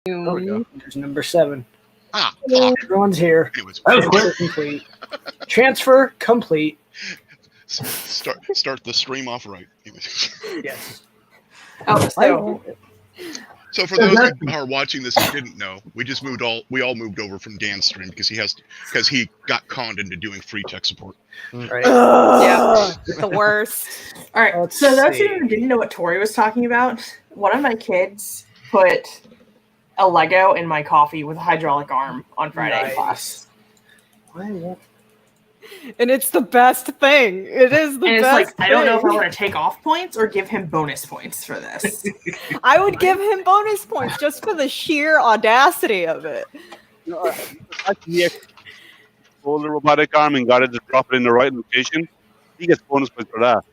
There we go. There's number 7. Fuck. Everyone's here. Anyways, That was Transfer quick. complete. Transfer complete. start the stream off right. Anyways. Yes. Oh, so So for those who are watching this and didn't know, we all moved over from Dan's stream because he got conned into doing free tech support. Right. Yeah, the worst. all right. Let's So those see. who didn't know what Tori was talking about, one of my kids put a Lego in my coffee with a hydraulic arm on Friday Nice. class. Why won't- And it's the best thing. It is the And it's best like, I don't know if I thing. want to take off points or give him bonus points for this. I would give him bonus points just for the sheer audacity of it. He pulled the robotic arm and got it to drop it in the right location. He gets bonus points for that.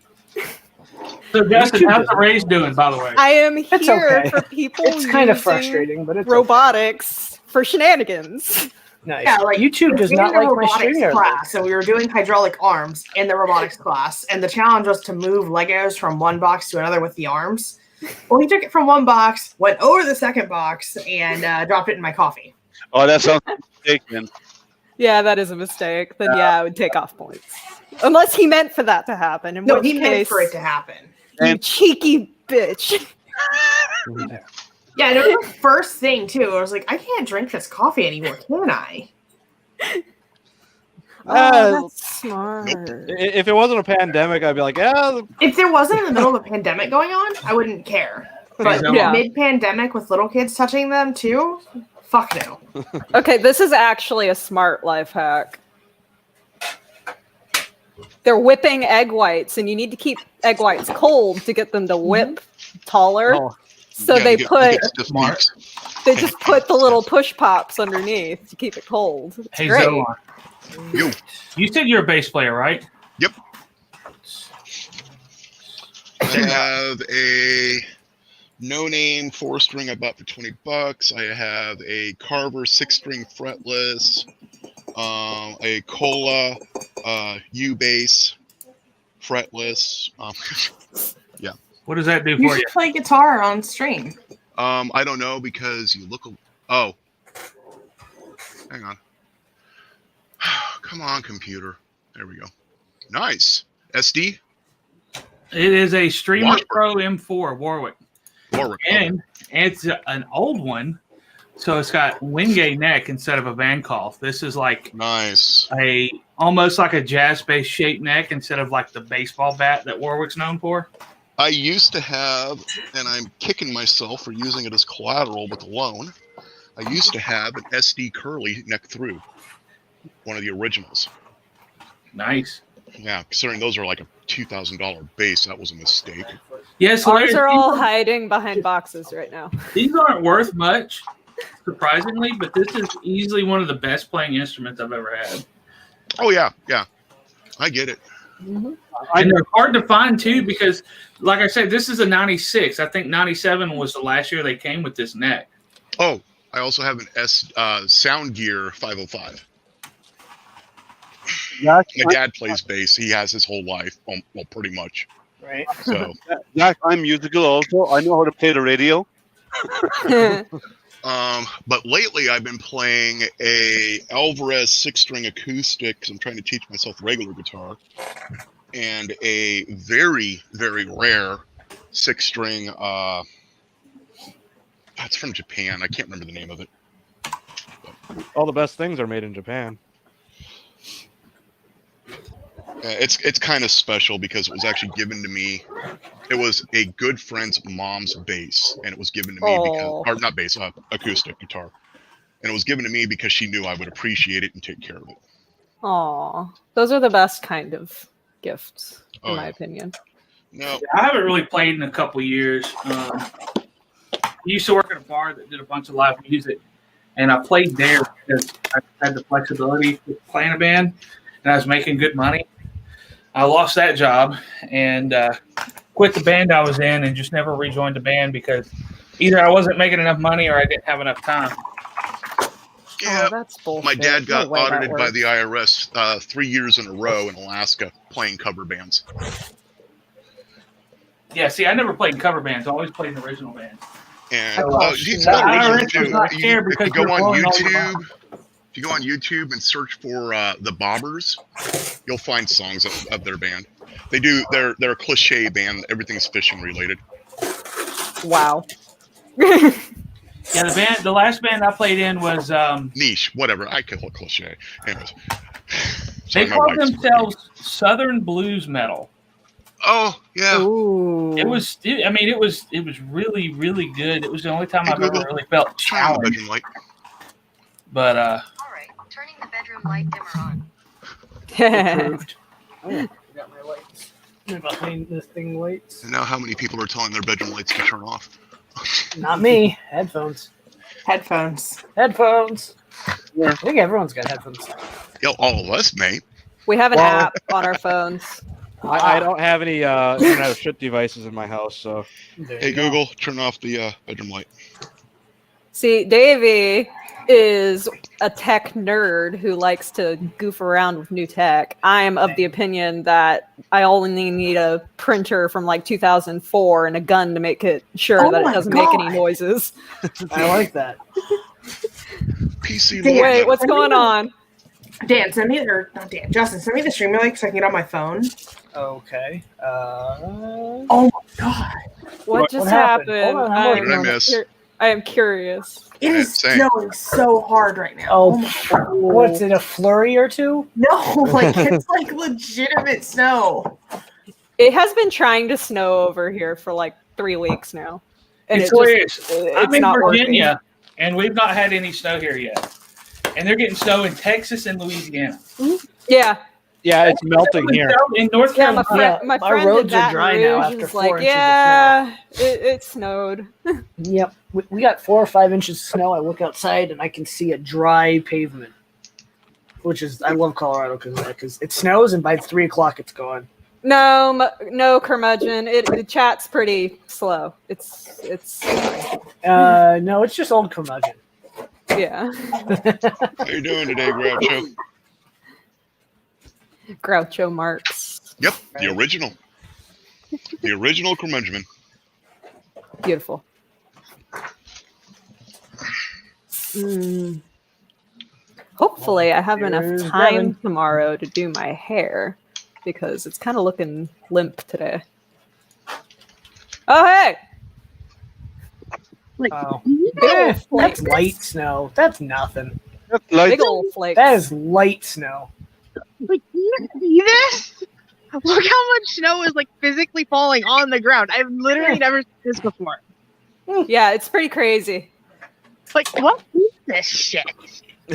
So Justin, how's the Rays doing, by the way? I am It's here okay. for people It's kind of using frustrating, but it's robotics for shenanigans. nice. Yeah, like YouTube does we were not in the like my robotics stream. class, so we were doing hydraulic arms in the robotics class, and the challenge was to move Legos from one box to another with the arms. Well, he took it from one box, went over the second box, and dropped it in my coffee. Oh, that sounds like a mistake, man. Yeah, that is a mistake. Then yeah, I would take off points. Unless he meant for that to happen. In No, which he case, meant for it to happen. you cheeky bitch. Yeah, and it was the first thing too. I was like, I can't drink this coffee anymore, can I? Oh, that's smart. If it wasn't a pandemic, I'd be like, yeah, If there wasn't in the middle of a pandemic going on, I wouldn't care. But Yeah. mid-pandemic with little kids touching them too, fuck no. Okay, this is actually a smart life hack. They're whipping egg whites, and you need to keep egg whites cold to get them to whip taller. Oh. So Yeah, they you get put stiff Smart. beaks. they just put the little push pops underneath to keep it cold. It's Hey, great. Zoan. Yo. You said you're a bass player, right? I have a no-name 4-string I bought for $20. I have a Carver 6-string fretless, a Cola U bass fretless. What does that do You for you? should play guitar on stream. I don't know because you look. Oh, hang on. Come on, computer. There we go. Nice. SD It is a Streamer Washburn. Pro M4 Warwick, Warwick. and it's an old one, so it's got Wingate neck instead of a Van Calf. This is like Nice. almost like a jazz bass shaped neck instead of like the baseball bat that Warwick's known for. I used to have, and I'm kicking myself for using it as collateral with a loan. I used to have an SD Curly neck through, one of the originals. Nice. Yeah, considering those are like a $2,000 base, that was a mistake. Yes, Ours are all hiding behind boxes right now. These aren't worth much, surprisingly, but this is easily one of the best playing instruments I've ever had. Oh yeah, I get it. And they're hard to find too because, like I said, this is a 96. I think 97 was the last year they came with this neck. Oh, I also have an Sound Gear 505. Jack, My dad plays bass. He has his whole life, well, pretty much. Right. So, Jack, I'm musical also. I know how to play the radio. but lately I've been playing a Alvarez 6-string acoustic because I'm trying to teach myself regular guitar, and a very, very rare 6-string. It's from Japan. I can't remember the name of it. all the best things are made in Japan. It's kind of special because it was actually given to me. It was a good friend's mom's bass, and it was given to me because, or not bass, acoustic guitar, and it was given to me because she knew I would appreciate it and take care of it. Aw, those are the best kind of gifts, in Oh, my yeah. opinion. No, I haven't really played in a couple years. I used to work at a bar that did a bunch of live music, and I played there because I had the flexibility to play in a band, and I was making good money. I lost that job and quit the band I was in and just never rejoined the band because either I wasn't making enough money or I didn't have enough time. yeah. Oh, that's bullshit. My dad got No way that audited by works. the IRS 3 years in a row in Alaska playing cover bands. Yeah, see, I never played in cover bands. I always played in original bands. And Oh, it's no, not original Rich was too. not here If because you go you're on blowing all the YouTube, if you go on YouTube and search for the Bobbers, you'll find songs of their band. They do. They're a cliche band. Everything's fishing related. Wow. Yeah, the last band I played in was Niche, whatever. I call it cliche. Anyways, they sorry, my called wife's themselves Southern Blues Metal. Oh yeah. Ooh. It was really, really good. It was the only time Hey, I've ever Google, really felt Turn on the challenged. bedroom light. But All right, turning the bedroom light dimmer on. Approved. Oh, I got my lights. They're behind this thing lights. And now, how many people are telling their bedroom lights to turn off? Not me. Headphones. Headphones. Headphones. I think everyone's got headphones. Yo, all of us, mate. We have an Well- app on our phones. I don't have any Internet of Shit devices in my house, so There Hey you go. Google, turn off the bedroom light. See, Davey is a tech nerd who likes to goof around with new tech. I am of the opinion that I only need a printer from like 2004 and a gun to make it sure Oh that it my doesn't make any God. noises. I like that. PC Damn. Lord. Wait, Metal. what's going on? Dan, send me or not Dan. Justin, send me the stream link so I can get on my phone. Okay. Oh my god. What just happened? happened? Hold on, I'm What did I miss? I am curious. It is Same. snowing so hard right now. Oh, my God. what's it? A flurry or two? No, like it's like legitimate snow. It has been trying to snow over here for like 3 weeks now. And it's it hilarious. just, it's I'm in not Virginia, and we've not had any snow here yet. And they're getting snow in Texas and Louisiana. working. Yeah. yeah, it's melting here. In North Yeah, my Carolina. friend, my our friend roads in are Baton dry Rouge now was after 4 like, inches of yeah, it snowed. Yep. We got 4 or 5 inches of snow. I look outside and I can see a dry pavement, which is, I love Colorado because it snows and by 3 o'clock it's gone. No, curmudgeon. The chat's pretty slow. It's No, it's just old curmudgeon. yeah. How you doing today, Groucho? Groucho Marx. Yep, the original. The original curmudgeon. Beautiful. Hopefully, I have enough Here's time Devin. tomorrow to do my hair because it's kind of looking limp today. Oh, hey! Oh, Big ol' that's flake. light snow. That's nothing. That's like Big old flakes. That is light snow. Like, you see this? Look how much snow is like physically falling on the ground. I've literally never seen this before. Yeah, it's pretty crazy. Like, what is this shit?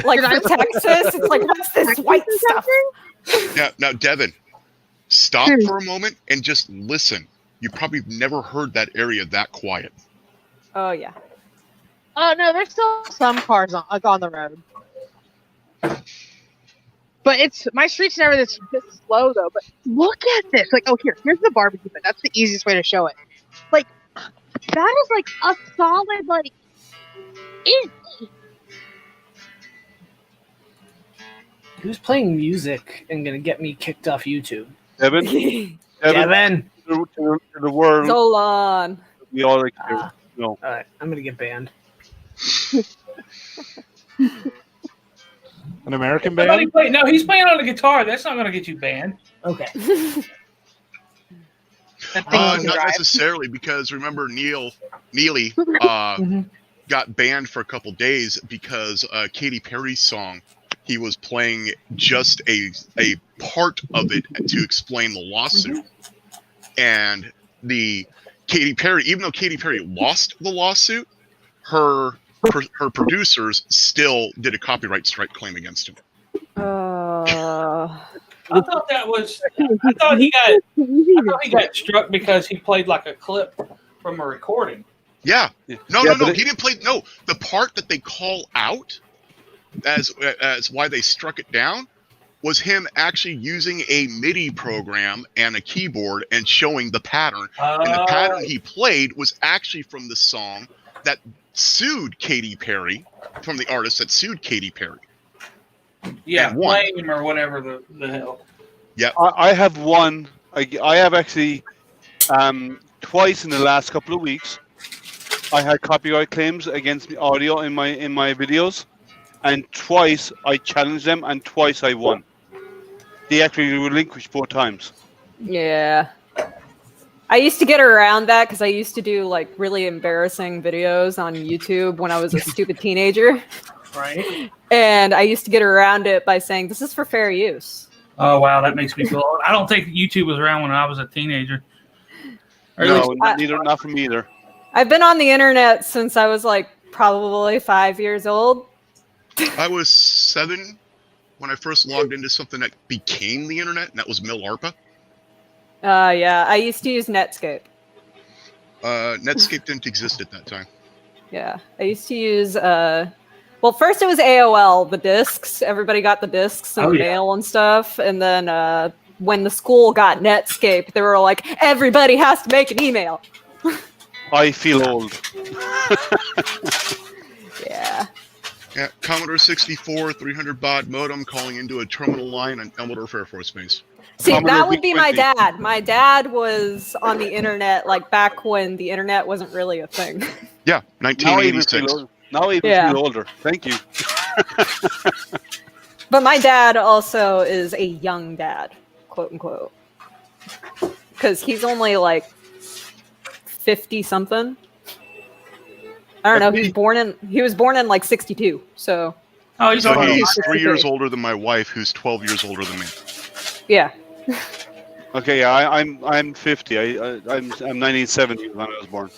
Like Did I- for Texas, it's like, what's this white stuff? Now, Devin, stop for a moment and just listen. You probably never heard that area that quiet. Oh, yeah. Oh no, there's still some cars on the road. But it's my street's never this slow though. But look at this. Like, oh here's the barbecue pit. That's the easiest way to show it. Like, that is like a solid like inch. Who's playing music and gonna get me kicked off YouTube? Devin. Devin, Devin. to the world, Zolan. we all like to Ah. know. All right, I'm gonna get banned. An American Somebody band? play, no, he's playing on the guitar. That's not going to get you banned. Okay. That thing can Not drive. necessarily, because remember Neely Mhm. got banned for a couple days because Katy Perry's song, he was playing just a part of it to explain the lawsuit. And the Katy Perry, even though Katy Perry lost the lawsuit, her producers still did a copyright strike claim against him. I thought that was. I thought he got struck because he played like a clip from a recording. Yeah. No, Yeah, but he didn't play. No, the part that they call out as why they struck it down was him actually using a MIDI program and a keyboard and showing the pattern. And the pattern he played was actually from the song that sued Katy Perry, from the artist that sued Katy Perry. Yeah, And won. Flame or whatever the hell. I have one. I have actually twice in the last couple of weeks I had copyright claims against me audio in my videos, and twice I challenged them, and twice I won. They actually relinquished 4 times. Yeah. I used to get around that because I used to do like really embarrassing videos on YouTube when I was a stupid teenager. Right. And I used to get around it by saying, this is for fair use. Oh wow, that makes me feel old. I don't think YouTube was around when I was a teenager. Or at No, least- not for me either. I've been on the internet since I was like probably 5 years old. I was 7 when I first logged into something that became the internet, and that was MillARPA. Yeah, I used to use Netscape. Netscape didn't exist at that time. Yeah, I used to use well, first it was AOL, the discs. Everybody got the discs and Oh, yeah. mail and stuff. And then when the school got Netscape, they were like, everybody has to make an email. I feel old. Yeah. Yeah, Commodore 64, 300 baud modem calling into a terminal line on Elmendorf Air Force Base. See, Commodore that would be my VIC-20. dad. My dad was on the internet like back when the internet wasn't really a thing. Yeah, Now I even 1986. feel older. Thank you. But my dad also is a young dad, quote unquote. Because he's only like 50 something. I don't know. He was born in like 62. So Oh, he's So fine. he's 63. 3 years older than my wife, who's 12 years older than me. yeah. Okay, yeah, I'm 50. I'm 1970 when I was born.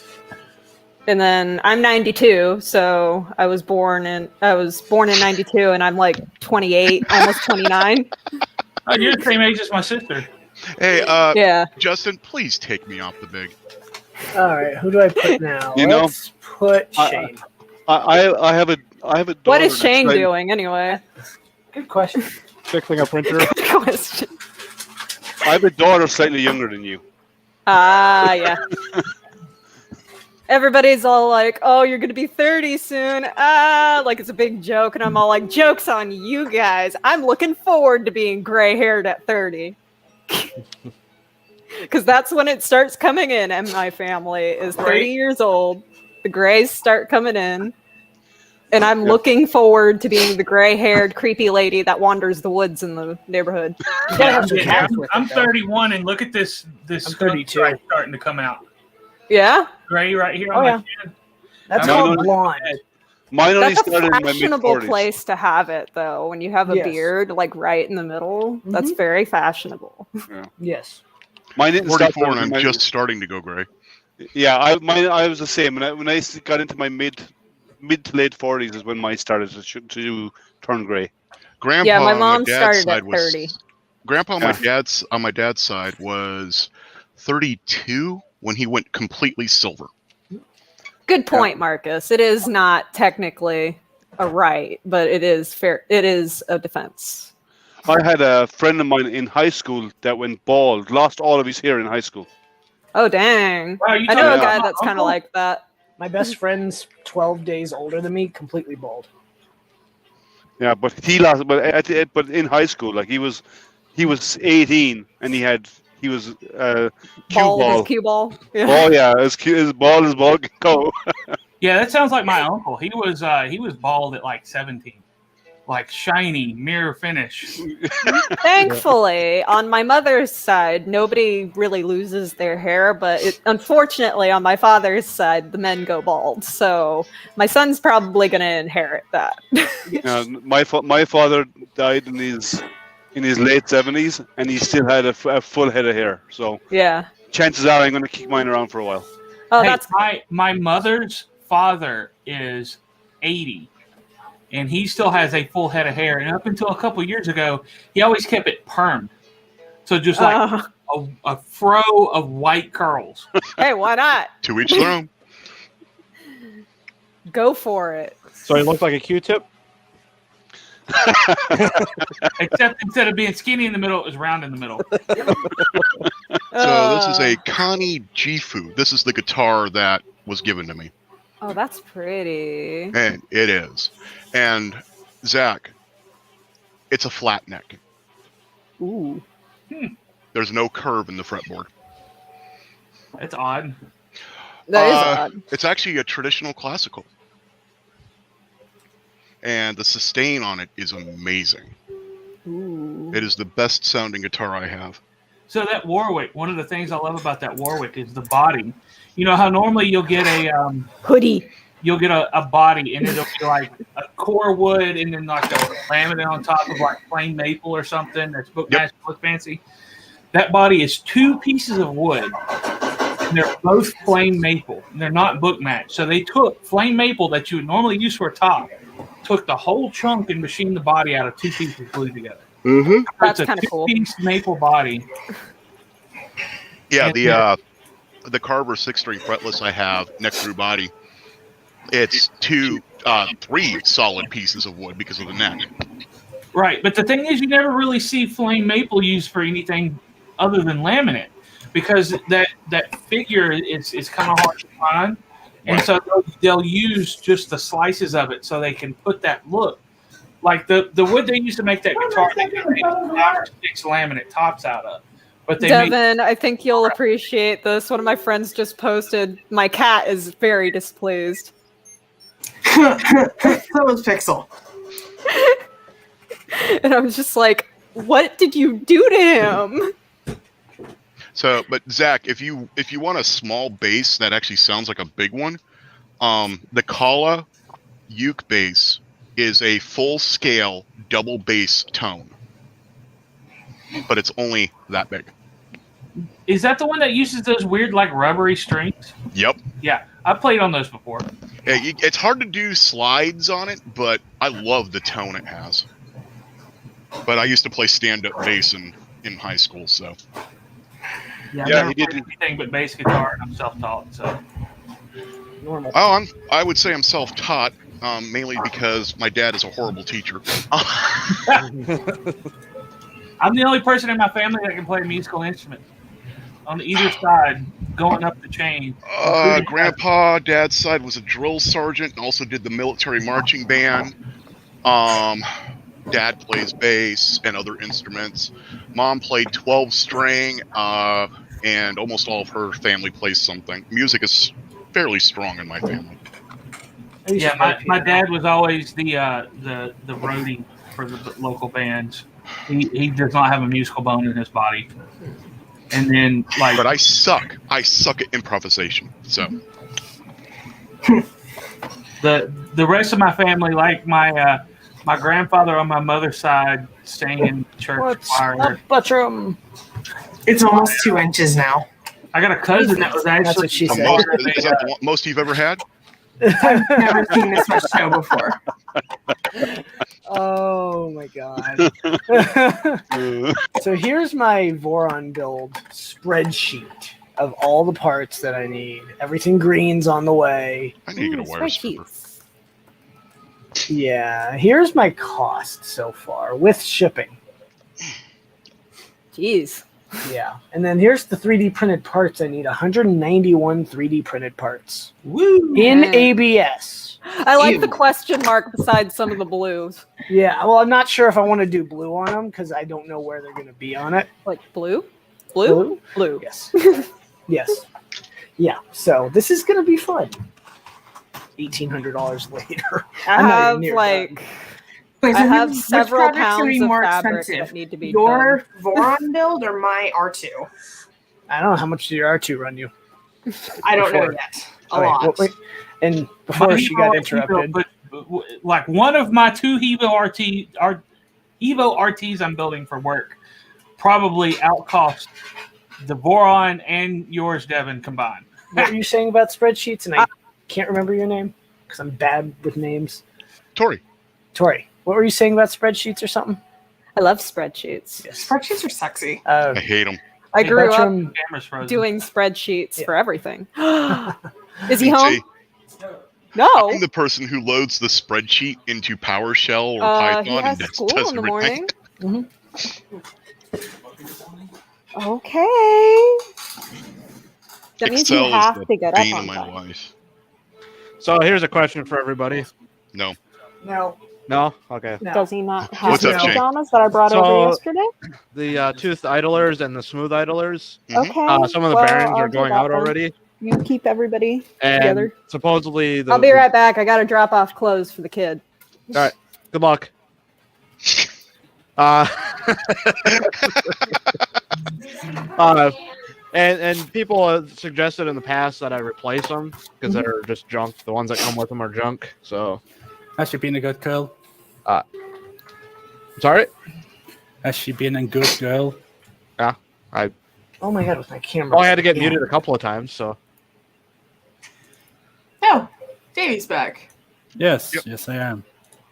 And then I'm 92, so I was born in 92, and I'm like 28, almost 29. Oh, you're the same age as my sister. Hey, Yeah. Justin, please take me off the big. All right. Who do I put now? You know, Let's put Shane. I have a daughter. What is that's Shane like- doing anyway? Good question. Fixing a printer. Good question. I have a daughter slightly younger than you. Ah, yeah. Everybody's all like, "Oh, you're gonna be 30 soon." Like it's a big joke, and I'm all like, "Joke's on you guys. I'm looking forward to being gray-haired at 30." Because that's when it starts coming in, and my family is 30 Right. years old. The grays start coming in, and I'm Yeah. looking forward to being the gray-haired, creepy lady that wanders the woods in the neighborhood. You gotta have some Yeah, tact with it, I'm though. 31, and look at this. This I'm skunk 32. stripe starting to come out. Yeah, Gray right here Oh, on yeah. my chin. That's No, called no, blonde. Mine only that's a started in my mid fashionable 40s. place to have it, though. When you have a Yes. beard, like right in the middle, that's very fashionable. Yes. Mine didn't start 44, and till I'm my- just starting to go gray. Yeah, I was the same. When I got into my mid to late 40s is when mine started to turn grey. Grandpa Yeah, my on mom dad's started side at was 30. Grandpa on Yeah. my dad's side was 32 when he went completely silver. Good point, Marcus. It is not technically a right, but it is fair. It is a defense. I had a friend of mine in high school that went bald, lost all of his hair in high school. Oh, dang. Wow, you I know talking a guy about that's my kind of uncle? like that. My best friend's 12 days older than me, completely bald. Yeah, but he lost. But in high school, like he was 18 and he was cue Bald ball. as cue ball. Yeah. Oh yeah, as bald as ball can go. Yeah, that sounds like my uncle. He was bald at like 17, like shiny mirror finish. Thankfully, on my mother's side, nobody really loses their hair, but unfortunately, on my father's side, the men go bald. So my son's probably going to inherit that. My father died in his late 70s, and he still had a full head of hair. So Yeah. chances are I'm going to keep mine around for a while. Oh, Hey, that's my mother's father is 80, and he still has a full head of hair. And up until a couple years ago, he always kept it permed, so just like a fro of white curls. hey, why not? To each their own. Go for it. So he looks like a Q-tip. Except instead of being skinny in the middle, it was round in the middle. So this is a Connie Gifu. This is the guitar that was given to me. Oh, that's pretty. And it is. And Zach, it's a flat neck. Ooh. There's no curve in the fretboard. That's odd. That is odd. It's actually a traditional classical. And the sustain on it is amazing. Ooh. It is the best sounding guitar I have. So that Warwick, one of the things I love about that Warwick is the body. You know how normally you'll get a Hoodie. you'll get a body and it'll be like a core wood and then like a laminate on top of like plain maple or something that's book matched, look fancy. That body is 2 pieces of wood and they're both plain maple. And they're not book matched. So they took plain maple that you would normally use for a top, took the whole chunk and machined the body out of 2 pieces glued together. Mm-hmm. That's It's a kinda cool. 2-piece maple body. Yeah, the Carver 6-string fretless I have neck through body. It's 3 solid pieces of wood because of the neck. Right, but the thing is, you never really see flame maple used for anything other than laminate because that figure is kind of hard to find, and so they'll use just the slices of it so they can put that look. Like the wood they used to make that guitar, they made 5 or 6 laminate tops out of. But they Devin, I think you'll appreciate this. One of my friends just posted, my cat is very displeased. That was Pixel. And I was just like, what did you do to him? So, but Zach, if you want a small bass that actually sounds like a big one, the Kala uke bass is a full scale double bass tone, but it's only that big. Is that the one that uses those weird like rubbery strings? Yep. Yeah, I've played on those before. Yeah, it's hard to do slides on it, but I love the tone it has. But I used to play stand-up bass in high school, so. Yeah, Yeah, I've he never did. played anything but bass guitar, and I'm self-taught. So Normal. Oh, I would say I'm self-taught, mainly because my dad is a horrible teacher. I'm the only person in my family that can play a musical instrument. On either side, going up the chain. Grandpa, dad's side was a drill sergeant and also did the military marching band. Dad plays bass and other instruments. Mom played 12-string, and almost all of her family plays something. Music is fairly strong in my family. Yeah, my dad was always the roadie for the local bands. He does not have a musical bone in his body. And then, like, But I suck at improvisation. So the rest of my family, like my grandfather on my mother's side, sang in church What's choir. up, Buttram? It's almost 2 inches now. I got a cousin that was That's actually what she the said. most, is that the most you've ever had? I've never seen this much snow before. Oh my god. So here's my Voron build spreadsheet of all the parts that I need. Everything green's on the way. I need to get a wire stripper. Spreadsheets. Yeah, here's my cost so far with shipping. Jeez. Yeah, and then here's the 3D printed parts. I need 191 3D printed parts Woo! in Man. ABS. I like the question mark beside some of the blues. Yeah, well, I'm not sure if I want to do blue on them because I don't know where they're going to be on it. Like blue? Blue? Blue. Yes. Yes. Yeah. So this is going to be fun. $1,800 later. I I'm not have even near like done. Wait, I have which several project's gonna pounds be of more fabric expensive? that need to be Your Voron build or my R2? I don't know how much did your R2 run you. I don't know Before. yet. A Okay, lot. well, wait, and before My she Evo got RT interrupted, build, but like one of my 2 Evo RTs I'm building for work probably outcost the Voron and yours, Devin, combined. what were you saying about spreadsheets? And I can't remember your name because I'm bad with names. Tori. Tori, what were you saying about spreadsheets or something? I love spreadsheets. Yes. Spreadsheets are sexy. I hate them. I grew up Camera's frozen. doing spreadsheets Yeah. for everything. Is he home? No. I'm the person who loads the spreadsheet into PowerShell or He Python has and school does in the everything. morning. Mm-hmm. Okay. That means Excel you is have the to get bane up of on my time. life. So here's a question for everybody. No. No. No? Okay. No. Does he not have What's his up, Shane? pajamas that I brought So- over yesterday? The toothed idlers and the smooth idlers. Mhm. Okay. Some of the well, bearings I'll are do going that out then. already. You keep everybody And together. supposedly, I'll be right back. I got to drop off clothes for the kid. All right. Good luck. Uh, and people have suggested in the past that I replace them because they're just junk. The ones that come with them are junk. So, Has she been a good girl? sorry. Has she been a good girl? Yeah, Oh my god, with my camera. Oh, I had to get muted a couple of times. So, Oh, Davey's back. Yes, Yep. yes, I am.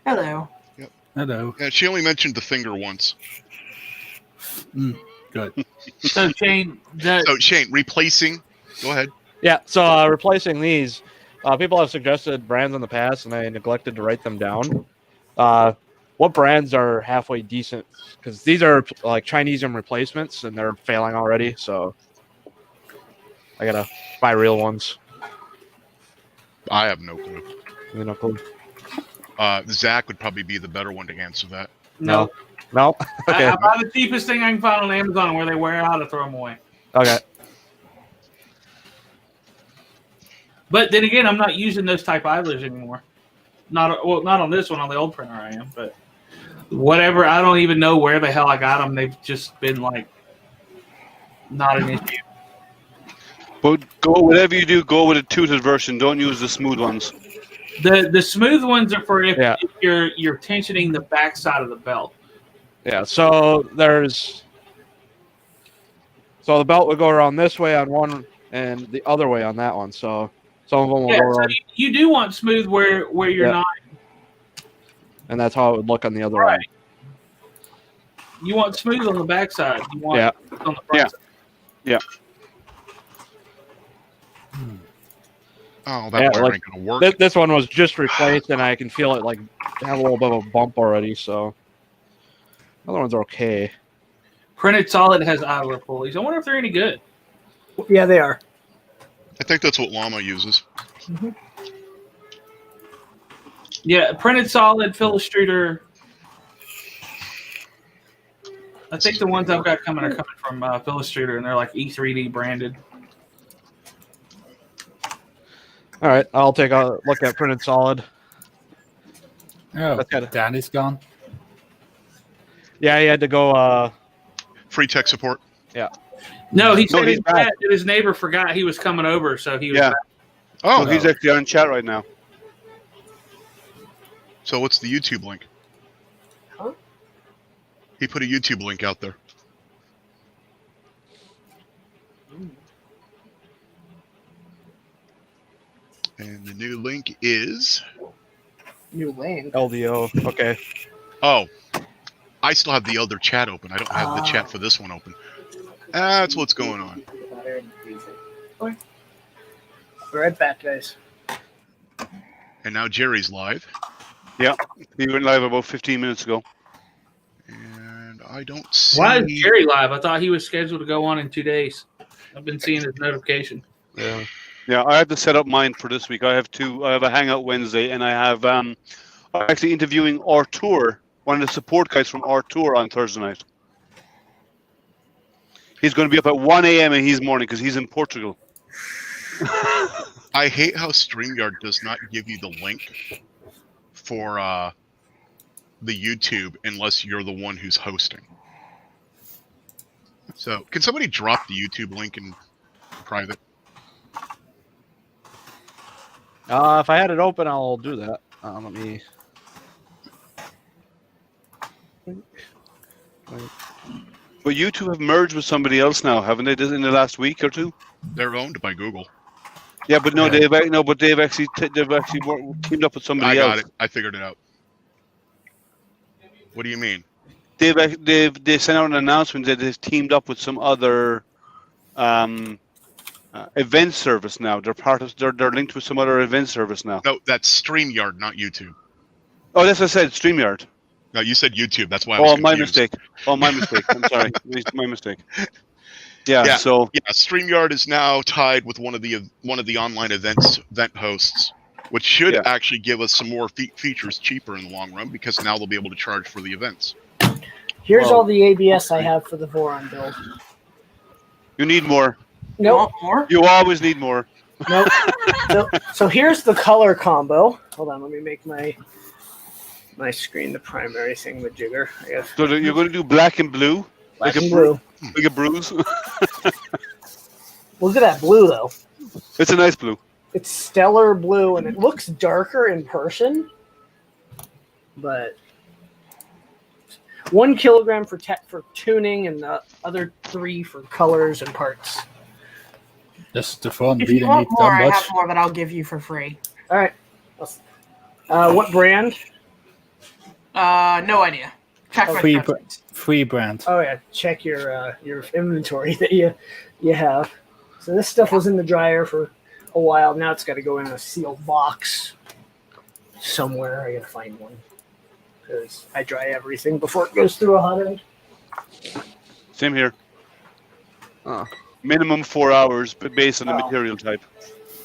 Hello. Hello. Yeah, she only mentioned the finger once. Good. So Shane, So Shane, replacing. Go ahead. yeah. So replacing these, people have suggested brands in the past, and I neglected to write them down. What brands are halfway decent? Because these are like Chinesium replacements, and they're failing already. So I gotta buy real ones. I have no clue. You know, cool. Zach would probably be the better one to answer that. no. No. Okay. I buy the cheapest thing I can find on Amazon where they wear out to throw them away. Okay. But then again, I'm not using those type idlers anymore. Not on this one. On the old printer, I am. But whatever, I don't even know where the hell I got them. They've just been like not an issue. But whatever you do, go with a tooted version. Don't use the smooth ones. The smooth ones are for if Yeah. you're tensioning the back side of the belt. Yeah. So the belt would go around this way on one, and the other way on that one. So some of them will Yeah, go so around, you do want smooth where you're Yeah. not. and that's how it would look on the other Right. end. You want smooth on the back side. You want Yeah. on the front Yeah. side. Oh, that Yeah, wire like, ain't gonna work. This one was just replaced, and I can feel it like have a little bit of a bump already. So other ones are okay. Printed solid has idler pulleys. I wonder if they're any good. Yeah, they are. I think that's what Llama uses. Yeah, printed solid, Philistreater. I think the ones I've got coming are coming from Philistreater, and they're like E3D branded. All right, I'll take a look at printed solid. Oh, That's good. Danny's gone. Yeah, he had to go. Free tech support. No, he No, said he's back. his neighbor forgot he was coming over, so he was Yeah. back. Oh, So he's actually on chat right now. so what's the YouTube link? Huh? He put a YouTube link out there. And the new link is. New lane. LDO. Okay. Oh, I still have the other chat open. I don't have the chat for this one open. That's what's going on. Okay. Be right back, guys. And now Jerry's live. He went live about 15 minutes ago. And I don't see. Why is Jerry live? I thought he was scheduled to go on in 2 days. I've been seeing his notification. Yeah. Yeah, I have to set up mine for this week. I have a Hangout Wednesday, and I have I'm actually interviewing Artur, one of the support guys from Artur on Thursday night. He's going to be up at 1 a.m. in his morning because he's in Portugal. I hate how StreamYard does not give you the link for the YouTube unless you're the one who's hosting. So, can somebody drop the YouTube link in private? If I had it open, I'll do that. Let me. But you two have merged with somebody else now, haven't they? In the last week or two? They're owned by Google. Yeah, but no, they've actually teamed up with I somebody got else. it. I figured it out. What do you mean? They sent out an announcement that they've teamed up with some other event service now. They're linked with some other event service now. No, that's StreamYard, not YouTube. Oh, that's what I said. StreamYard. No, you said YouTube. That's why I was Oh, my confused. mistake. Oh, my mistake. I'm sorry. My mistake. Yeah. So Yeah, StreamYard is now tied with one of the online event hosts, which should Yeah. actually give us some more features cheaper in the long run because now they'll be able to charge for the events. Here's Well, all the ABS I have for the Voron build. you need more. You Nope. want more? You always need more. Nope. So here's the color combo. Hold on, let me make my screen the primary thing with jigger. I guess. So you're going to do black and blue, Black like and a blue. like a bruise. Look at that blue though. It's a nice blue. It's stellar blue, and it looks darker in person. But 1 kilogram for tuning, and the other 3 for colors and parts. That's the fun. If We you don't want need more, that I much. have more that I'll give you for free. All right. What brand? No idea. Check my Free, spreadsheet. free brand. Oh yeah, check your inventory that you have. So this stuff was in the dryer for a while. Now it's got to go in a sealed box somewhere. I gotta find one because I dry everything before it goes through a hot end. Same here. Minimum 4 hours, but based on the Oh. material type.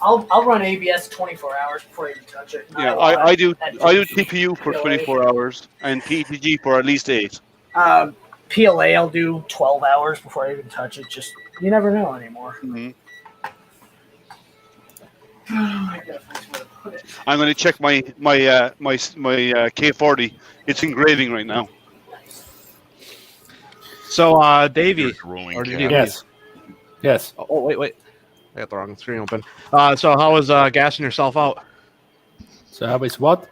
I'll run ABS 24 hours before I even touch it. Yeah, I do TPU for 24 hours and PETG for at least 8. PLA I'll do 12 hours before I even touch it. Just you never know anymore. Mm-hmm. I gotta find somewhere to put it. I'm going to check my K40. It's engraving right now. So, Davey, Growing or did cat. you Yes. Yes. Oh, wait. I got the wrong screen open. So how was gassing yourself out? So how is what?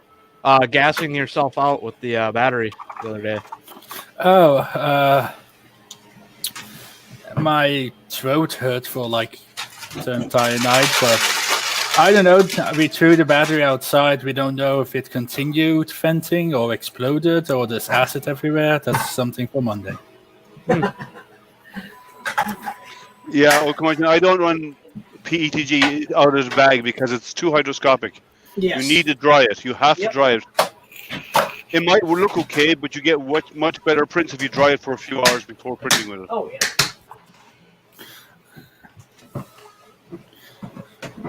Gassing yourself out with the battery the other day. Oh, my throat hurt for like the entire night, but I don't know. We threw the battery outside. We don't know if it continued venting or exploded or there's acid everywhere. That's something for Monday. Yeah, well, come on. I don't run PETG out of the bag because it's too hydroscopic. Yes. You need to dry it. You have to Yep. dry it. It might look okay, but you get much better prints if you dry it for a few hours before printing with it. Oh yeah.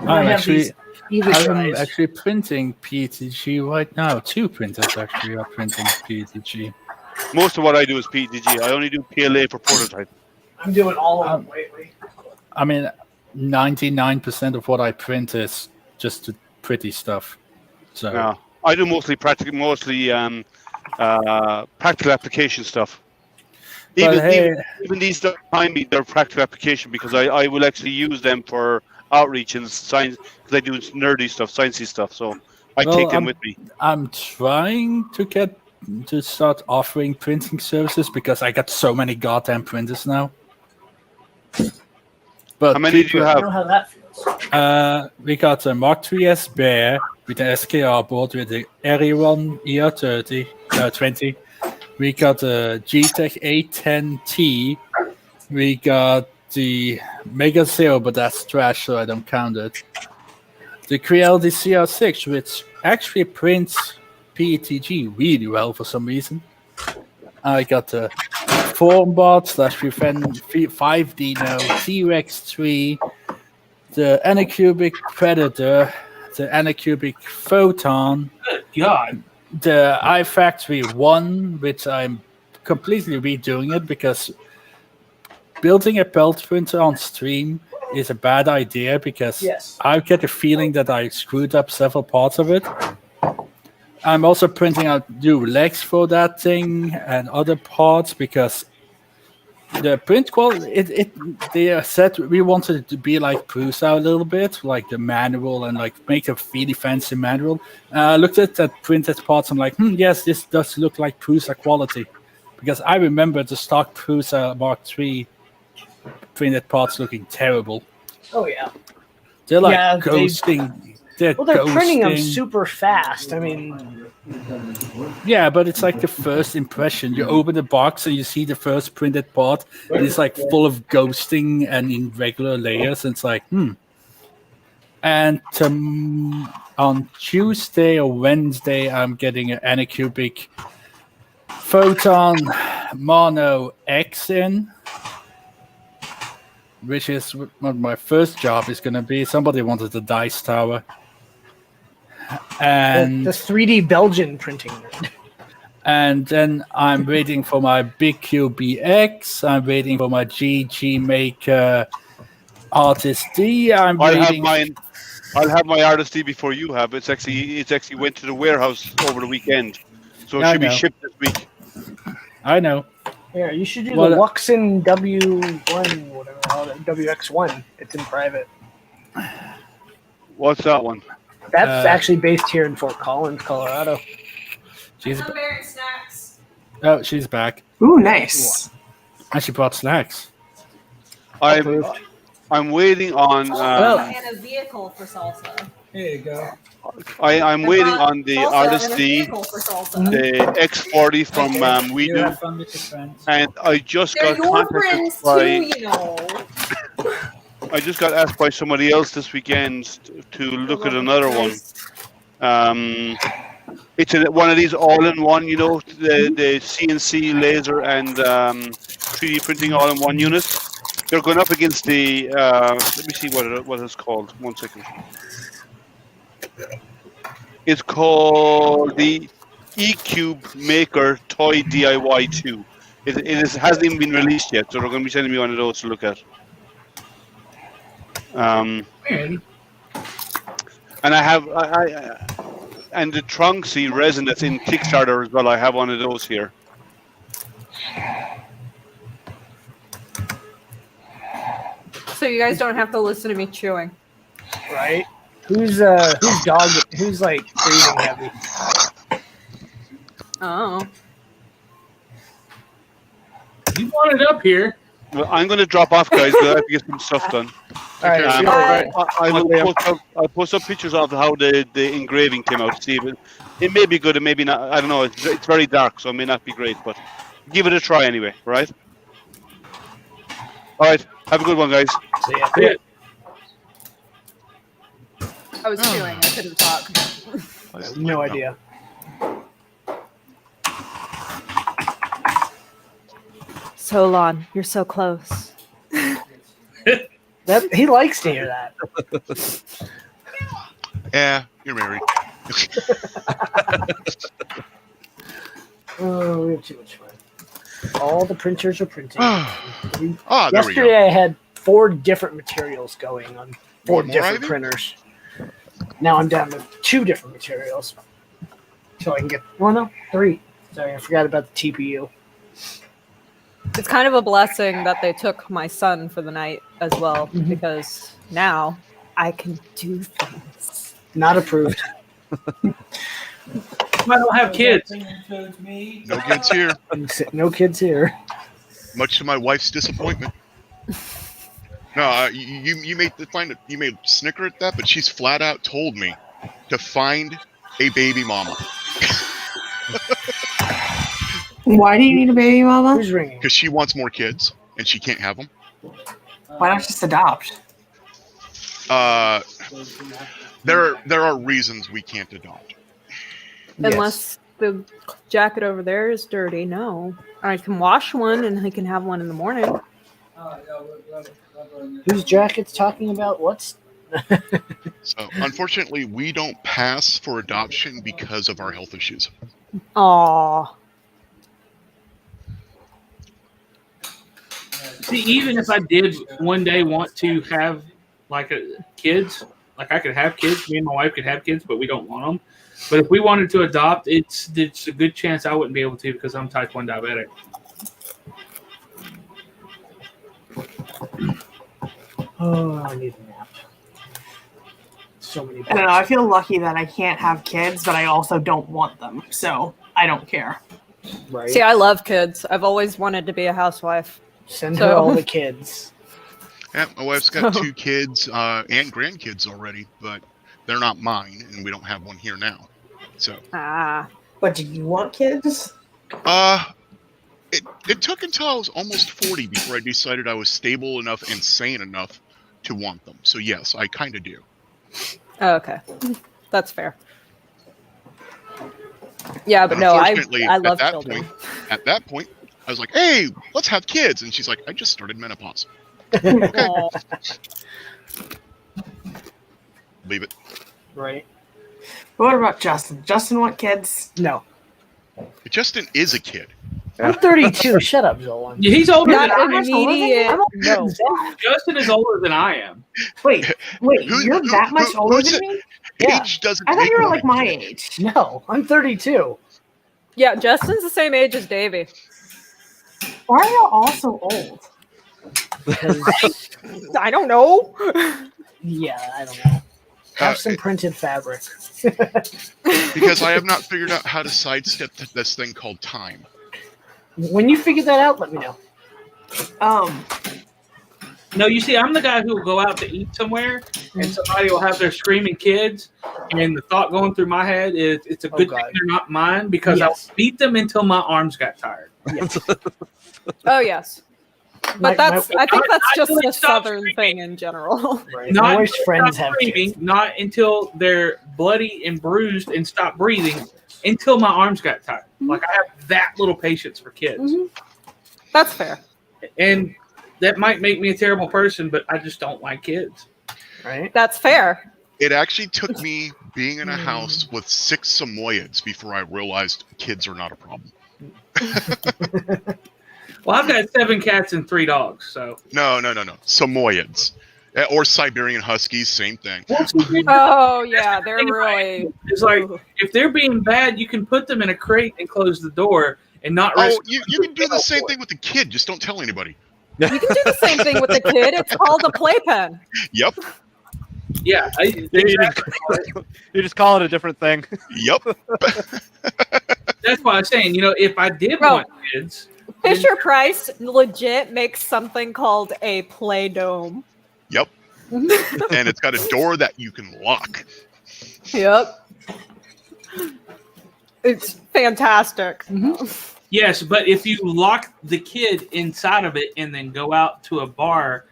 I I'm have actually, these Eva I'm dries. actually printing PETG right now. 2 printers actually are printing PETG. Most of what I do is PETG. I only do PLA for prototype. I'm doing all of them lately. I mean, 99% of what I print is just the pretty stuff. So Yeah, I do mostly practical application stuff. But Even these don't behind me, they're practical application because I will actually use them for outreach and science because I do nerdy stuff, sciencey stuff. So I Well, take them with me. I'm trying to start offering printing services because I got so many goddamn printers now. But How many do you I have? know how that feels. we got a Mark 3S Bear with an SKR board with the Erion ER20. We got a GTEC 810T. We got the Mega Zero, but that's trash, so I don't count it. The Creality CR6, which actually prints PETG really well for some reason. I got the Formbot / 5D now, T-Rex 3, the Anycubic Predator, the Anycubic Photon, Good God. the iFactory 1, which I'm completely redoing it because building a pelt printer on stream is a bad idea because Yes. I get the feeling that I screwed up several parts of it. I'm also printing out new legs for that thing and other parts because the print quality, they said we wanted it to be like Prusa a little bit, like the manual and like make a really fancy manual. I looked at that printed parts. I'm like, yes, this does look like Prusa quality because I remember the stock Prusa Mark III printed parts looking terrible. Oh yeah. They're like Yeah, ghosting. They're Printing them ghosting. super fast. I mean, Yeah, but it's like the first impression. You open the box and you see the first printed part, and it's like full of ghosting and in regular layers. And it's like, And on Tuesday or Wednesday, I'm getting an Anycubic Photon Mono X in, which is what my first job is going to be. Somebody wanted a dice tower. And the 3D Belgian printing. And then I'm waiting for my Big QBX. I'm waiting for my GG Maker Artist D. I have mine I'll have my Artist before you have. It's actually went to the warehouse over the weekend, so it I should be know. shipped this week. I know. Yeah, you should do Well, the Luxon W1, whatever, WX1. It's in private. What's that one? That's Uh, actually based here in Fort Collins, Colorado. She's snacks. oh, she's back, Ooh, nice. and she brought snacks. I'm waiting on. And a vehicle for salsa. There you go. I'm waiting on the Salsa Artist and a D, vehicle for salsa. the X40 from WeDo, and I just They're got your contacted friends by. too, you know. I just got asked by somebody else this weekend to look at another one. It's one of these all-in-one, you know, the CNC laser and 3D printing all-in-one units. They're going up against the. Let me see what it's called. 1 second. It's called the E-Cube Maker Toy DIY 2. Hasn't even been released yet, so they're going to be sending me one of those to look at. And I have and the Tronxy resin that's in Kickstarter as well. I have one of those here. So you guys don't have to listen to me chewing. Right? Who's dog? Who's like breathing heavy? Oh. You want it up here. Well, I'm going to drop off, guys, because I have to get some stuff done. All right. I'll post up pictures of how the engraving came out. See, it may be good, it may be not. I don't know. It's very dark, so it may not be great, but give it a try anyway. Right? All right. Have a good one, guys. See ya. Yeah. I was chewing. I couldn't talk. I have no idea. Solon, you're so close. That he likes to hear that. Yeah, you're married. Oh, we have too much fun. All the printers are printing. There we Yesterday go. I had 4 different materials going on 4 One more, different Ivy? printers. Now I'm down to 2 different materials. So I can get, well, no, 3. Sorry, I forgot about the TPU. It's kind of a blessing that they took my son for the night as well, because now I can do things. Not approved. I don't have kids. No kids here, No kids here. much to my wife's disappointment. No, you may snicker at that, but she's flat out told me to find a baby mama Why do you need a baby mama? Who's ringing? because she wants more kids and she can't have them. Why not just adopt? There are reasons we can't adopt. Unless the jacket over there is dirty. No. I can wash one and I can have one in the morning. Whose jacket's talking about? What's So unfortunately, we don't pass for adoption because of our health issues. Aw. See, even if I did one day want to have like kids, like I could have kids, me and my wife could have kids, but we don't want them. But if we wanted to adopt, it's a good chance I wouldn't be able to because I'm type 1 diabetic. Oh, I need a nap. So many. I don't know. I feel lucky that I can't have kids, but I also don't want them, so I don't care. Right. See, I love kids. I've always wanted to be a housewife. Send So- her all the kids. Yeah, my wife's got 2 kids and grandkids already, but they're not mine, and we don't have one here now. So, Ah. But do you want kids? it took until I was almost 40 before I decided I was stable enough and sane enough to want them. So yes, I kind of do. Oh, okay. That's fair. Yeah, but no, I Unfortunately, love at that children. At that point, I was like, "Hey, let's have kids," and she's like, "I just started menopause." Aw. Leave it. Right. What about Justin? Justin want kids? No. Justin is a kid. I'm 32. Shut up, Zolan. Yeah, he's older Not than I am. immediate. I'm older No. than Zach. Justin is older than I am. Wait, you're that much older who's than it? me? Yeah. Age doesn't I thought make you were one. like my age. No, I'm 32. Yeah, Justin's the same age as Davey. Why are you all so old? Because, I don't know. yeah, I don't know. Have some printed fabric. Because I have not figured out how to sidestep this thing called time. When you figure that out, let me know. No, you see, I'm the guy who will go out to eat somewhere, and somebody will have their screaming kids, and the thought going through my head is, it's a good thing they're not mine, because Yes. I'll beat them until my arms got tired. Yes. Oh yes, but My- that's. my- I think that's I just really a stopped southern screaming. thing in general. Right. Not My wife's until friends stop have screaming, kids. not until they're bloody and bruised and stop breathing, until my arms got tired. Like, I have that little patience for kids. Mhm. That's fair. And that might make me a terrible person, but I just don't like kids. Right? That's fair. It actually took me being in a house with 6 Samoyeds before I realized kids are not a problem. Well, I've got 7 cats and 3 dogs, so. No. Samoyeds. Or Siberian Huskies, same thing. Oh yeah, they're really. It's like, if they're being bad, you can put them in a crate and close the door and not risk. Oh, you can do the same thing with the kid. Just don't tell anybody. You can do the same thing with the kid. It's called a playpen. Yep. Yeah, You just call it a different thing. Yep. that's why I'm saying, if I did Bro. want kids, Fisher Price legit makes something called a play dome. Yep. And it's got a door that you can lock. Yep. It's fantastic. yes, but if you lock the kid inside of it and then go out to a bar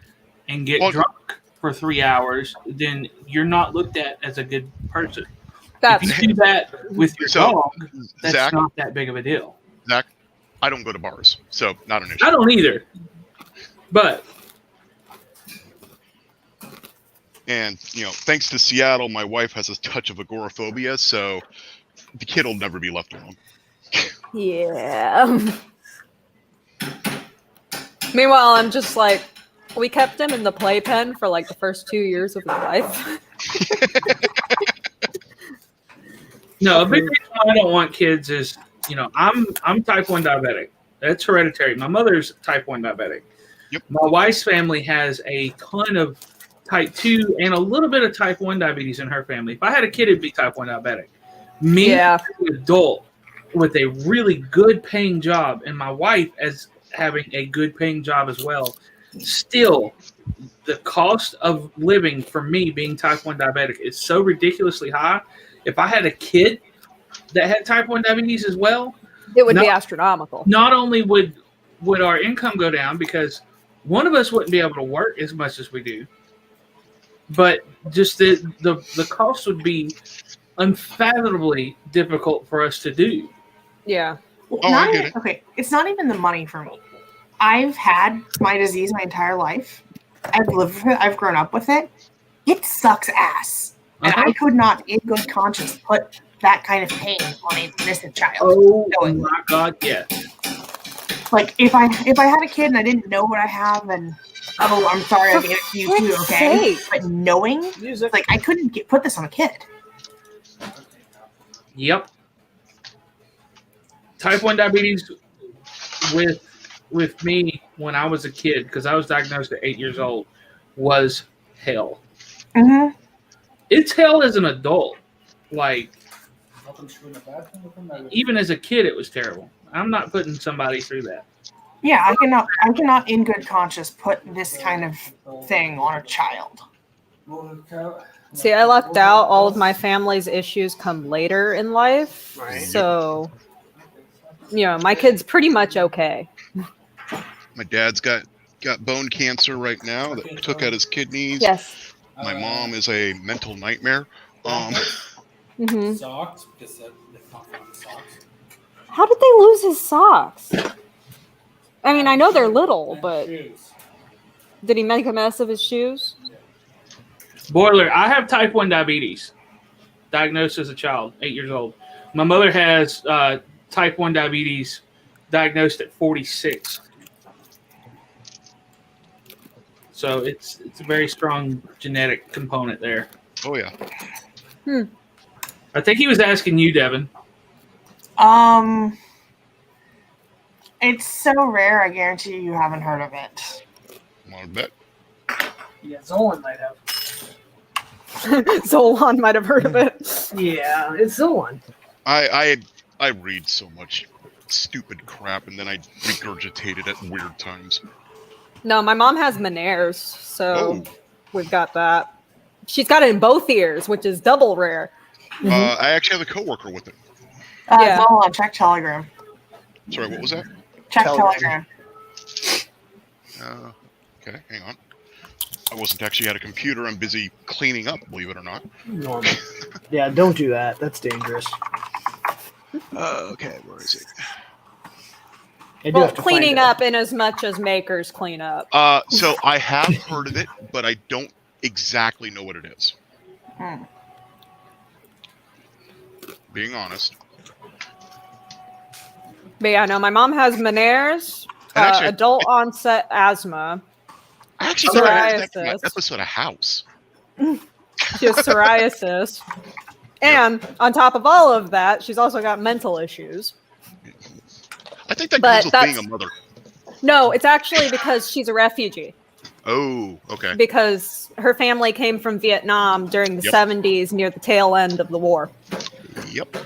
and get Well- drunk for 3 hours, then you're not looked at as a good person. That's If you do that with your So, dog, that's Zach, not that big of a deal. Zach, I don't go to bars, so not an issue. I don't either. But And, thanks to Seattle, my wife has a touch of agoraphobia, so the kid will never be left alone. yeah. Meanwhile, I'm just like, we kept him in the playpen for like the first 2 years of his life. no, a big reason why I don't want kids is, I'm type 1 diabetic. That's hereditary. My mother's type 1 diabetic. Yep. My wife's family has a ton of type 2 and a little bit of type 1 diabetes in her family. If I had a kid, it'd be type 1 diabetic. Me, Yeah. as an adult with a really good paying job, and my wife as having a good paying job as well, still, the cost of living for me being type 1 diabetic is so ridiculously high. If I had a kid that had type 1 diabetes as well, It would be No. astronomical. not only would our income go down because one of us wouldn't be able to work as much as we do, but just the cost would be unfathomably difficult for us to do. Yeah. Oh, I Not get even- it. Okay, it's not even the money for me. I've had my disease my entire life. I've lived with it. I've grown up with it. It sucks ass. And I could not, in good conscience, put that kind of pain on an innocent child. Oh knowingly. my God, yes. Like if I had a kid and I didn't know what I have, and I'm sorry, I For gave it to you too, frick's okay? sake. But knowing, Music. like I couldn't put this on a kid. Yep. Type 1 diabetes with me when I was a kid, because I was diagnosed at 8 years old, was hell. Mm-hmm. It's hell as an adult. Like, even as a kid, it was terrible. I'm not putting somebody through that. Yeah, I cannot, in good conscience, put this kind of thing on a child. See, I lucked out. All of my family's issues come later in life. Right. So, my kid's pretty much okay. My dad's got bone cancer right now that took out his kidneys. Yes. My mom is a mental nightmare. hmm Socks, because they're not fun socks. How did they lose his socks? I mean, I know they're little, but Shoes. did he make a mess of his shoes? Boiler, I have type 1 diabetes, diagnosed as a child, 8 years old. My mother has type 1 diabetes diagnosed at 46. So it's a very strong genetic component there. Oh yeah. I think he was asking you, Devin. It's so rare. I guarantee you haven't heard of it. Want to bet? Yeah, Zolan might have. Zolan might have heard of it. Yeah, it's Zolan. I read so much stupid crap and then I regurgitate it at weird times. No, my mom has Meniere's, so Oh. we've got that. She's got it in both ears, which is double rare. I actually have a coworker with it. Yeah. Hold on, check Telegram. Sorry, what was that? Check Telegram. Telegram. Okay, hang on. I wasn't actually at a computer. I'm busy cleaning up, believe it or not. Normal. Yeah, don't do that. That's dangerous. Okay, where is it? I do Well, have to cleaning find up in as much as makers clean up. So I have heard of it, but I don't exactly know what it is. Being honest. But yeah, no, my mom has Meniere's, And actually, adult onset asthma. I actually got that from Psoriasis. that episode of House. She has psoriasis. And on top of all of that, she's also got mental issues. I think that But comes with being that's- a mother. No, it's actually because she's a refugee. Oh, okay. Because her family came from Vietnam during the Yep. 70s near the tail end of the war. Yep.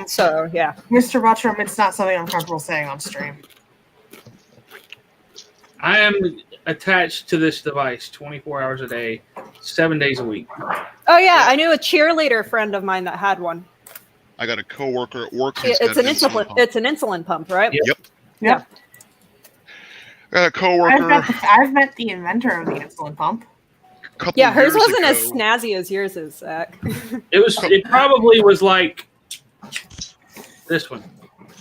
So, yeah. Mr. Buttram, it's not something I'm comfortable saying on stream. I am attached to this device 24 hours a day, 7 days a week. Oh, yeah, I knew a cheerleader friend of mine that had one. I got a coworker at work. who's It's got an insulin. pump. It's an insulin pump, right? Yep. Yeah. I got a coworker. I've met the inventor of the insulin pump. Couple Yeah, hers years wasn't ago, as snazzy as yours is, Zach. It probably was like this one.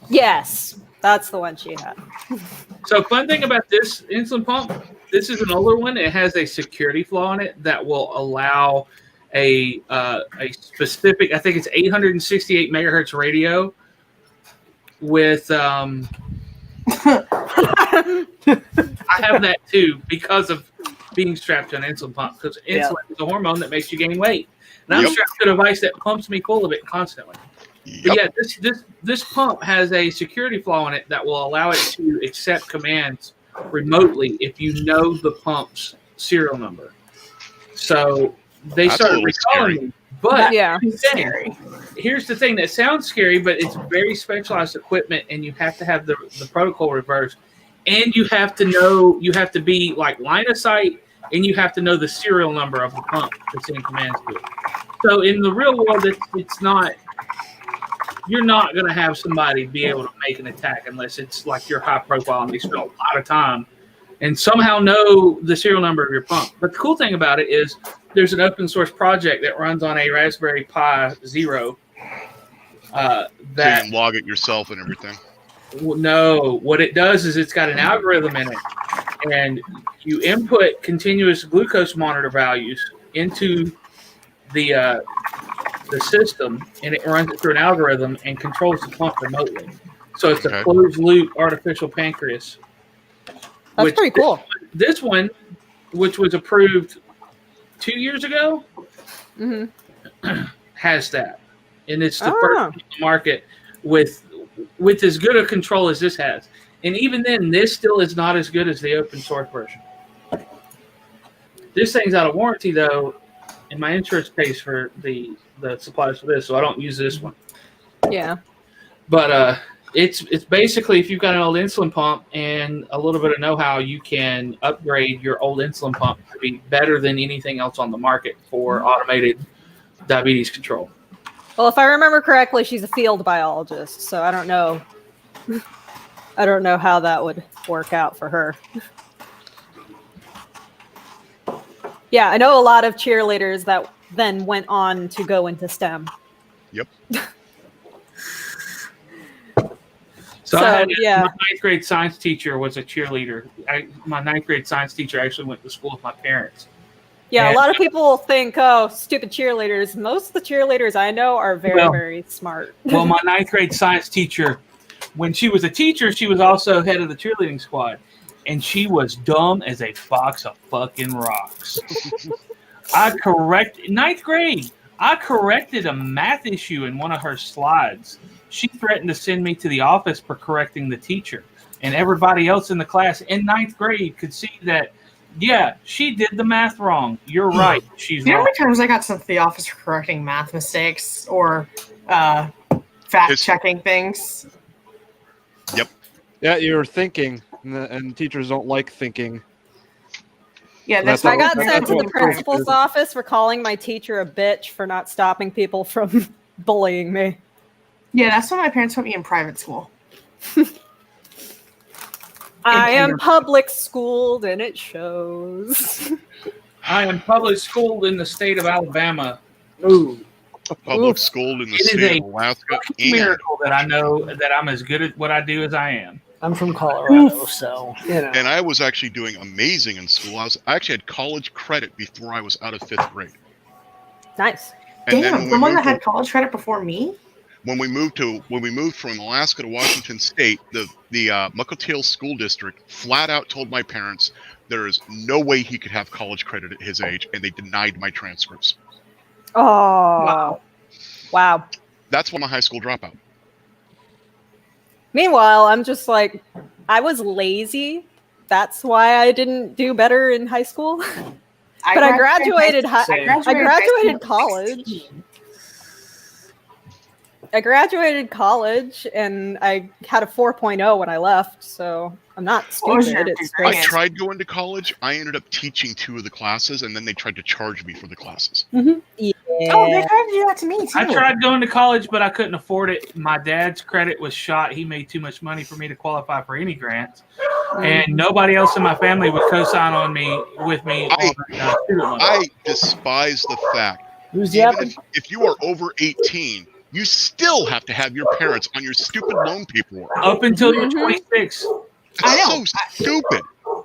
Yes, that's the one she had. So fun thing about this insulin pump, this is an older one. It has a security flaw in it that will allow a specific, I think it's 868 megahertz radio with I have that too because of being strapped to an insulin pump, because insulin is a hormone that makes you gain weight. And I'm Yep. strapped to a device that pumps me full of it constantly. But Yep. yeah, this pump has a security flaw in it that will allow it to accept commands remotely if you know the pump's serial number. So they That's a started little recalling scary. me. But Yeah. here's the thing that sounds scary, but it's very specialized equipment, and you have to have the protocol reversed, and you have to be like line of sight, and you have to know the serial number of the pump to send commands to it. So in the real world, it's not. You're not going to have somebody be able to make an attack unless it's like you're high profile and they spend a lot of time and somehow know the serial number of your pump. But the cool thing about it is there's an open source project that runs on a Raspberry Pi Zero. So you That can log it yourself and everything. no, what it does is it's got an algorithm in it, and you input continuous glucose monitor values into the system, and it runs it through an algorithm and controls the pump remotely. So it's a Okay. closed loop artificial pancreas. That's which pretty cool. This one, which was approved 2 years ago, Hmm. has that, and it's the Ah. first on the market with as good a control as this has. And even then, this still is not as good as the open source version. This thing's out of warranty though, and my insurance pays for the supplies for this, so I don't use this one. Yeah. But it's basically, if you've got an old insulin pump and a little bit of know-how, you can upgrade your old insulin pump to be better than anything else on the market for automated diabetes control. Well, if I remember correctly, she's a field biologist, so I don't know. I don't know how that would work out for her. Yeah, I know a lot of cheerleaders that then went on to go into STEM. Yep. So So, I had yeah. my ninth grade science teacher was a cheerleader. My ninth grade science teacher actually went to school with my parents. Yeah, And- a lot of people think, oh, stupid cheerleaders. Most of the cheerleaders I know are very, Well- very smart. Well, my ninth grade science teacher when she was a teacher, she was also head of the cheerleading squad, and she was dumb as a box of fucking rocks. Ninth grade. I corrected a math issue in one of her slides. She threatened to send me to the office for correcting the teacher. And everybody else in the class in ninth grade could see that, yeah, she did the math wrong. You're right. She's You know how wrong. many times I got sent to the office for correcting math mistakes or fact-checking things? Yeah, you're thinking, and teachers don't like thinking. Yeah, That's I got what- sent to the what- principal's office for calling my teacher a bitch for not stopping people from bullying me. Yeah, that's when my parents put me in private school. I am public schooled and it shows. I am public schooled in the state of Alabama. Ooh. Public schooled in the It is state a of Alaska. fucking miracle that I know that I'm as good at what I do as I am. I'm from Colorado, so you know. And I was actually doing amazing in school. I actually had college credit before I was out of 5th grade. Nice. And Damn, then someone that had college credit before me? when we moved from Alaska to Washington State, the Mukilteo School District flat out told my parents there is no way he could have college credit at his age, and they denied my transcripts. Oh. Wow. That's why I'm a high school dropout. Meanwhile, I'm just like, I was lazy. That's why I didn't do better in high school. But I graduated college. I graduated college and I had a 4.0 when I left, so I'm not stupid. It's I just, tried going to college. I ended up teaching 2 of the classes, and then they tried to charge me for the classes. yeah. Oh, they tried to do that to me, too. I tried going to college, but I couldn't afford it. My dad's credit was shot. He made too much money for me to qualify for any grants. And nobody else in my family would co-sign on me with me on student loans. I despise the fact Who's even if you are over 18, you still have to have your parents on your stupid loan paperwork. Up until you're 26. I That's know. so stupid.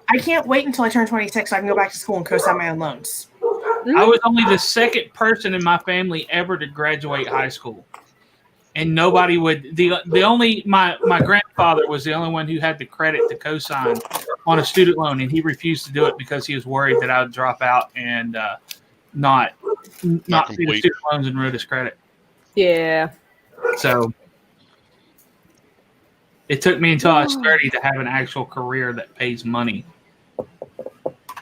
I can't wait until I turn 26 so I can go back to school and co-sign my own loans. I was only the second person in my family ever to graduate high school. And nobody would my grandfather was the only one who had the credit to co-sign on a student loan, and he refused to do it because he was worried that I would drop out and not pay the complete. student loans and ruin his credit. Yeah. So it took me until I was 30 to have an actual career that pays money.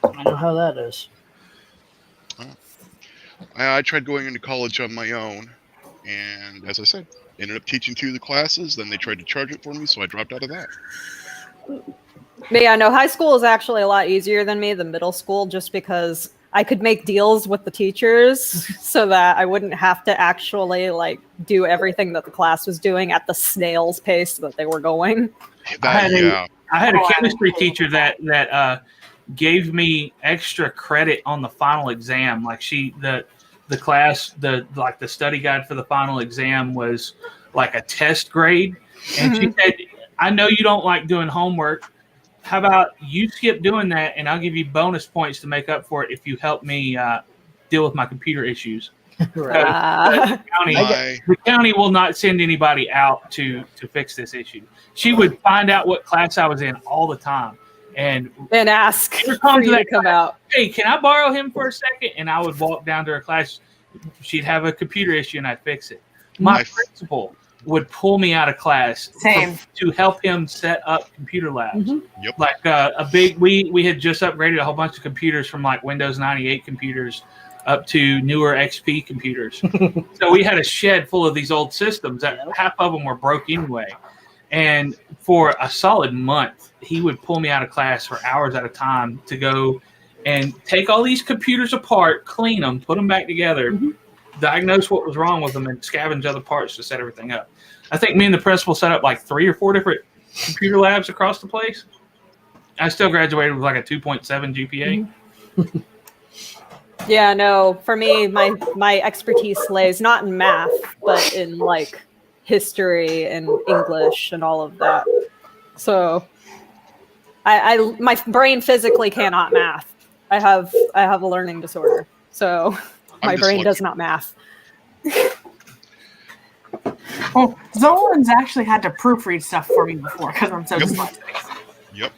I know how that is. I tried going into college on my own, and as I said, ended up teaching 2 of the classes. Then they tried to charge it for me, so I dropped out of that. But yeah, no, high school is actually a lot easier than me than middle school just because I could make deals with the teachers so that I wouldn't have to actually like do everything that the class was doing at the snail's pace that they were going. I had a chemistry teacher that gave me extra credit on the final exam. Like the class, the study guide for the final exam was like a test grade. And she said, I know you don't like doing homework. How about you skip doing that and I'll give you bonus points to make up for it if you help me deal with my computer issues. The county will not send anybody out to fix this issue. She would find out what class I was in all the time and ask for you to come out. Hey, can I borrow him for a second? And I would walk down to her class. She'd have a computer issue and I'd fix it. My principal would pull me out of class to help him set up computer labs. Yep. Like we had just upgraded a whole bunch of computers from like Windows 98 computers up to newer XP computers. So we had a shed full of these old systems that half of them were broke anyway. And for a solid month, he would pull me out of class for hours at a time to go and take all these computers apart, clean them, put them back together, diagnose what was wrong with them, and scavenge other parts to set everything up. I think me and the principal set up like 3 or 4 different computer labs across the place. I still graduated with like a 2.7 GPA. Yeah, no, for me, my expertise lays not in math, but in like history and English and all of that. So my brain physically cannot math. I have a learning disorder. So my brain does not math. Well, Zolan's actually had to proofread stuff for me before because I'm so Yep. dyslexic. Yep.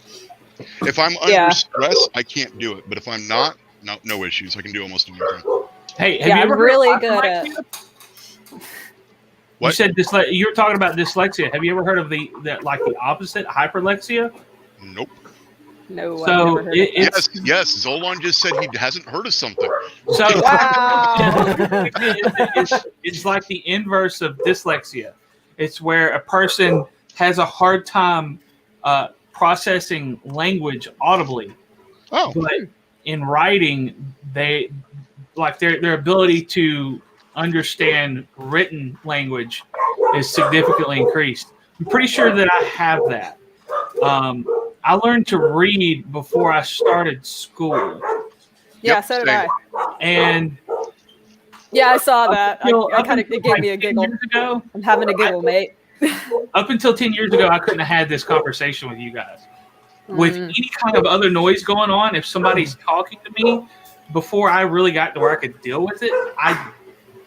If I'm under Yeah. stress, I can't do it. But if I'm not, no issues. I can do almost anything. Hey, have Yeah, you I'm ever really heard of good at. hyperlexia? You What? said you were talking about dyslexia. Have you ever heard of the opposite, hyperlexia? Nope. No, I've So never heard of it's Yes. Zolan just said he hasn't heard of something. so Wow. it's like the inverse of dyslexia. It's where a person has a hard time processing language audibly, Oh, but in writing, they like their ability to understand written language is significantly increased. I'm pretty sure that I have that. I learned to read before I started school, Yeah, Yep, so did same. I. and Yeah, I saw that. I up kind of until, it gave me a 10 giggle. years ago, I'm having a giggle, mate. up until 10 years ago, I couldn't have had this conversation with you guys. With Mm. any kind of other noise going on, if somebody's talking to me, before I really got to where I could deal with it,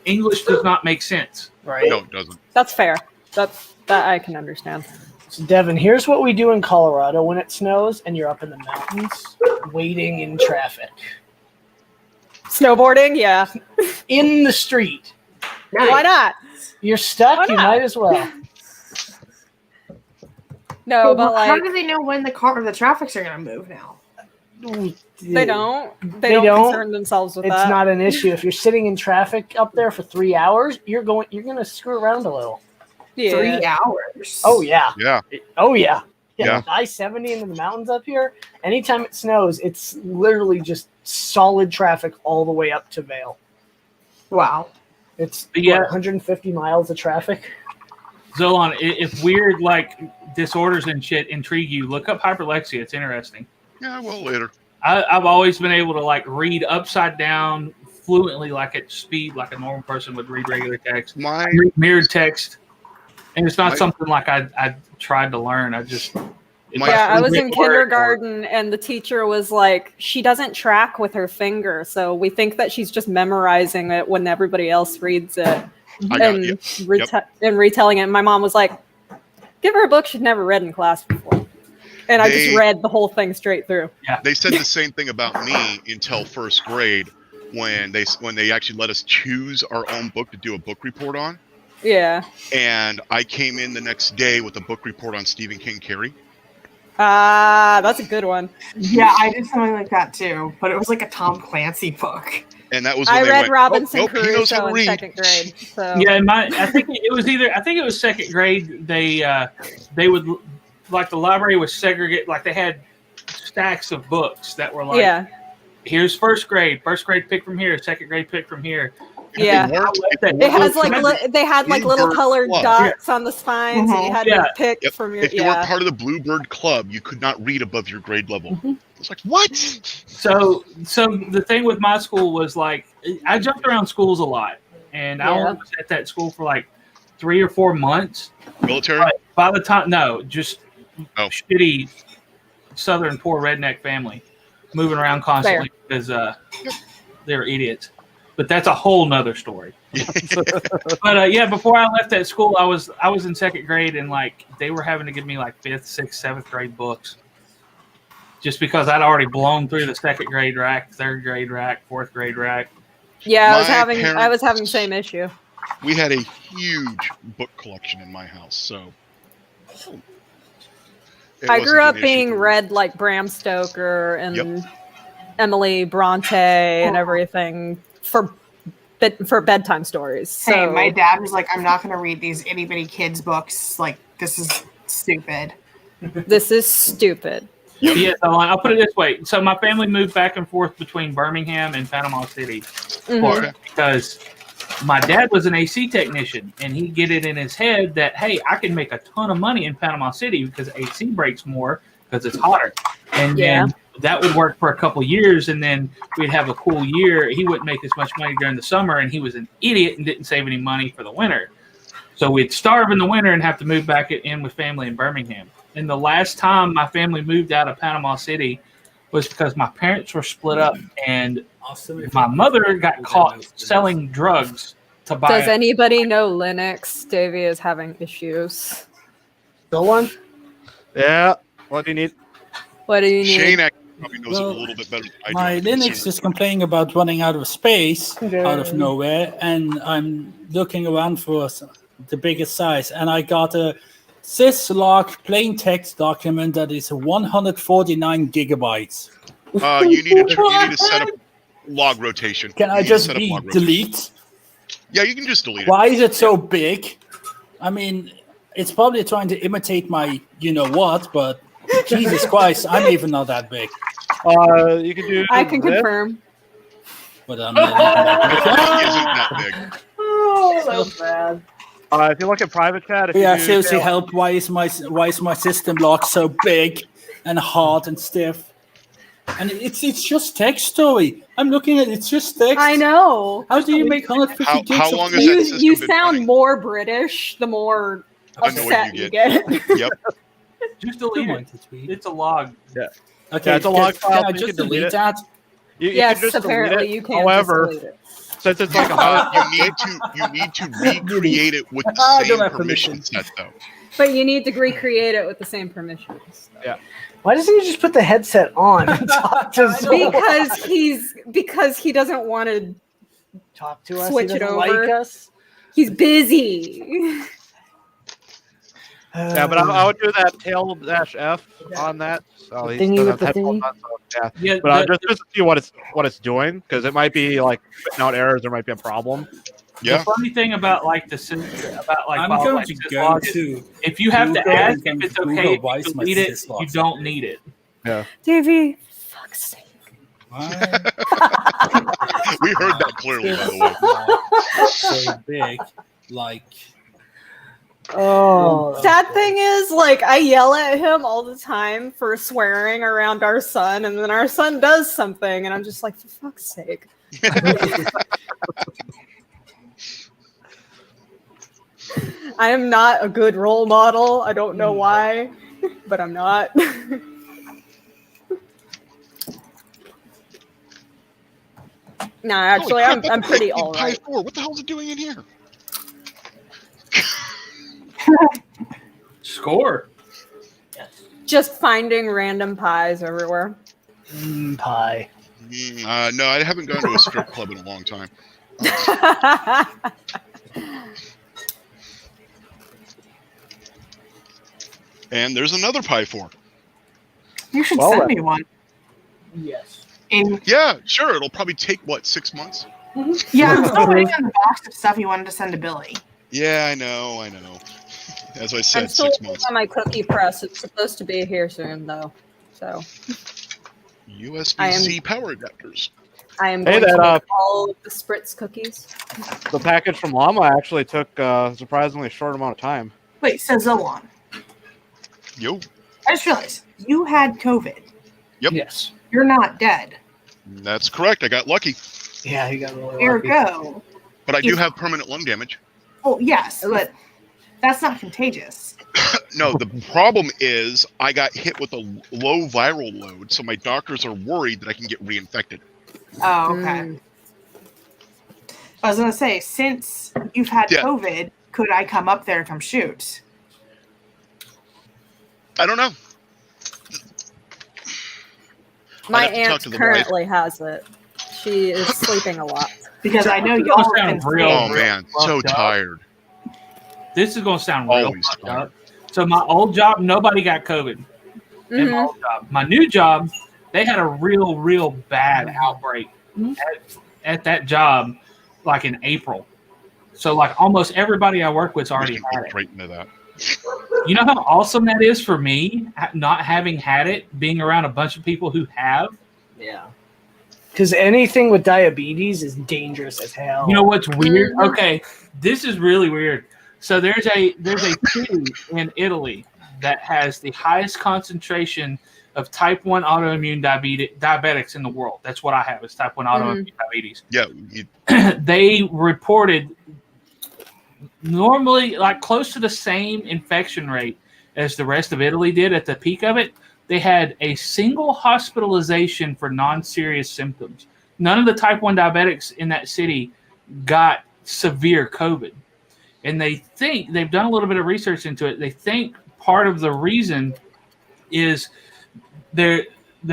English does not make sense. Right. no, it doesn't. That's fair. That I can understand. So Devin, here's what we do in Colorado when it snows and you're up in the mountains waiting in traffic. Snowboarding, yeah. In the street. Why not? You're stuck, Why you not? might as well. No, but how like do they know when the traffics are going to move now? they don't. They, They don't don't. concern themselves with It's that. not an issue. If you're sitting in traffic up there for 3 hours, you're gonna screw around a little. yeah. 3 hours. Oh yeah. Yeah. Oh yeah. Yeah. I-70 into the mountains up here. Anytime it snows, it's literally just solid traffic all the way up to Vail. Wow. It's Yeah. 150 miles of traffic. Zolan, if weird like disorders and shit intrigue you, look up hyperlexia. It's interesting. Yeah, well, later. I've always been able to like read upside down fluently, like at speed, like a normal person would read regular text, My mirrored text, and it's not My- something like I tried to learn. I just My- Yeah, I was Or- in kindergarten and the teacher was like, she doesn't track with her finger, so we think that she's just memorizing it when everybody else reads it I got and, you. and retelling it. And my mom was like, give her a book she'd never read in class before. And I just They- read the whole thing straight through. They said the same thing about me until first grade when they actually let us choose our own book to do a book report on. Yeah. And I came in the next day with a book report on Stephen King Carey. Ah, that's a good one. Yeah, I did something like that too, but it was like a Tom Clancy book. And that was when I they read went, Robinson oh, nope, he knows how Crusoe to in read. second grade. So yeah. I think it was second grade. They would like the library was segregate, like they had stacks of books that were like, yeah. here's first grade pick from here, second grade pick from here. Yeah. They weren't- I like that. It has like Remember- they had like little Bluebird colored Club. dots on the spines, and you had Yeah. to pick Yep. from your If you weren't part of the Bluebird Club, you could not read above your grade level. It's like, what? So the thing with my school was like I jumped around schools a lot, and I Yeah. only was at that school for like 3 or 4 months. Military? But by the time, no, just Oh. shitty Southern poor redneck family moving around constantly because they're idiots. But that's a whole nother story. But yeah, before I left that school, I was in second grade, and like they were having to give me like 5th, 6th, 7th grade books, just because I'd already blown through the second grade rack, third grade rack, 4th grade rack. Yeah, My I was having the parents- same issue. We had a huge book collection in my house, so. it I wasn't grew an up issue being for me. read like Bram Stoker and Yep. Emily Bronte and everything for bedtime stories. So Hey, my dad was like, I'm not going to read these itty bitty kids' books. Like, this is stupid. this is stupid. Yeah, so I'll put it this way. So my family moved back and forth between Birmingham and Panama City Mhm. because my dad was an AC technician, and he'd get it in his head that, hey, I can make a ton of money in Panama City because AC breaks more because it's hotter. And Yeah. then that would work for a couple years, and then we'd have a cool year. He wouldn't make as much money during the summer, and he was an idiot and didn't save any money for the winter. So we'd starve in the winter and have to move back in with family in Birmingham. And the last time my family moved out of Panama City was because my parents were split up, and my mother got caught selling drugs to buy. Does anybody know Linux? Davey is having issues. Go on. Yeah. What do you need? What do you need? Shane actually probably knows it a Well, little bit better than I do. My on the Linux consumer. is complaining about running out of space Okay. out of nowhere, and I'm looking around for the biggest size, and I got a syslog plain text document that is 149 gigabytes. You need to set up log rotation. Can You I need to just set up be log rotation. delete? Yeah, you can just delete it. Why is it so big? I mean, it's probably trying to imitate my you know what, but Jesus Christ, I'm even not that big. You can do. I can this. confirm. But I'm not even that big. It isn't that big. Oh, so bad. If you look at private chat, if Yeah, you do seriously, tail- help! Why is my system lock so big and hard and stiff? And it's just text story. I'm looking at it's just text. I know. How do you make 150 How gigs? long of has You, that system you been sound running? more British the more Annoyed upset you you get. Yep. Just delete it. It's a log. Okay, Yeah, it's a log can file, I so you just can delete delete it. that? You Yes, can just delete apparently it. you can. However, Just delete it. since it's like a You need to recreate it with the I don't same have permission permission. set though. But you need to recreate it with the same permissions. Why doesn't he just put the headset on and talk to us? Because he doesn't want to. Talk to us. Switch he it doesn't over. like us. He's busy. Yeah, but I would do that tail dash F on that. So The he's thingy done with the that thingy? headphone on, so, yeah. Yeah, But the- just to see what it's doing, because it might be like spitting out errors. There might be a problem. Yeah. The funny thing about like about like I'm file going like to syslog go is to if you have to Google ask and if it's Google okay why if is you my delete it, syslog you so don't big? need it. Davey, fuck's sake. We heard that clearly, by the way. so big, like Oh, Sad thing is, like, I yell at him all the time for swearing around our son, and then our son does something, and I'm just like, for fuck's sake. I am not a good role model. I don't know why, but I'm not. No, actually, Holy crap, I'm that's a pretty big all Pi right. 4. What the hell is it doing in here? Score. Just finding random pies everywhere. pie. No, I haven't gone to a strip club in a long time. And there's another Pi 4. You should Well, send me one. Yes. And Yeah, sure. It'll probably take, what, 6 months? yeah, I'm still waiting on the box of stuff you wanted to send to Billy. Yeah, I know. As I I'm said, still 6 working months. on my cookie press. It's supposed to be here soon, though. So USB-C power adapters. I am Hey, going to that, make all of the Spritz cookies. The package from Llama actually took a surprisingly short amount of time. Wait, so Zilwan, Yo. I just realized you had COVID. Yep. Yes. You're not dead. That's correct. I got lucky. Yeah, he got really lucky. Ergo, But I do have permanent lung damage. well, yes, but that's not contagious. No, the problem is I got hit with a low viral load, so my doctors are worried that I can get reinfected. Oh, okay. I was gonna say, since you've had Yeah. COVID, could I come up there and come shoot? I don't know. My have to talk aunt to the currently has it. She is sleeping a lot. Because I know This is y'all gonna have sound been real. Oh man, so fucked up. tired. This is gonna sound real Always fucked tired. up. So my old job, nobody got COVID. In my Mhm. old job. My new job, they had a real bad outbreak at that job, like in April. So like almost everybody I work with's We already can had get it. right into that. You know how awesome that is for me, not having had it, being around a bunch of people who have. Yeah. Because anything with diabetes is dangerous as hell. You know what's weird? Mhm. Okay, this is really weird. So there's a city in Italy that has the highest concentration of type 1 autoimmune diabetics in the world. That's what I have, is type 1 autoimmune diabetes. Yeah, They reported normally like close to the same infection rate as the rest of Italy did at the peak of it. They had a single hospitalization for non-serious symptoms. None of the type 1 diabetics in that city got severe COVID. And they think, they've done a little bit of research into it. They think part of the reason is they're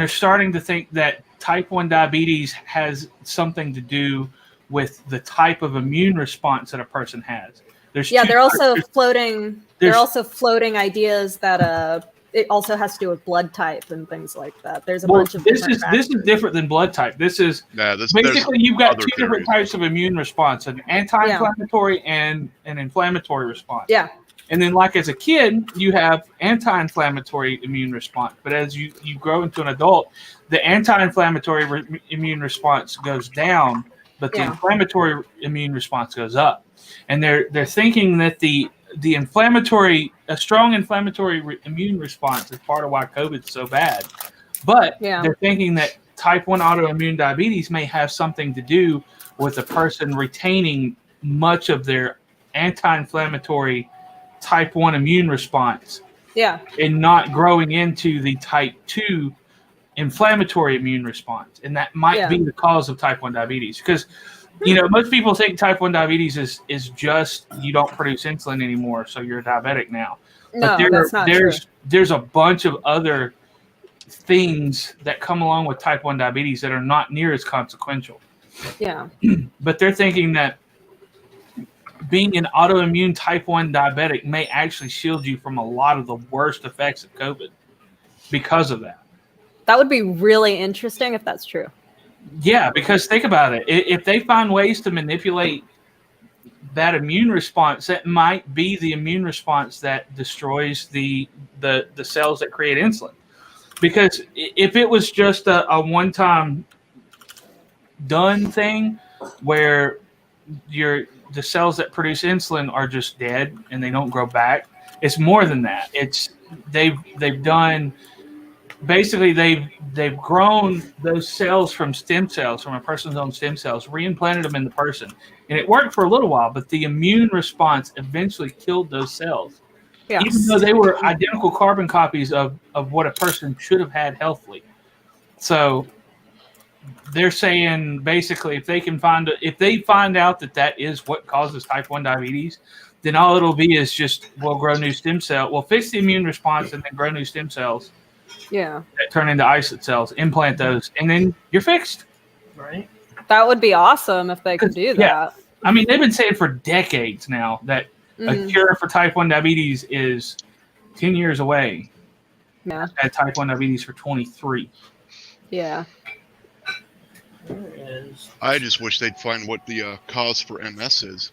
starting to think that type 1 diabetes has something to do with the type of immune response that a person has. They're also floating ideas that it also has to do with blood type and things like that. There's a bunch of this is different than blood type. This is basically you've got two different types of immune response: an anti-inflammatory and an inflammatory response. Yeah. And then, like as a kid, you have anti-inflammatory immune response. But as you grow into an adult, the anti-inflammatory immune response goes down, but the inflammatory immune response goes up. And they're thinking that a strong inflammatory immune response is part of why COVID's so bad. But they're thinking that type 1 autoimmune diabetes may have something to do with a person retaining much of their anti-inflammatory type 1 immune response. Yeah. And not growing into the type 2 inflammatory immune response. And that might be the cause of type 1 diabetes. Because, most people think type 1 diabetes is just you don't produce insulin anymore, so you're diabetic now. No, but that's not true. There's a bunch of other things that come along with type 1 diabetes that are not near as consequential. Yeah. But they're thinking that being an autoimmune type 1 diabetic may actually shield you from a lot of the worst effects of COVID because of that. That would be really interesting if that's true. Yeah, because think about it. If they find ways to manipulate that immune response, that might be the immune response that destroys the cells that create insulin. Because if it was just a one-time done thing where the cells that produce insulin are just dead and they don't grow back, it's more than that. It's they've done basically they've grown those cells from stem cells, from a person's own stem cells, reimplanted them in the person, and it worked for a little while. But the immune response eventually killed those cells, even though they were identical carbon copies of what a person should have had healthily. So they're saying basically if they find out that is what causes type 1 diabetes, then all it'll be is just we'll grow new stem cells. We'll fix the immune response and then grow new stem cells. Yeah. That turn into islet cells, implant those, and then you're fixed. Right. That would be awesome if they could do that. Yeah. I mean, they've been saying for decades now that a cure for type 1 diabetes is 10 years away. Yeah. I've had type 1 diabetes for 23. Yeah. I just wish they'd find what the cause for MS is.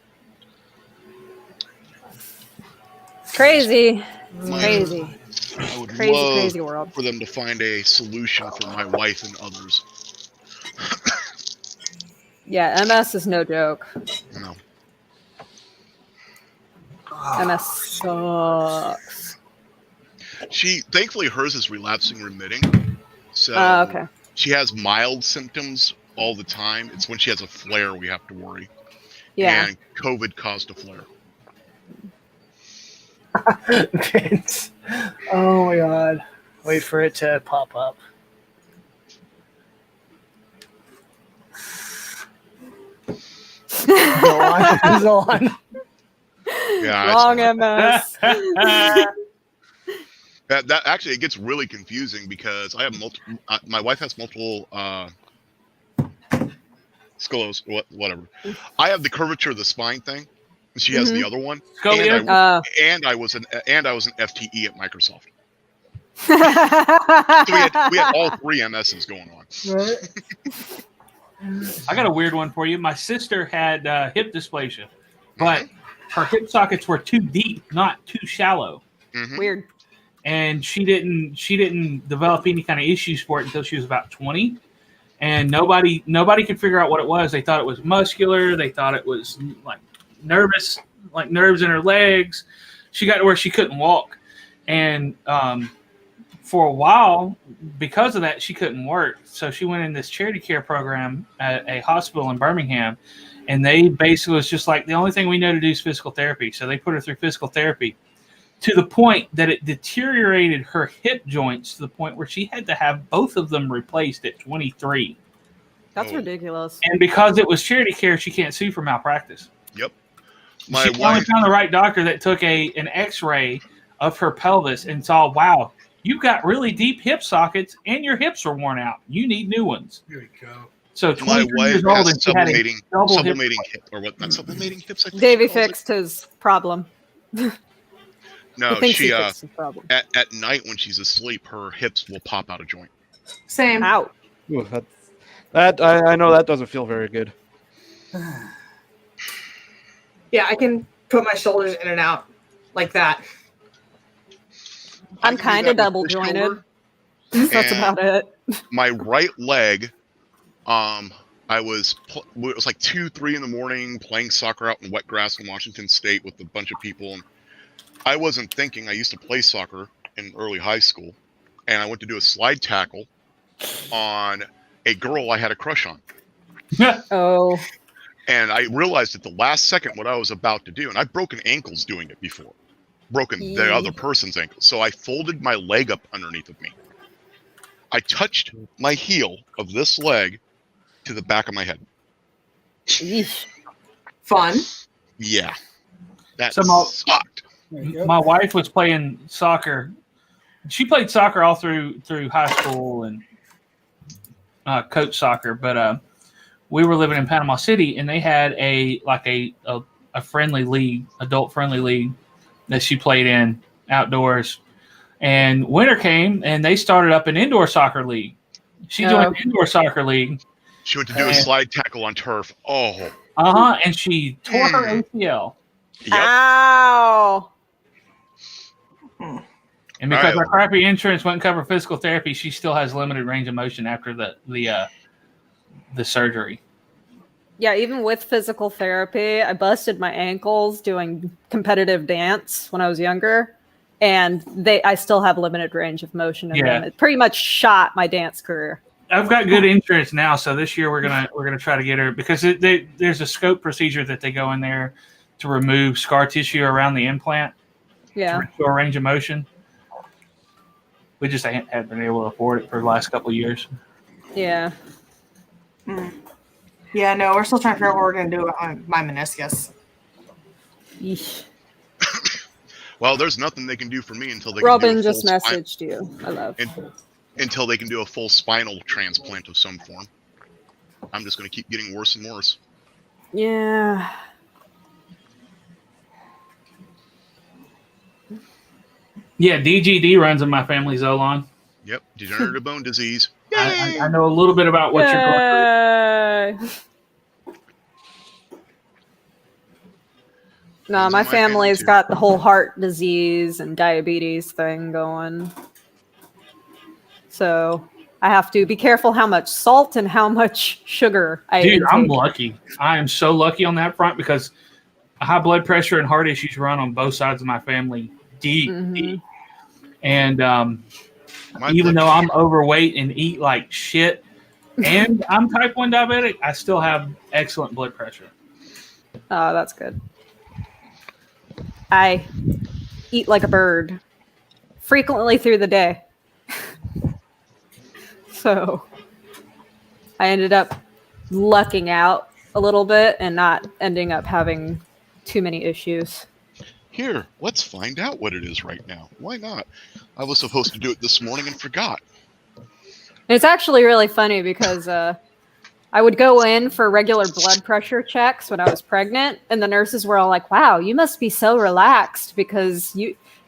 Crazy. I would love crazy world for them to find a solution for my wife and others. Yeah, MS is no joke. No. MS sucks. Thankfully, hers is relapsing remitting. So okay. She has mild symptoms all the time. It's when she has a flare we have to worry. Yeah. And COVID caused a flare. Vince. Oh my god. Wait for it to pop up. Go on. Yeah, long MS. That actually, it gets really confusing because I have multiple. My wife has multiple sclerosis, whatever. I have the curvature of the spine thing. She has the other one. And I was an FTE at Microsoft. So we had all three MSs going on. Right. I got a weird one for you. My sister had hip dysplasia, but her hip sockets were too deep, not too shallow. Mm-hmm. Weird. And she didn't develop any kind of issues for it until she was about 20. And nobody could figure out what it was. They thought it was muscular. They thought it was like nervous, like nerves in her legs. She got to where she couldn't walk. And for a while, because of that, she couldn't work. So she went in this charity care program at a hospital in Birmingham. And they basically was just like, the only thing we know to do is physical therapy. So they put her through physical therapy to the point that it deteriorated her hip joints to the point where she had to have both of them replaced at 23. That's ridiculous. And because it was charity care, she can't sue for malpractice. Yep. My She finally wife. found the right doctor that took an X-ray of her pelvis and saw, wow, you've got really deep hip sockets and your hips are worn out. You need new ones. Here we go. So My 23 wife years old has and she had a sublimating, double hip. or what? Not sublimating hips. I think Davey she calls it. fixed his problem. No, He thinks she he fixed his problem. at night when she's asleep, her hips will pop out of joint. Same. Ouch. Ooh, I know that doesn't feel very good. Yeah, I can put my shoulders in and out like that. I I'm can do kind that of with double this jointed. shoulder. That's And about it. My right leg, it was like 2-3 in the morning playing soccer out in wet grass in Washington State with a bunch of people, and I wasn't thinking. I used to play soccer in early high school, and I went to do a slide tackle on a girl I had a crush on. Oh. And I realized at the last second what I was about to do, and I've broken ankles doing it before. Broken the other person's ankle. So I folded my leg up underneath of me. I touched my heel of this leg to the back of my head. Yeesh. Fun. Yeah. That So sucked. my wife was playing soccer. She played soccer all through high school and coached soccer, but we were living in Panama City, and they had a friendly league, adult friendly league that she played in outdoors. And winter came, and they started up an indoor soccer league. She joined the indoor soccer league. She went to do a slide tackle on turf. Oh. And she tore her ACL. Yep. Ow. And because our crappy insurance wouldn't cover physical therapy, she still has limited range of motion after the surgery. Yeah, even with physical therapy, I busted my ankles doing competitive dance when I was younger, and I still have limited range of motion in them. It pretty much shot my dance career. I've got good insurance now, so this year we're gonna try to get her, because there's a scope procedure that they go in there to remove scar tissue around the implant. Yeah. To restore range of motion. We just haven't been able to afford it for the last couple of years. Yeah. Yeah, no, we're still trying to figure out what we're going to do about my meniscus. Yeesh. Well, there's nothing they can do for me until they Robin can do just messaged you. I love. Until they can do a full spinal transplant of some form. I'm just going to keep getting worse and worse. Yeah. Yeah, DGD runs in my family, Zolan. Yep, degenerative bone disease. I know a little bit about what you're going through. No, my family's got the whole heart disease and diabetes thing going. So I have to be careful how much salt and how much sugar I Dude, intake. I'm lucky. I am so lucky on that front, because high blood pressure and heart issues run on both sides of my family deep. And even though I'm overweight and eat like shit, and I'm type 1 diabetic, I still have excellent blood pressure. Oh, that's good. I eat like a bird frequently through the day. So I ended up lucking out a little bit and not ending up having too many issues. Here, let's find out what it is right now. Why not? I was supposed to do it this morning and forgot. It's actually really funny because I would go in for regular blood pressure checks when I was pregnant, and the nurses were all like, wow, you must be so relaxed because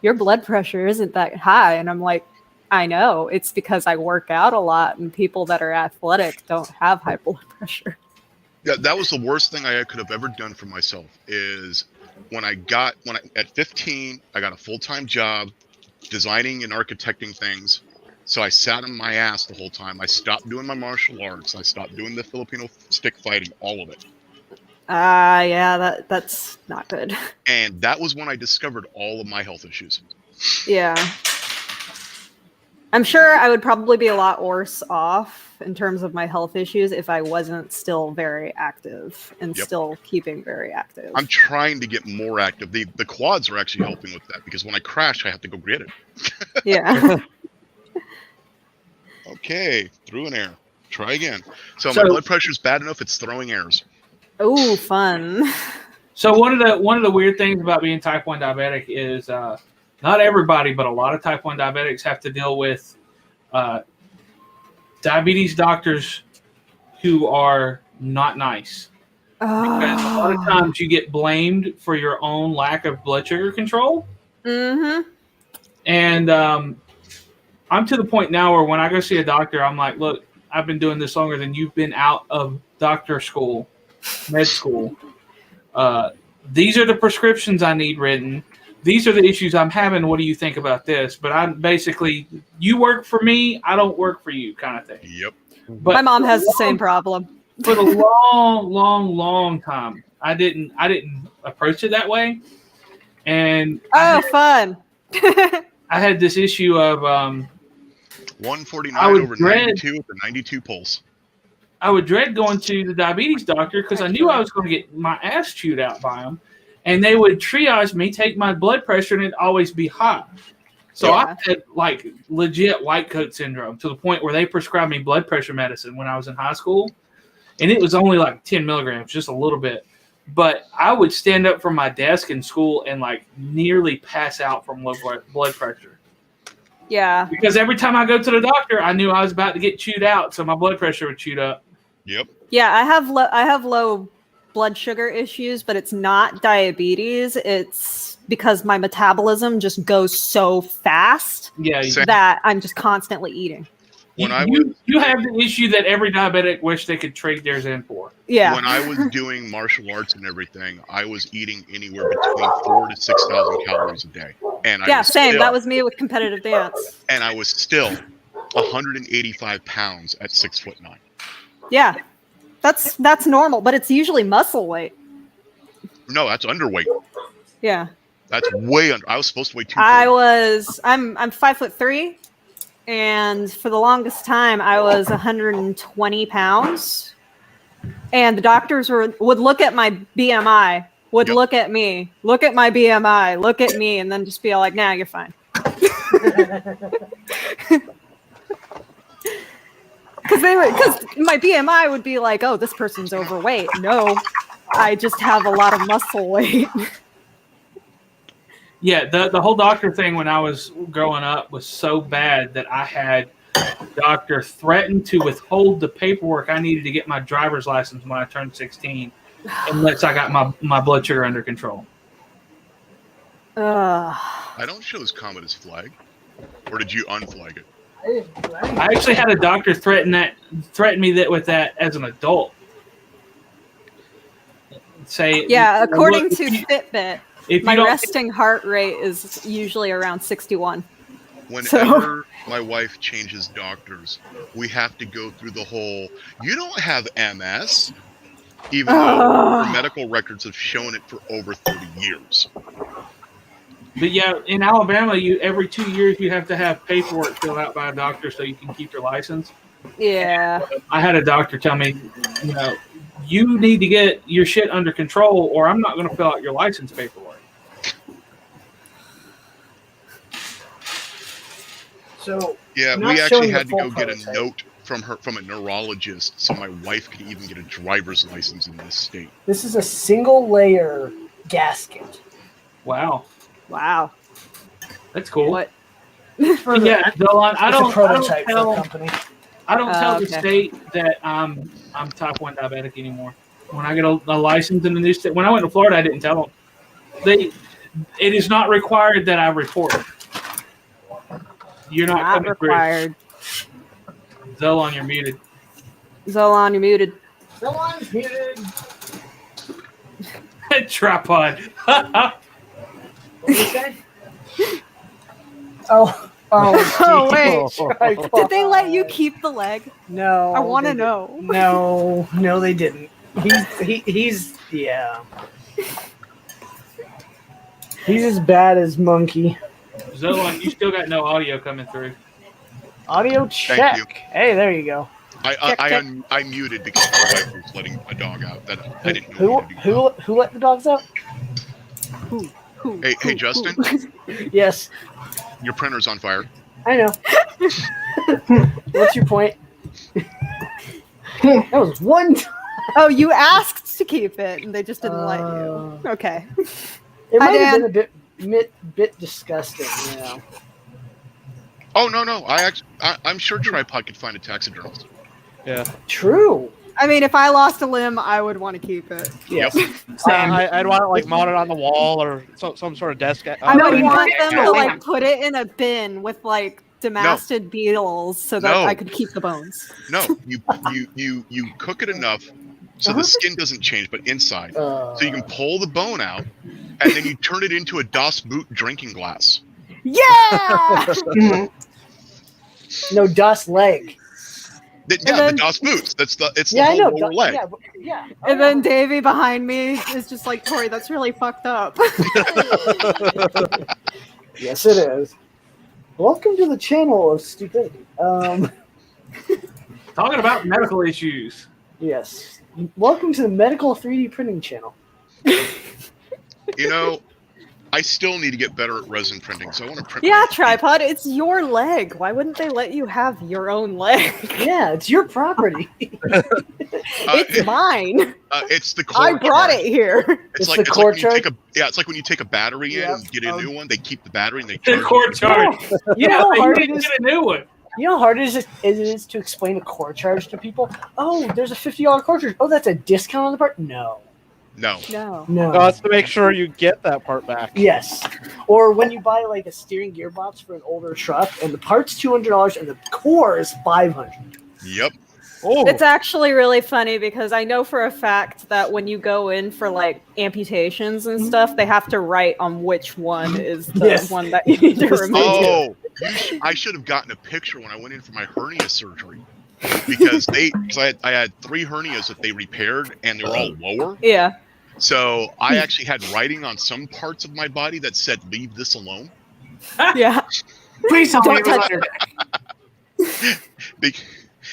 your blood pressure isn't that high. And I'm like, I know. It's because I work out a lot, and people that are athletic don't have high blood pressure. Yeah, that was the worst thing I could have ever done for myself. Is at 15, I got a full-time job designing and architecting things. So I sat on my ass the whole time. I stopped doing my martial arts. I stopped doing the Filipino stick fighting, all of it. Yeah, that's not good. And that was when I discovered all of my health issues. Yeah. I'm sure I would probably be a lot worse off in terms of my health issues if I wasn't still very active and still keeping very active. I'm trying to get more active. The quads are actually helping with that, because when I crash, I have to go get it. Yeah. Okay, threw an air. Try again. So my blood pressure is bad enough, it's throwing airs. Oh, fun. So one of the weird things about being type 1 diabetic is not everybody, but a lot of type 1 diabetics have to deal with diabetes doctors who are not nice. Because a lot of times you get blamed for your own lack of blood sugar control. Mm-hmm. And I'm to the point now where when I go see a doctor, I'm like, look, I've been doing this longer than you've been out of doctor school, med school. These are the prescriptions I need written. These are the issues I'm having. What do you think about this? But I'm basically, you work for me, I don't work for you kind of thing. Yep. But My mom has the same problem. For the long time, I didn't approach it that way. And fun. I had this issue of 149 I would over dread- 92 with the 92 pulse. I would dread going to the diabetes doctor because I knew I was going to get my ass chewed out by them. And they would triage me, take my blood pressure, and it'd always be high. So I had like legit white coat syndrome to the point where they prescribed me blood pressure medicine when I was in high school. And it was only like 10 milligrams, just a little bit. But I would stand up from my desk in school and like nearly pass out from low blood pressure. Yeah. Because every time I go to the doctor, I knew I was about to get chewed out. So my blood pressure would shoot up. Yep. Yeah, I have low blood sugar issues, but it's not diabetes. It's because my metabolism just goes so fast that I'm just constantly eating. You have the issue that every diabetic wish they could trade theirs in for. Yeah. When I was doing martial arts and everything, I was eating anywhere between 4,000 to 6,000 calories a day. And same. That was me with competitive dance. And I was still 185 pounds at 6'9". Yeah, that's normal, but it's usually muscle weight. No, that's underweight. Yeah. That's way under. I was supposed to weigh 240. I'm 5'3", and for the longest time I was 120 pounds. And the doctors would look at my BMI, look at me, look at my BMI, look at me, and then just be like, "Nah, you're fine." Because my BMI would be like, "Oh, this person's overweight." No, I just have a lot of muscle weight. Yeah, the whole doctor thing when I was growing up was so bad that I had the doctor threaten to withhold the paperwork I needed to get my driver's license when I turned 16 unless I got my blood sugar under control. I don't show his Commodus flag. Or did you unflag it? I actually had a doctor threaten me with that as an adult. According to Fitbit, my don't- resting heart rate is usually around 61. Whenever my wife changes doctors, we have to go through the whole, you don't have MS, even though her medical records have shown it for over 30 years. But yeah, in Alabama, every 2 years you have to have paperwork filled out by a doctor so you can keep your license. Yeah. I had a doctor tell me, you need to get your shit under control or I'm not going to fill out your license paperwork. So yeah, we actually had to go get a note from a neurologist so my wife could even get a driver's license in this state. This is a single layer gasket. Wow. That's cool. What? Dylan, I don't prototype for the company. I don't tell the okay. state that I'm type 1 diabetic anymore. When I get a license in the new state, when I went to Florida, I didn't tell them. It is not required that I report it. You're not coming required. through. Zolon, you're muted. Zolon, you're muted. Zolon's muted. Tripod. What did you say? Oh, wait. Did they let you keep the leg? No. I want to know. No, they didn't. He's yeah. He's as bad as Monkey. Zolon, you still got no audio coming through. Audio check. Thank you. Hey, there you go. I muted because my wife was letting a dog out. That I didn't know. Who let the dogs out? Hey, Justin. Yes. Your printer's on fire. I know. What's your point? That was one. Oh, you asked to keep it, and they just didn't let you. Okay. It Hi, might have Dan. been a bit disgusting, you know. Oh no! I'm sure Tripod could find a taxidermist. Yeah. True. I mean, if I lost a limb, I would want to keep it. Yes. Same. I'd want it like mounted on the wall or some sort of desk. I No, would you want can't them do to it. like put it in a bin with like damasted beetles so that No. I could keep the bones. No, you cook it enough so the skin doesn't change, but inside, so you can pull the bone out, and then you turn it into a Das Boot drinking glass. Yeah. Mhm. No, dust leg. The Das Boots. It's the Yeah, I whole know. lower leg. Yeah. And then Davey behind me is just like, Tori, that's really fucked up. Yes, it is. Welcome to the channel of stupidity. Talking about medical issues. Yes. Welcome to the medical 3D printing channel. You know, I still need to get better at resin printing, so I want to print. Yeah, my- Tripod, it's your leg. Why wouldn't they let you have your own leg? Yeah, it's your property. It's mine. It's the core I brought charge. it here. It's like the it's core like when you charge? take a it's like when you take a battery in Yep. and get a new one. They keep the battery and they The charge core it. charge. You know how you hard need it to is. get a new one. You know how hard it is to explain a core charge to people? Oh, there's a $50 core charge. Oh, that's a discount on the part? No. No. No. No. That's to make sure you get that part back. Yes. Or when you buy like a steering gearbox for an older truck and the part's $200 and the core is $500. Yep. Oh, It's actually really funny because I know for a fact that when you go in for like amputations and stuff, they have to write on which one is the Yes. one that you need to Yes. remove. Oh, I should have gotten a picture when I went in for my hernia surgery because I had 3 hernias that they repaired and they were all lower. Yeah. So I actually had writing on some parts of my body that said "Leave this alone." Yeah. Please tell me it Don't was touch under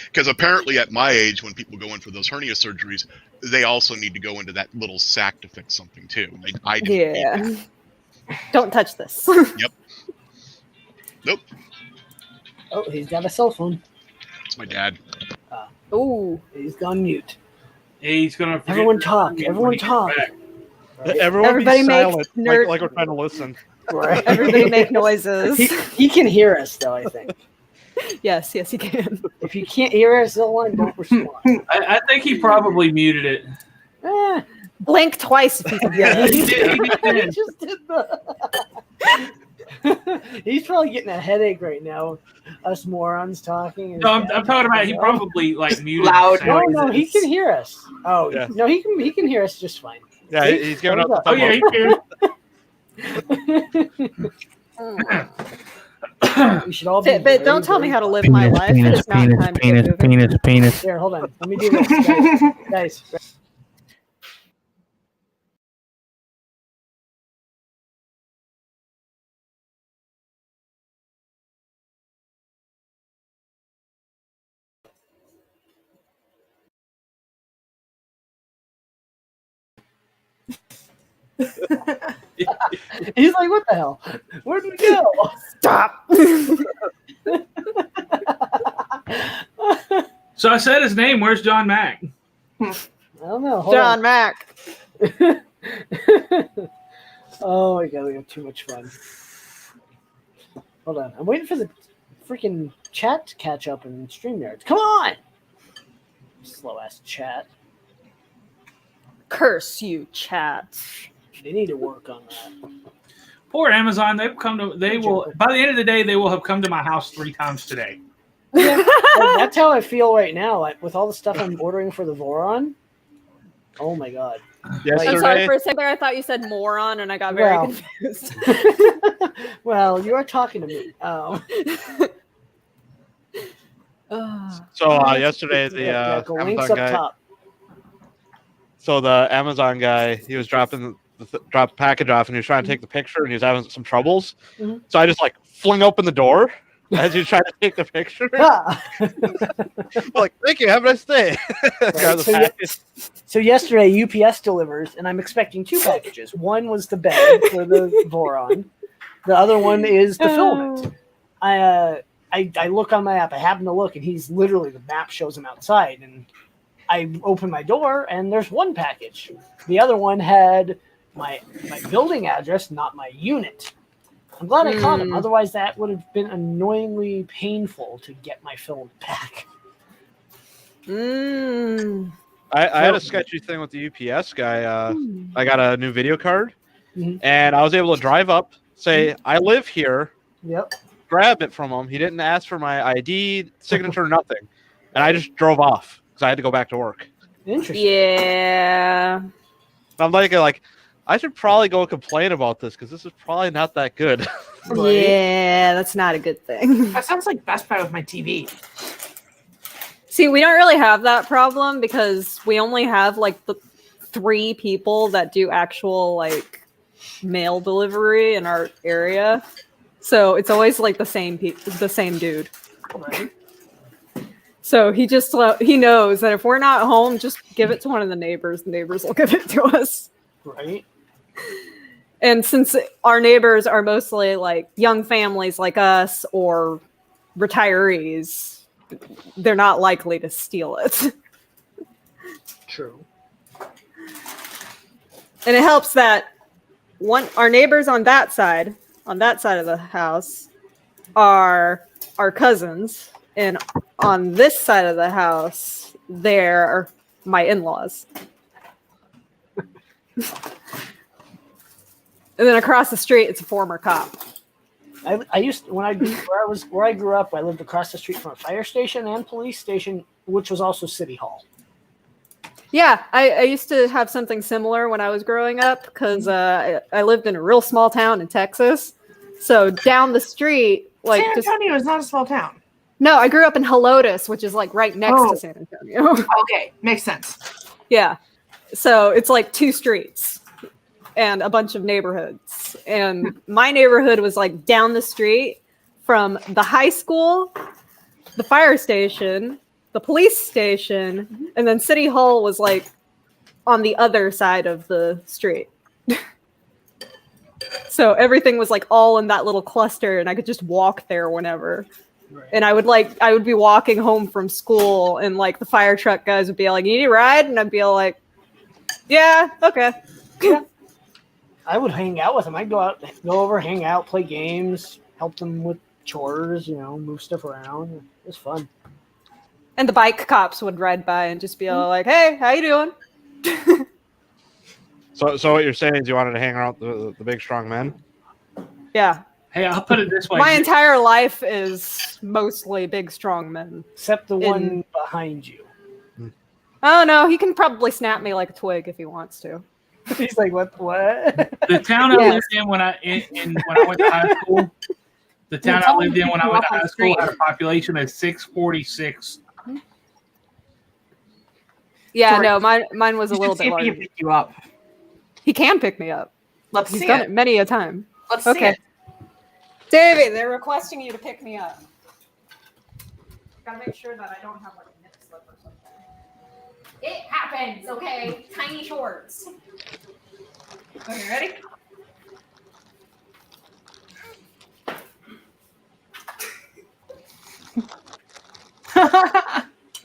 Because apparently at my age, when people go in for those hernia surgeries, they also need to go into that little sac to fix something too. I didn't need that. Yeah. Don't touch this. Nope. Oh, he's got a cell phone. It's my dad. Ooh. He's gone mute. He's gonna. forget Everyone to- talk. when Everyone he gets talk. back. everyone Everybody be make silent, nerd- like we're trying to listen. Right. Everybody make noises. He can hear us though, I think. Yes, you can. If you can't hear us, don't respond. I think he probably muted it. Eh, Blink twice if you can. yeah, He did. he just did the. He's probably getting a headache right now. Us morons talking. No, I'm talking about he probably like muted. Loud the No, sound. no, he can hear us. Oh, Yeah. no, he can hear us just fine. Yeah, See? he's giving up. Hold The Oh yeah, he can. We should all be. But don't tell me how to live my life. It is not time to get moving. Here, hold on. Let me do this, guys. He's like, what the hell? Where did we go? Stop. So I said his name. Where's John Mack? I don't know. Hold John on. Mack. Oh my god, we have too much fun. Hold on. I'm waiting for the freaking chat to catch up in StreamYard. Come on! Slow ass chat. Curse you, chat. They need to work on that. Poor Amazon. They will. By the end of the day, they will have come to my house 3 times today. Well, that's how I feel right now. Like, with all the stuff I'm ordering for the Voron. Oh my god. I'm Yesterday, sorry for a second there. I thought you said moron, and I got very Well. confused. Well, you are talking to me. so yesterday the go links Amazon up guy. top. So the Amazon guy, he was dropping the package off, and he was trying to take the picture, and he was having some troubles. Mhm. So I just like fling open the door as he was trying to take the picture. Ah. Like, thank you, have a nice day. Grab the So, package. So yesterday, UPS delivers, and I'm expecting 2 packages. One was the bed for the Voron. The other one is the filament. I look on my app. I happen to look, and he's literally, the map shows him outside, and I opened my door and there's one package. The other one had my building address, not my unit. I'm glad I caught him. Otherwise, that would have been annoyingly painful to get my film back. I had a sketchy thing with the UPS guy. I got a new video card, and I was able to drive up, say, I live here, grab it from him. He didn't ask for my ID, signature, nothing. And I just drove off because I had to go back to work. Interesting. Yeah. I'm like, I should probably go complain about this because this is probably not that good. Yeah, that's not a good thing. That sounds like Best Buy with my TV. See, we don't really have that problem because we only have like the 3 people that do actual like mail delivery in our area. So it's always like the same dude. Right. So he knows that if we're not home, just give it to one of the neighbors. The neighbors will give it to us. Right. And since our neighbors are mostly like young families like us or retirees, they're not likely to steal it. True. And it helps that our neighbors on that side of the house are our cousins, and on this side of the house, they're my in-laws. And then across the street, it's a former cop. I used where I grew up. I lived across the street from a fire station and police station, which was also City Hall. Yeah, I used to have something similar when I was growing up because I lived in a real small town in Texas. So down the street, like San Antonio is not a small town. No, I grew up in Helotes, which is like right next to San Antonio. Okay, makes sense. Yeah, so it's like 2 streets and a bunch of neighborhoods. And my neighborhood was like down the street from the high school, the fire station, the police station, and then City Hall was like on the other side of the street. So everything was like all in that little cluster, and I could just walk there whenever. Right. And I would be walking home from school, and like the fire truck guys would be like, "You need a ride?" And I'd be like, "Yeah, okay." Yeah. I would hang out with them. I'd go over, hang out, play games, help them with chores, move stuff around. It was fun. And the bike cops would ride by and just be all like, "Hey, how you doing?" So what you're saying is you wanted to hang around the big strong men? Yeah. Hey, I'll put it this way. My entire life is mostly big strong men. Except the one behind you. Oh no, he can probably snap me like a twig if he wants to. He's like, what? The town I lived in when I went to high school. The town I lived in when I went to high school had a population of 646. Yeah, no, mine was a little bit larger. He can pick you up. He can pick me up. He's done it many a time. Let's see it. Davey, they're requesting you to pick me up. Gotta make sure that I don't have like a nip slip or something. It happens, okay? Tiny shorts. Okay, ready?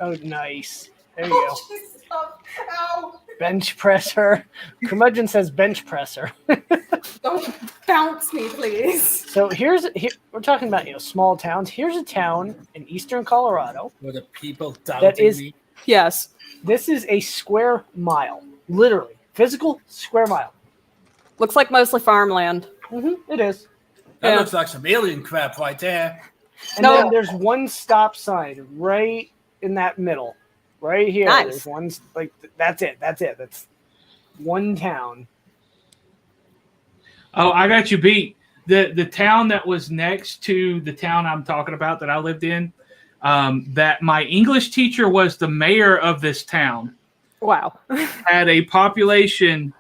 Oh, nice. There you go. Ow. Bench presser. Curmudgeon says bench presser. Don't bounce me, please. So we're talking about small towns. Here's a town in eastern Colorado. Were the people That doubting is me? Yes. This is a square mile, literally physical square mile. Looks like mostly farmland. It is. That Yeah. looks like some alien crap right there. And then there's one stop sign right in that middle, right here. Nice. There's one that's it. That's one town. Oh, I got you beat. The town that was next to the town I'm talking about that I lived in, that my English teacher was the mayor of this town. Wow. Had a population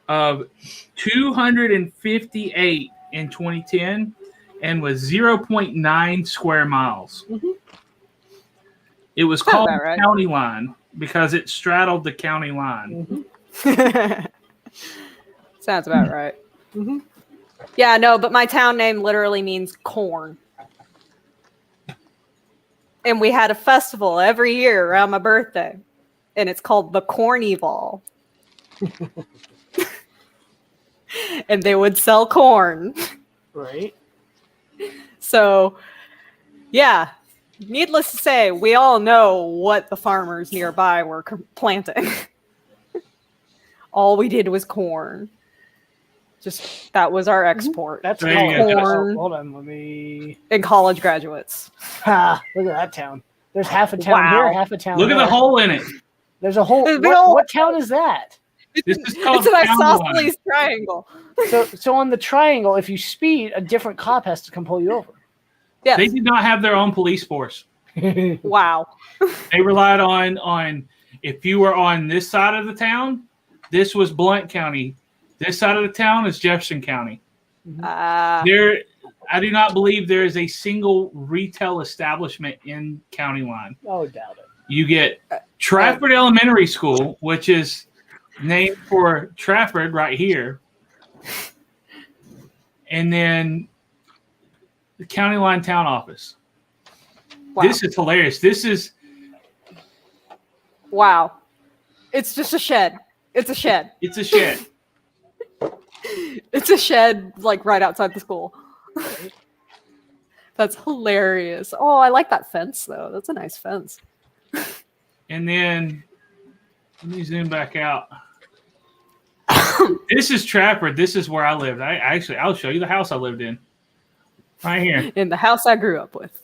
of 258 in 2010 and was 0.9 square miles. It was Sounds called about right. County Line because it straddled the county line. Sounds about right. Yeah, no, but my town name literally means corn. And we had a festival every year around my birthday. and it's called the Cornival. And they would sell corn. Right. So, yeah, needless to say, we all know what the farmers nearby were planting. All we did was corn. Just that was our export. That's There you go. corn Hold on, let me. and college graduates. Ha! Look at that town. There's half a town Wow. here, half a town. Look at there. the hole in it. There's a whole. There's a big What, hole. what town is that? This is called It's an town line. isosceles triangle. So on the triangle, if you speed, a different cop has to come pull you over. Yes. They did not have their own police force. Wow. They relied on if you were on this side of the town, this was Blount County. This side of the town is Jefferson County. I do not believe there is a single retail establishment in County Line. Oh, doubt it. You get Trafford Elementary School, which is named for Trafford right here. And then the County Line Town Office. Wow. This is hilarious. This is Wow. It's just a shed. It's a shed. it's a shed. It's a shed like right outside the school. That's hilarious. Oh, I like that fence though. That's a nice fence. And then let me zoom back out. This is Trafford. This is where I lived. I'll show you the house I lived in. Right here. In the house I grew up with.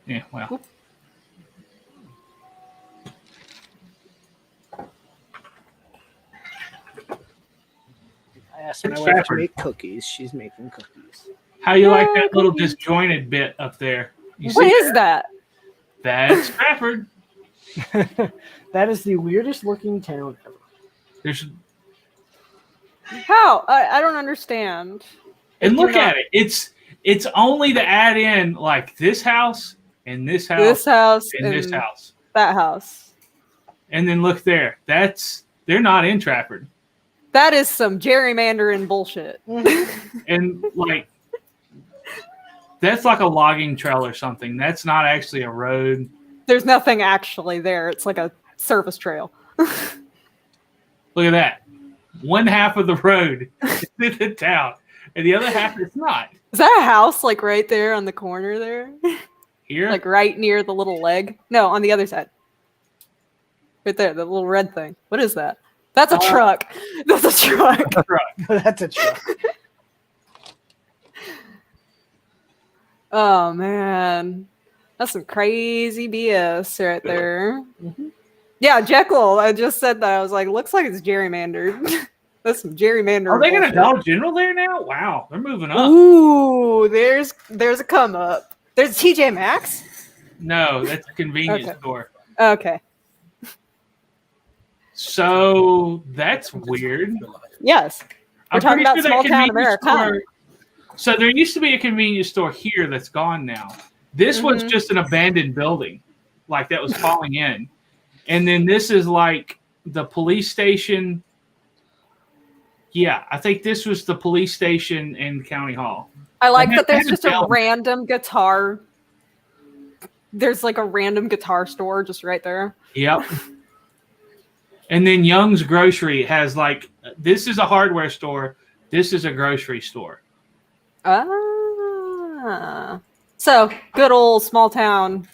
Yeah, well. I asked my It's wife to Trafford. make cookies. She's making cookies. How you like Yeah, that little cookies. disjointed bit up there? You What see is that? That's Trafford. That is the weirdest looking town ever. There's How? I don't understand. and look You're not- at it. It's only to add in like this house and this house, This house and this house. that house. And then look there. They're not in Trafford. That is some gerrymandering bullshit. And like that's like a logging trail or something. That's not actually a road. There's nothing actually there. It's like a service trail. Look at that. One half of the road is in the town, and the other half is not. Is that a house like right there on the corner there? Here, Like right near the little leg? No, on the other side. Right there, the little red thing. What is that? That's a truck. That's a truck. That's a truck. Oh man. That's some crazy BS right there. Yeah, Jekyll. I just said that. I was like, looks like it's gerrymandered. That's some gerrymandered. are they going to bullshit. Dollar General there now? Wow, they're moving up. Ooh, there's a come up. There's TJ Maxx. No, that's a convenience Okay. store. Okay. So that's weird. Yes. We're talking about that small town convenience America. So there used to be a convenience store here that's gone now. This was Mhm. just an abandoned building, like that was falling in, and then this is like the police station. Yeah, I think this was the police station and county hall. I like They that there's had just a down- random guitar. There's like a random guitar store just right there. Yep. And then Young's Grocery has like this is a hardware store. This is a grocery store. Ah. So, good old small town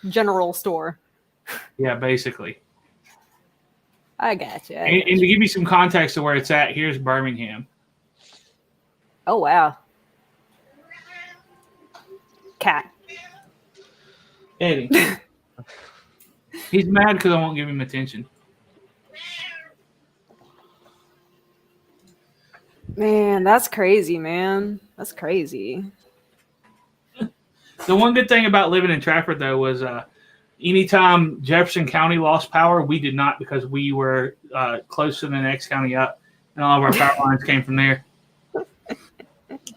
general store. Yeah, basically. I gotcha. And to give you some context of where it's at, here's Birmingham. Oh, wow. Cat. Eddie. He's mad because I won't give him attention. Man, that's crazy, man. That's crazy. The one good thing about living in Trafford, though, was anytime Jefferson County lost power, we did not because we were close to the next county up, and all of our power lines came from there.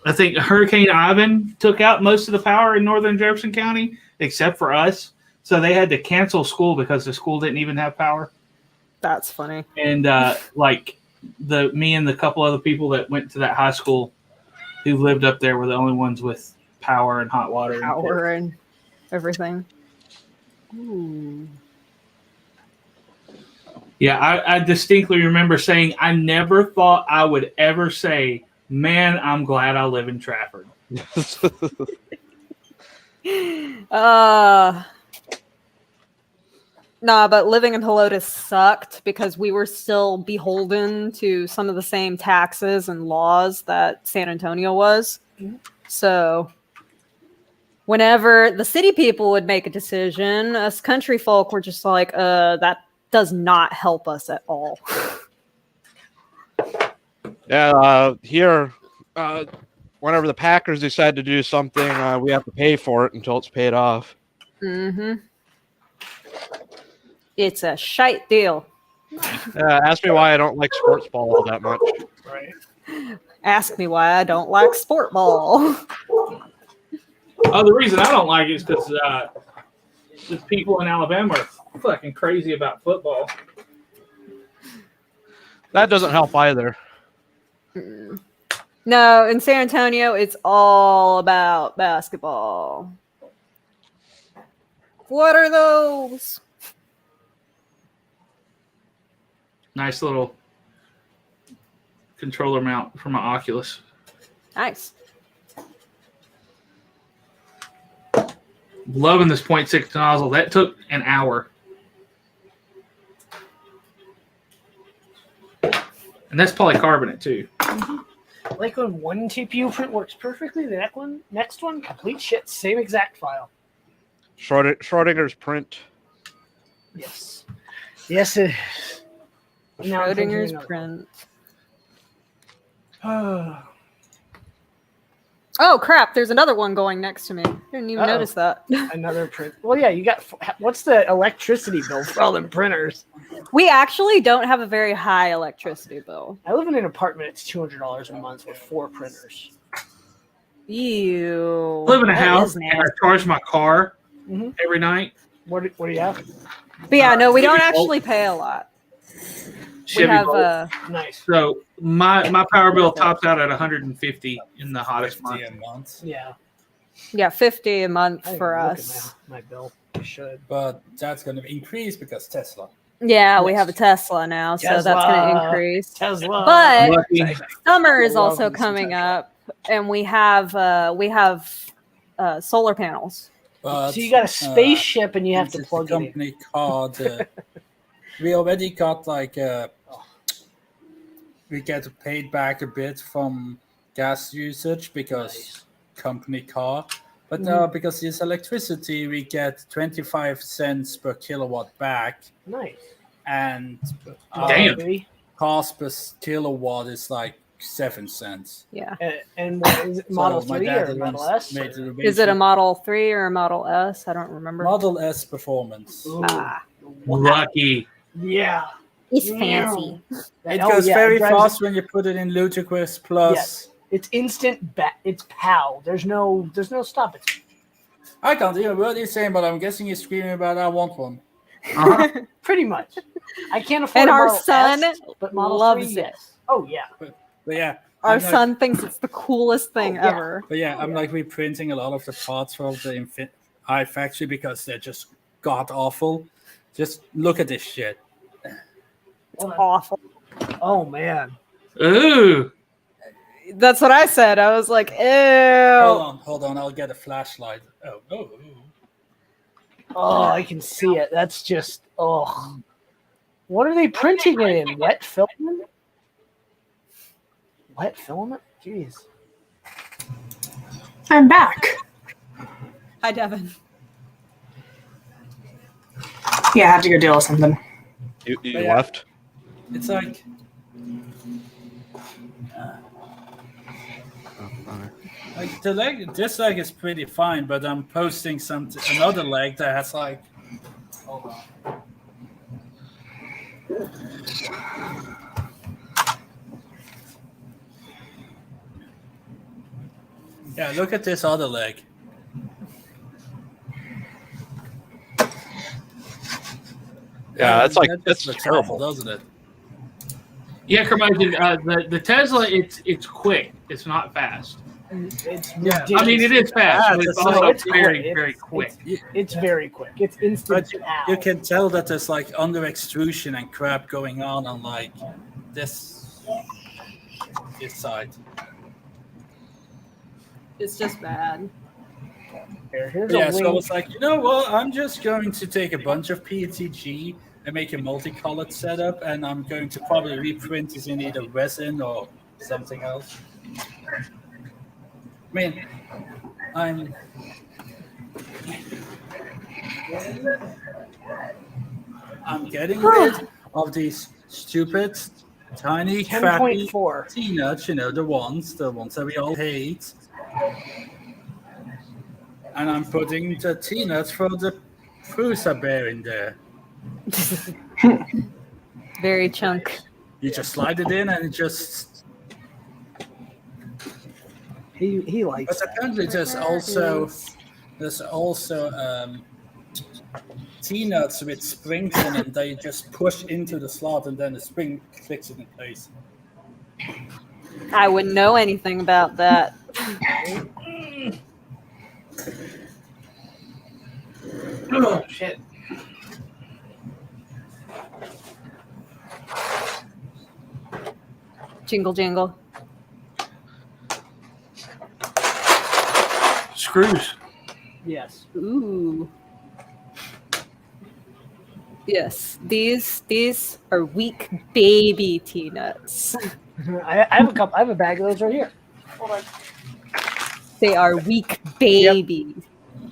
I think Hurricane Ivan took out most of the power in northern Jefferson County, except for us. So they had to cancel school because the school didn't even have power. That's funny. And me and the couple other people that went to that high school who lived up there were the only ones with power and hot water. Power and everything. Ooh. Yeah, I distinctly remember saying I never thought I would ever say, "Man, I'm glad I live in Trafford." Nah, but living in Helotes sucked because we were still beholden to some of the same taxes and laws that San Antonio was. So whenever the city people would make a decision, us country folk were just like, that does not help us at all. Yeah, here, whenever the Packers decide to do something, we have to pay for it until it's paid off. Mm-hmm. It's a shite deal. Ask me why I don't like sports ball all that much. Right. Ask me why I don't like sport ball. Oh, the reason I don't like it is because the people in Alabama are fucking crazy about football. That doesn't help either. No, in San Antonio, it's all about basketball. What are those? Nice little controller mount for my Oculus. Nice. Loving this 0.6 nozzle. That took an hour. And that's polycarbonate too. Like when one TPU print works perfectly, the next one, complete shit, same exact file. Schrodinger's print. Yes. Yes. Now I'm thinking Schrodinger's another print. one. Oh crap! There's another one going next to me. Didn't even notice that. Another print. Well, yeah, you got. What's the electricity bill for all them printers? We actually don't have a very high electricity bill. I live in an apartment. It's $200 a month with 4 printers. Ew. I live in a That house is and nasty. I charge my car Mhm. every night. What do you have? But yeah, no, we don't Chevy Bolt. actually pay a lot. Chevy we have Bolt. Nice. So my power bill tops out at 150 in the hottest month. 50 a month. Yeah. 50 a month I didn't for look at us. my bill. I should. But that's going to increase because Tesla. Yeah, we Yes. have a Tesla now, so that's Tesla. going to increase. Tesla. But Lucky. summer is I love also me some coming Tesla. up, and we have solar panels. But, So you got a spaceship and you have this to is plug the it in. company called. We already got we get paid back a bit from gas usage because Nice. company car. But Mhm. because it's electricity, we get 25 cents per kilowatt back, Nice. and Damn. Maybe. cost per kilowatt is like 7 cents. Yeah. And what is it, Model So my 3 dad or Model once S? made or- the Is it a arrangement. Model 3 or a Model S? I don't remember. Model S Performance? Ooh. Ah, Lucky. Yeah. it's Yeah. fancy. It Oh, goes yeah, very it drives- fast when you put it in Ludicrous Plus. Yes. It's instant. It's POW. There's no stop. It's I can't hear what he's saying, but I'm guessing he's screaming about I want one. Uh-huh. pretty much. I can't afford. And a our Model son S, but Model loves 3, it. yes. Oh yeah. But yeah, Our I'm like- son thinks it's the coolest thing Oh, yeah. ever. But yeah, I'm like reprinting a lot of the parts from the iFactory because they're just god awful. Just look at this shit. It's awful. Oh man. Ooh. That's what I said. I was like, ew. Hold on, I'll get a flashlight. Oh. Oh, I can see it. That's just. Oh. What are they printing it in? Wet filament? Wet filament? Jeez. I'm back. Hi, Devin. Yeah, I have to go deal with something. You Yeah. left? It's like the leg. This leg is pretty fine, but I'm posting another leg that has like. Hold on. Yeah, look at this other leg. Yeah, that's like That that's just looks terrible. awful, doesn't it? Yeah, Curmudgeon, the Tesla, it's quick. It's not fast. It's Yeah. I mean, it is fast, Ah, but it's that's also like- very, very quick. It's very quick. It's instant. But Ow. you can tell that there's like under extrusion and crap going on like this side. It's just bad. Here's Yeah, a so I link. was like, you know what? I'm just going to take a bunch of PETG and make a multicolored setup, and I'm going to probably reprint it in either resin or something else. I mean, I'm getting rid of these stupid, tiny, crappy 10.4. T-nuts, the ones that we all hate. And I'm putting the T-nuts for the Prusa bear in there. Very chunk. You just slide it in and it just... He likes But apparently there's also T-nuts with springs in it that you just push into the slot and then the spring clicks it in place. I wouldn't know anything about that. Oh shit! Jingle jingle. Screws. Yes. Ooh. Yes, these are weak baby T-nuts. I have a couple. I have a bag of those right here. Hold on. They are weak babies.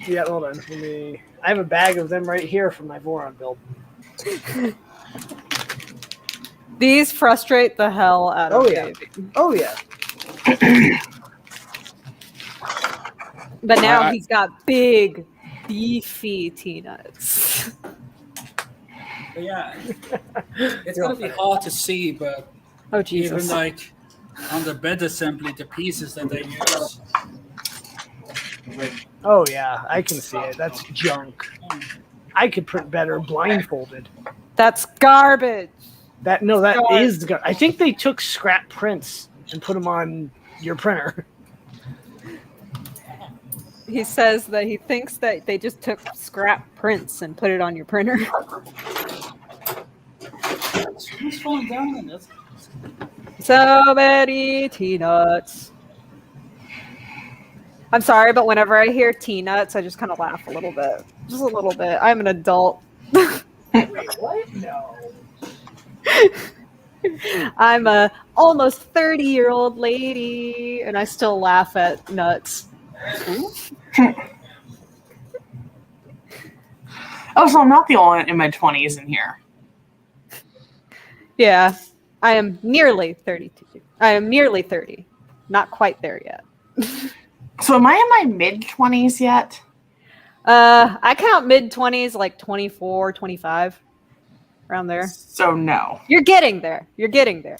Yeah, hold on. I have a bag of them right here from my Voron build. These frustrate the hell out of Oh, yeah. baby. Oh yeah. But now he's got big, beefy T-nuts. But yeah, it's gonna be hard to see, but Oh even Jesus! like on the bed assembly, the pieces that they use. Oh yeah, I can see it. That's junk. I could print better blindfolded. That's garbage. That is. I think they took scrap prints and put them on your printer. He says that he thinks that they just took scrap prints and put it on your printer. Who's falling down on this? So many T-nuts. I'm sorry, but whenever I hear T-nuts, I just kind of laugh a little bit. Just a little bit. I'm an adult. Wait, what? No. I'm a almost 30-year-old lady, and I still laugh at nuts. Oh, so I'm not the only one in my 20s in here. Yeah, I am nearly 32. I am nearly 30. Not quite there yet. So am I in my mid-20s yet? I count mid-20s like 24, 25. Around there. So no. You're getting there. You're getting there.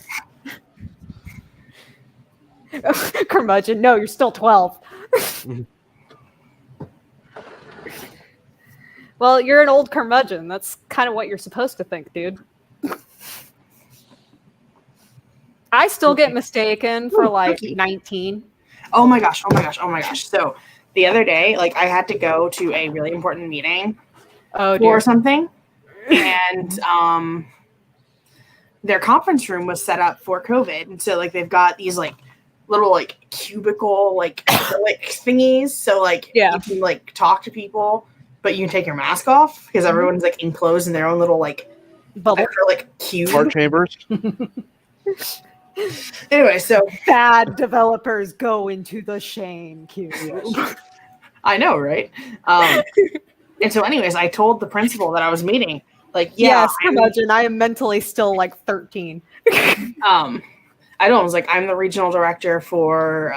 Curmudgeon, no, you're still 12. Well, you're an old curmudgeon. That's kind of what you're supposed to think, dude. I still get mistaken for like 19. Oh my gosh. So the other day, like I had to go to a really important meeting for something. And their conference room was set up for COVID. And so like they've got these like little like cubicle like thingies. So like you can like talk to people, but you can take your mask off because everyone's like enclosed in their own little like bubble cube. Heart chambers. Anyway, so bad developers go into the shame cube. I know, right? And so anyways, I told the principal that I was meeting. Like, yes, curmudgeon. I am mentally still like 13. I was like, I'm the regional director for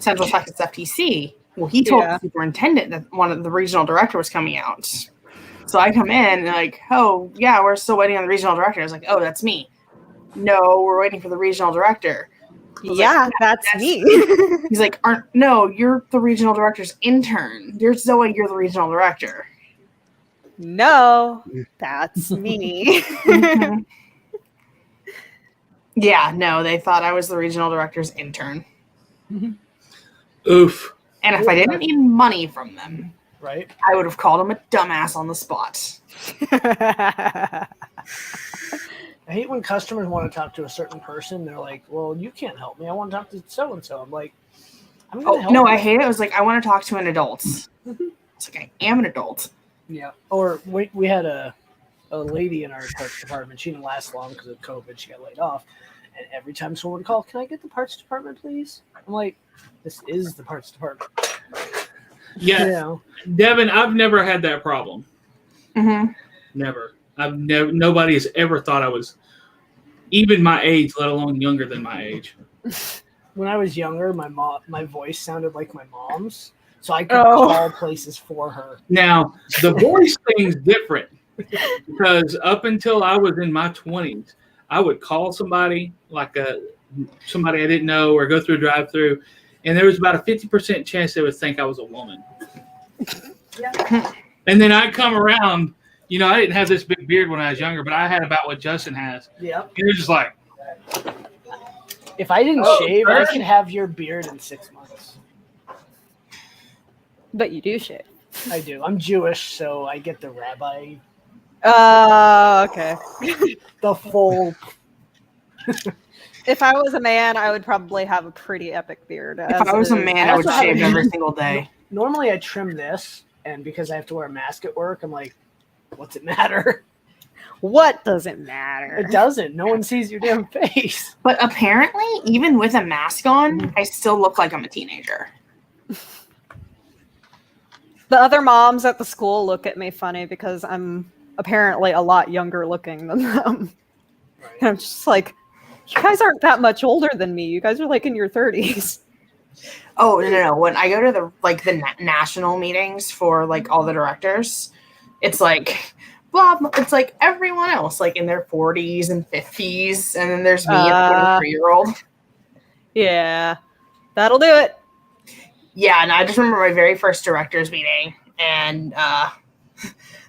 Central Texas FTC. Well, he told the superintendent that one of the regional director was coming out. So I come in and like, oh yeah, we're still waiting on the regional director. I was like, oh, that's me. No, we're waiting for the regional director. Yeah, like, that's me. He's like, no, you're the regional director's intern. You're Zoe, you're the regional director. No, that's me. Mm-hmm. Yeah, no, they thought I was the regional director's intern. Oof. And if I didn't need money from them, Right? I would have called them a dumbass on the spot. I hate when customers want to talk to a certain person. They're like, "Well, you can't help me. I want to talk to so and so." I'm like, "I'm gonna Oh help." no, you. I hate it. I was like, I want to talk to an adult. It's like, I am an adult. Yeah. Or we had a lady in our parts department. She didn't last long because of COVID. She got laid off. And every time someone would call, "Can I get the parts department, please?" I'm like, "This is the parts department." Yeah, You know? Devin, I've never had that problem. Mm-hmm. Never. I've never. Nobody has ever thought I was even my age, let alone younger than my age. When I was younger, my voice sounded like my mom's, so I could Oh. call places for her. Now, the voice thing's different because up until I was in my 20s, I would call somebody like somebody I didn't know or go through a drive-through, and there was about a 50% chance they would think I was a woman. And then I'd come around, you know, I didn't have this big beard when I was younger, but I had about what Justin has. Yep. And you're just like, If I didn't shave, I could have your beard in 6 months. But you do shave. I do. I'm Jewish, so I get the rabbi, Okay. the full. If I was a man, I would probably have a pretty epic beard. If I was a man, I would also have shave a- every single day. Normally, I trim this, and because I have to wear a mask at work, I'm like, "What's it matter?" What does it matter? It doesn't. No one sees your damn face. But apparently, even with a mask on, I still look like I'm a teenager. The other moms at the school look at me funny because I'm apparently a lot younger looking than them. And I'm just like, you guys aren't that much older than me. You guys are like in your 30s. Oh no! When I go to the national meetings for like all the directors, it's like blah, blah. It's like everyone else, like in their 40s and 50s, and then there's me, a 23-year-old. Yeah, that'll do it. Yeah, and I just remember my very first directors meeting, and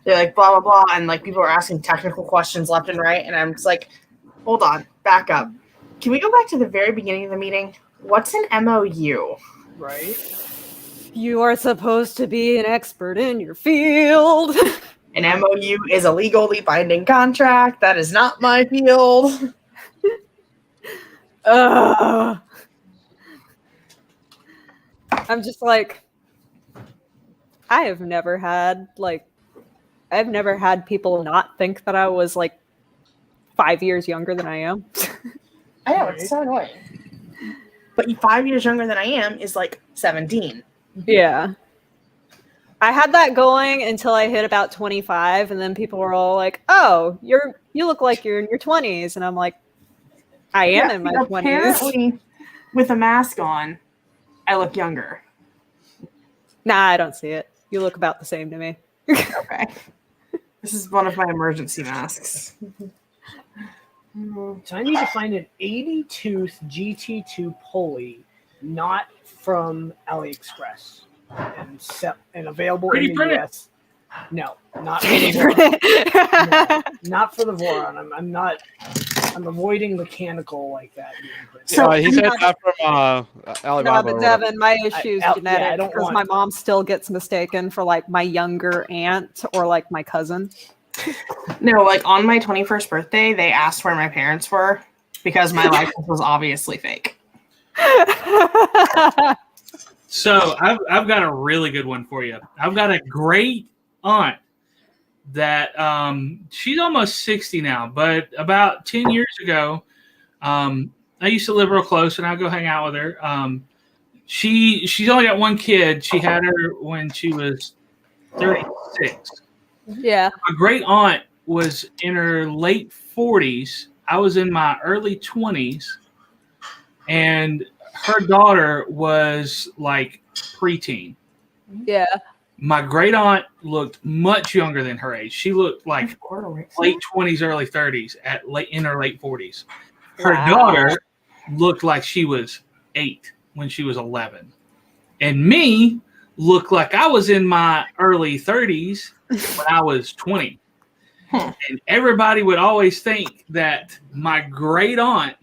they're like blah blah blah, and like people are asking technical questions left and right, and I'm just like, hold on, back up. Can we go back to the very beginning of the meeting? What's an MOU? Right? You are supposed to be an expert in your field. An MOU is a legally binding contract. That is not my field. I'm just like, I've never had people not think that I was like 5 years younger than I am. I know, it's so annoying. But 5 years younger than I am is like 17. Yeah. I had that going until I hit about 25, and then people were all like, "Oh, you look like you're in your 20s," and I'm like, "I am in my 20s." Apparently, with a mask on, I look younger. Nah, I don't see it. You look about the same to me. Okay. This is one of my emergency masks. So I need to find an 80-tooth GT2 pulley, not from AliExpress, and available Pretty in the printed. US. No, not for the Voron. No, not for the Voron. I'm avoiding mechanical like that. being printed. So- he said that from No, Alibaba. but or Devin, my issue is I genetic don't because want- my mom still gets mistaken for like my younger aunt or like my cousin. No, like on my 21st birthday, they asked where my parents were because my license was obviously fake. So I've got a really good one for you. I've got a great aunt that she's almost 60 now, but about 10 years ago, I used to live real close and I'd go hang out with her. She's only got one kid. She had her when she was 36. Yeah. My great aunt was in her late 40s. I was in my early 20s, and her daughter was like preteen. Yeah. My great aunt looked much younger than her age. She looked like late 20s, early 30s in her late 40s. Her Wow. daughter looked like she was 8 when she was 11. And me looked like I was in my early 30s when I was 20. And everybody would always think that my great aunt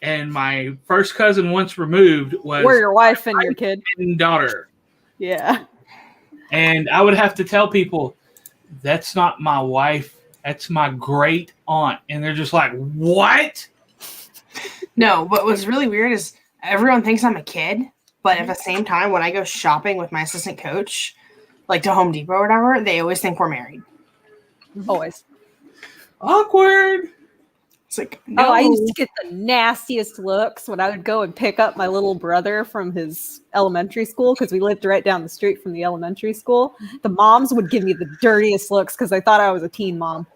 and my first cousin once removed was Where your wife and your kid. and daughter. Yeah. And I would have to tell people, that's not my wife. That's my great aunt. And they're just like, what? No, what was really weird is everyone thinks I'm a kid, but at the same time, when I go shopping with my assistant coach, like to Home Depot or whatever, they always think we're married. Always. Awkward. It's like, Oh, I used no. to get the nastiest looks when I would go and pick up my little brother from his elementary school because we lived right down the street from the elementary school. The moms would give me the dirtiest looks because they thought I was a teen mom.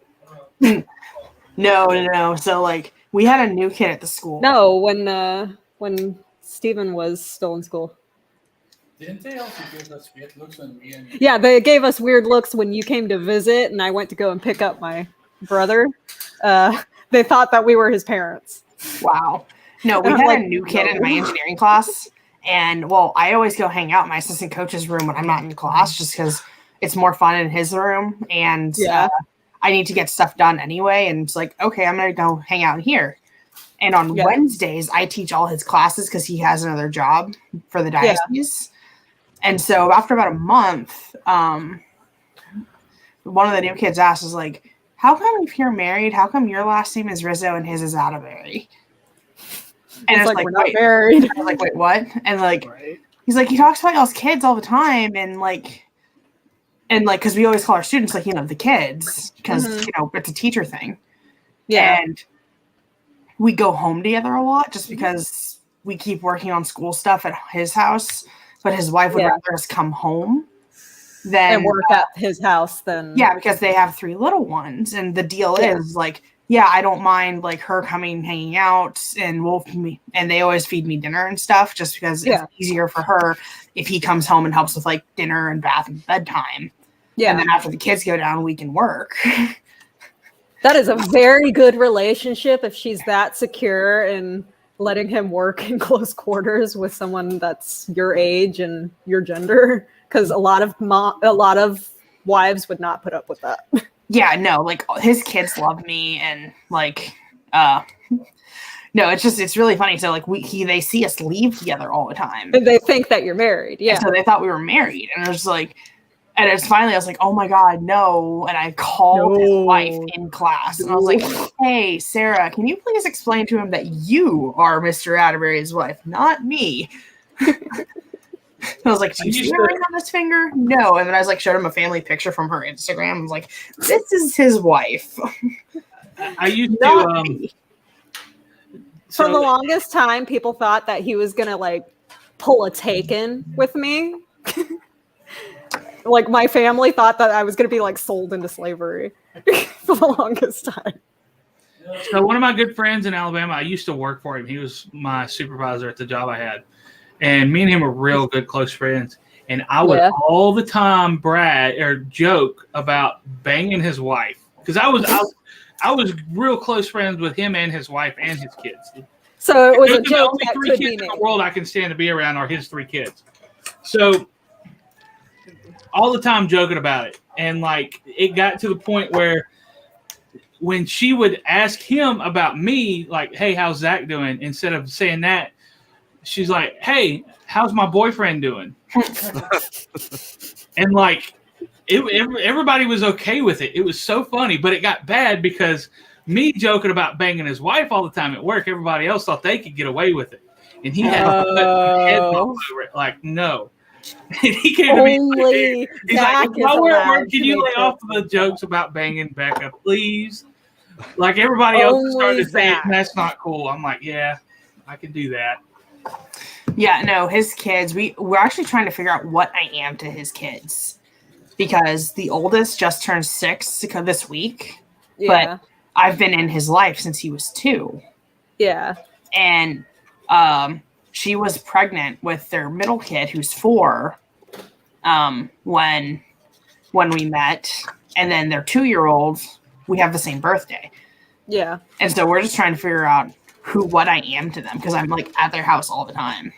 No. So like, we had a new kid at the school. No, when Steven was still in school. Didn't they also give us weird looks when we and Yeah, they gave us weird looks when you came to visit and I went to go and pick up my brother. They thought that we were his parents. Wow. No, we I'm had like, a new kid in no. my engineering class. And well, I always go hang out in my assistant coach's room when I'm not in class just because it's more fun in his room. And Yeah. I need to get stuff done anyway. And it's like, okay, I'm going to go hang out here. And on Yeah. Wednesdays, I teach all his classes because he has another job for the diocese. And so after about a month, one of the new kids asked, is like, how come if you're married, how come your last name is Rizzo and his is Atterbury? And It's it's like, we're not wait. married. I was like, wait, what? And like, Right. he's like, he talks about y'all's kids all the time. And like, because we always call our students like, the kids, because, Mhm. it's a teacher thing. Yeah. And we go home together a lot just because we keep working on school stuff at his house, but his wife would Yeah. rather us come home than And work at his house then. yeah, because they have 3 little ones. And the deal Yeah. is like, yeah, I don't mind like her coming, hanging out, and and they always feed me dinner and stuff just because Yeah. it's easier for her if he comes home and helps with like dinner and bath and bedtime. Yeah. And then after the kids go down, we can work. That is a very good relationship if she's that secure in letting him work in close quarters with someone that's your age and your gender. Because a lot of wives would not put up with that. Yeah, no, like his kids love me and like no, it's really funny. So like they see us leave together all the time. And they think that you're married. And Yeah. so they thought we were married. And I was like, and it's finally I was like, oh my God, no. And I called his No. wife in class and I was like, hey, Sarah, can you please explain to him that you are Mr. Atterbury's wife, not me? I was like, do you see a ring on this finger? No. And then I was like, showed him a family picture from her Instagram. I was like, this is his wife. I used Not to. me. For So- the longest time, people thought that he was gonna like pull a Taken with me. Like my family thought that I was gonna be like sold into slavery for the longest time. So one of my good friends in Alabama, I used to work for him. He was my supervisor at the job I had. And me and him were real good close friends. And I would Yeah. all the time brag or joke about banging his wife. Because I was real close friends with him and his wife and his kids. So it was Those a are the joke only that 3 could be kids in made. the world I can stand to be around are his 3 kids. So all the time joking about it. And like it got to the point where when she would ask him about me, like, hey, how's Zach doing? Instead of saying that, she's like, hey, how's my boyfriend doing? And like everybody was okay with it. It was so funny, but it got bad because me joking about banging his wife all the time at work, everybody else thought they could get away with it. And he had a head all over it, like, no. And he came to me Only he's Zach like, is "While we're at allowed work, to can you make lay off the jokes about banging Becca, please?" Like everybody else Only started saying, Zach. "That's not cool." I'm like, "Yeah, I can do that." Yeah, no, his kids, we're actually trying to figure out what I am to his kids. Because the oldest just turned 6 this week. Yeah. I've been in his life since he was 2. Yeah. And she was pregnant with their middle kid who's 4 when we met. And then their 2-year-old, we have the same birthday. Yeah. And so we're just trying to figure out what I am to them because I'm like at their house all the time.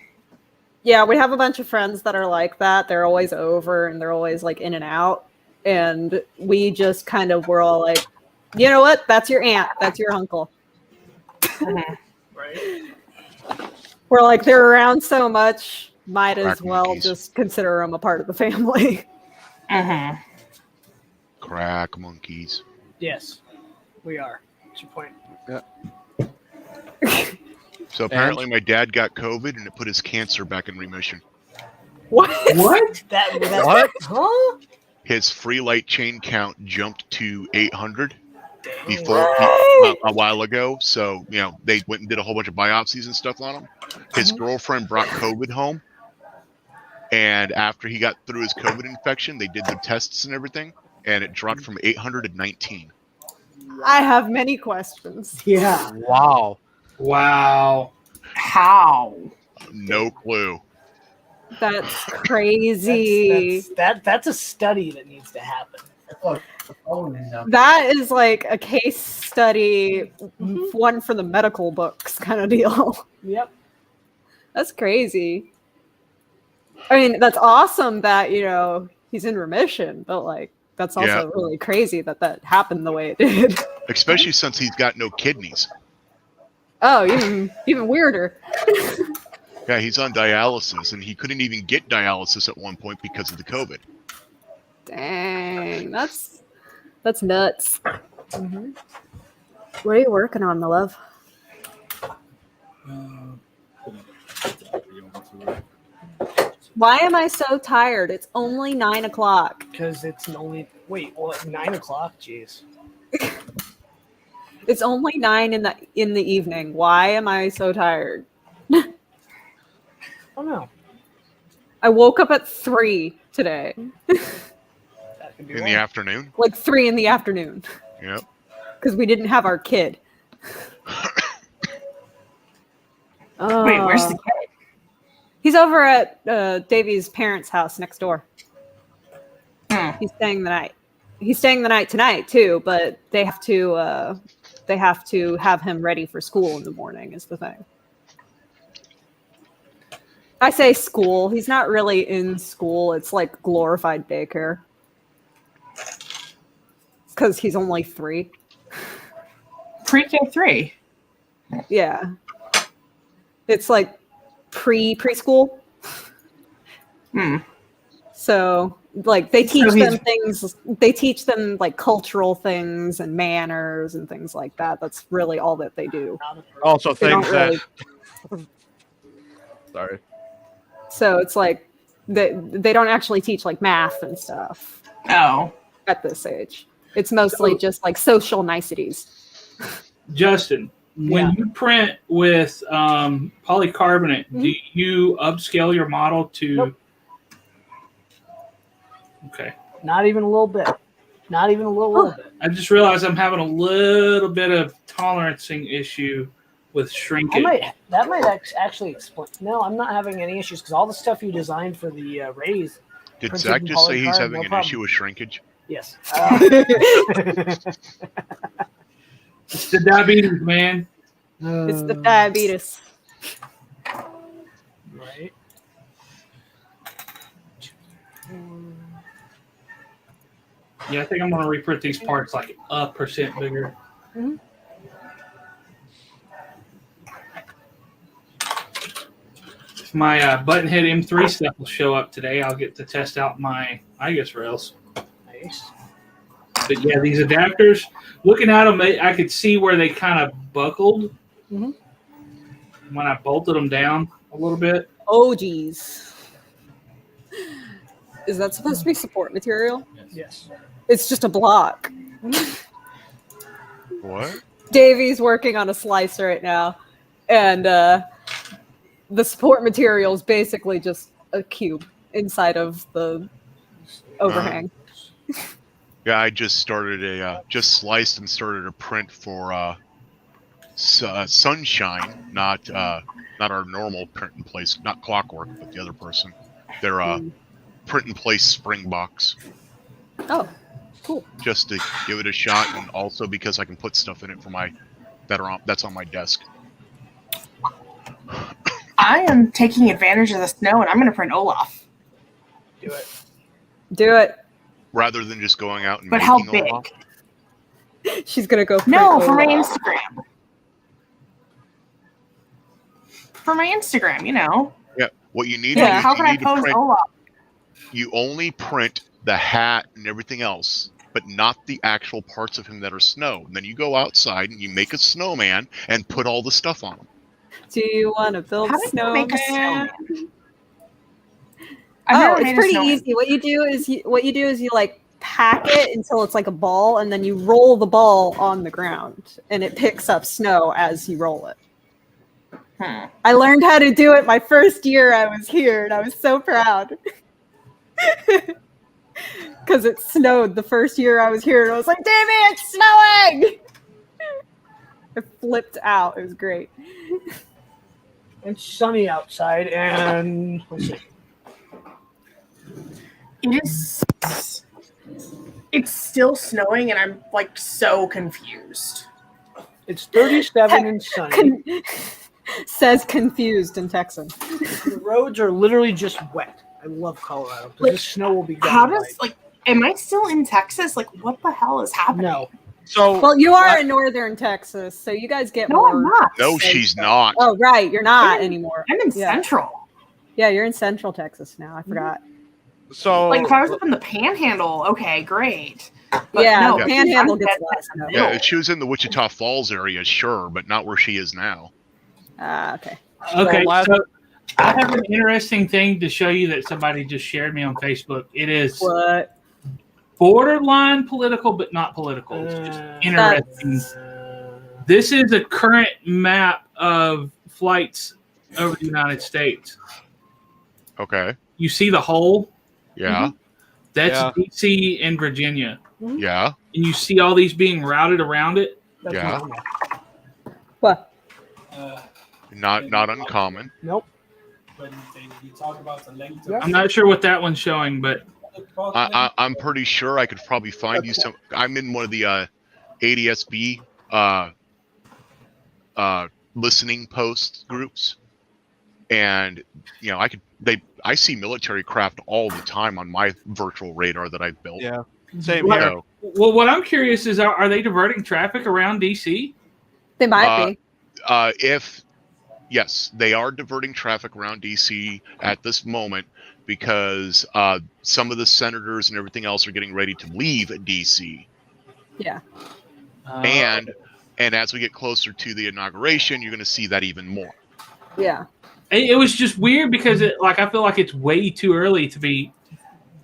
Yeah, we have a bunch of friends that are like that. They're always over and they're always like in and out. And we just kind of were all like, you know what? That's your aunt. That's your uncle. Mhm. Right. We're like, they're around so much, might as Crack well monkeys. just consider them a part of the family. Mm-hmm. Crack monkeys. Yes, we are. What's your point? So apparently my dad got COVID and it put his cancer back in remission. What? What? That What? Huh? His free light chain count jumped to 800 Dang. before a while ago. So, they went and did a whole bunch of biopsies and stuff on him. His girlfriend brought COVID home. And after he got through his COVID infection, they did the tests and everything. And it dropped from 800 to 19. I have many questions. Yeah. Wow. Wow. How? No clue. That's crazy. That's a study that needs to happen. That is like a case study, one for the medical books kind of deal. Yep. That's crazy. I mean, that's awesome that, he's in remission, but like, that's also really crazy that happened the way it did. Especially since he's got no kidneys. Oh, even weirder. Yeah, he's on dialysis, and he couldn't even get dialysis at one point because of the COVID. Dang, that's nuts. Mm-hmm. What are you working on, my love? Why am I so tired? It's only 9 o'clock. Because it's only 9 o'clock. Jeez. It's only 9 in the evening. Why am I so tired? Oh no. I woke up at 3 today. That could be In wrong. the afternoon? Like 3 in the afternoon. Yep. Because we didn't have our kid. Wait, where's the kid? He's over at Davey's parents' house next door. He's staying the night. He's staying the night tonight too, but they have to have him ready for school in the morning is the thing. I say school. He's not really in school. It's like glorified daycare. Because he's only 3. Pre-K 3. Yeah. It's like preschool. So like they teach them things. They teach them like cultural things and manners and things like that. That's really all that they do. Also They don't things that. Sorry. So it's like they don't actually teach like math and stuff Oh. at this age. It's mostly just like social niceties. Justin, when you print with polycarbonate, do you upscale your model to? Nope. Okay. Not even a little bit. Not even a little bit. I just realized I'm having a little bit of tolerancing issue with shrinkage. That might actually explain. No, I'm not having any issues because all the stuff you designed for the rays. Did printed Zach in just say he's polycarb, having no an problem. issue with shrinkage? Yes. It's the diabetes, man. It's the diabetes. Right. Yeah, I think I'm going to reprint these parts like 1% bigger. If my button head M3 stuff will show up today, I'll get to test out my IGUS rails. Nice. But yeah, these adapters, looking at them, I could see where they kind of buckled when I bolted them down a little bit. Oh, geez. Is that supposed to be support material? Yes. It's just a block. What? Davey's working on a slice right now, and the support material is basically just a cube inside of the overhang. Yeah, I just started just sliced and started a print for Sunshine, not our normal print in place, not Clockwork, but the other person. Their print in place spring box. Oh, cool. Just to give it a shot, and also because I can put stuff in it for that's on my desk. I am taking advantage of the snow, and I'm going to print Olaf. Do it. Do it. Rather than just going out and But how making big? Olaf. She's gonna go. No, print for my Olaf. Instagram. for my Instagram, you know. Yeah. What you need Yeah. to do, How you can I need to pose print. Olaf? You only print the hat and everything else, but not the actual parts of him that are snow. And then you go outside and you make a snowman and put all the stuff on him. Do you want to build How do you snowman? make a snowman? I've Oh, never it's made a pretty snowman. easy. What you do is you like pack it until it's like a ball, and then you roll the ball on the ground, and it picks up snow as you roll it. I learned how to do it my first year I was here, and I was so proud. Because it snowed the first year I was here, and I was like, Davey, it's snowing! I flipped out. It was great. It's sunny outside, and let's see. It is. It's still snowing, and I'm like so confused. It's 37 and sunny. Says confused in Texan. The roads are literally just wet. I love Colorado because the snow will be gone. How does am I still in Texas? Like, what the hell is happening? No. So Well, you are in northern Texas, so you guys get No, more. I'm not. No, she's not. Oh, right, you're not I'm in- anymore. I'm in Yeah. Central. Yeah, you're in central Texas now. I forgot. So Like, if I was up in the Panhandle, okay, great. But Yeah, no, the Panhandle I'm gets dead a lot of in the snow. Yeah, middle. if she was in the Wichita Falls area, sure, but not where she is now. Okay. Okay, last- so I have an interesting thing to show you that somebody just shared me on Facebook. It is What? borderline political, but not political. It's just interesting. This is a current map of flights over the United States. Okay. You see the hole? Yeah. That's Yeah. DC and Virginia. Yeah. And you see all these being routed around it? That's Yeah. normal. What? Not uncommon. Nope. When you talk about the length Yeah. I'm not sure what that one's showing, but I'm pretty sure I could probably find you some. I'm in one of the ADSB listening post groups, and I see military craft all the time on my virtual radar that I've built. yeah, same What- here. So, well, what I'm curious is, are they diverting traffic around DC? They might be. yes, they are diverting traffic around DC at this moment because some of the senators and everything else are getting ready to leave DC, Yeah. and as we get closer to the inauguration, you're going to see that even more. Yeah. It was just weird because I feel like it's way too early to be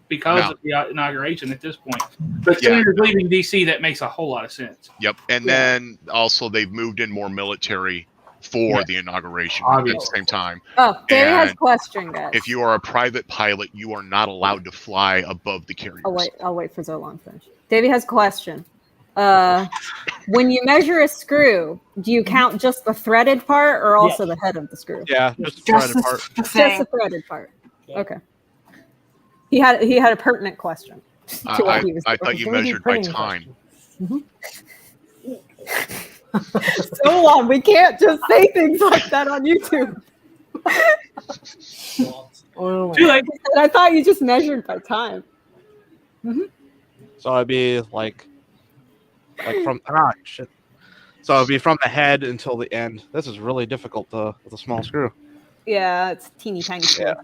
because No. of the inauguration at this point. But Yeah. senators leaving DC, that makes a whole lot of sense. Yep, and then also they've moved in more military for the inauguration at Obviously. the same time. Oh, Davey has a And question, guys. If you are a private pilot, you are not allowed to fly above the carriers. I'll wait for Zolan to finish. Davey has a question. When you measure a screw, do you count just the threaded part or also the head of the screw? Yeah, just Just trying to the, part. the Just thing. the threaded part. Okay. He had a pertinent question to what he was I doing. thought you Can we do measured by printing time. So long. We can't just say things like that on YouTube. Oh, Too late. And I thought you just measured by time. So it'd be like from shit. So it'd be from the head until the end. This is really difficult with a small screw. Yeah, it's teeny tiny. Yeah.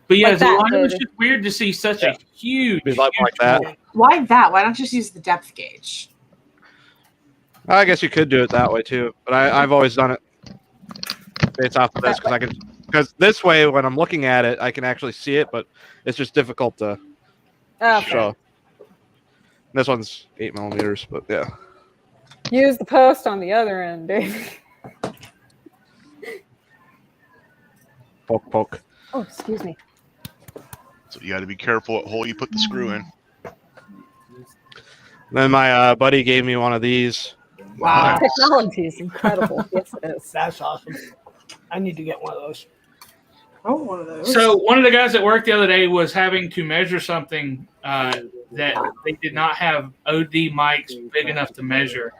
But yeah, Like that, Zolani, it was dude. just weird to see such a huge, Be like huge that. hole. Why that? Why not just use the depth gauge? I guess you could do it that way too, but I've always done it based off of this because this way when I'm looking at it, I can actually see it, but it's just difficult to Okay. show. This one's 8 millimeters, but yeah. Use the post on the other end, Davey. Poke. Oh, excuse me. So you got to be careful what hole you put the screw in. Then my buddy gave me one of these. Wow. Technology is incredible. Yes, it is. that's awesome. I need to get one of those. Oh, one of those. So one of the guys at work the other day was having to measure something that they did not have OD mics big enough to measure,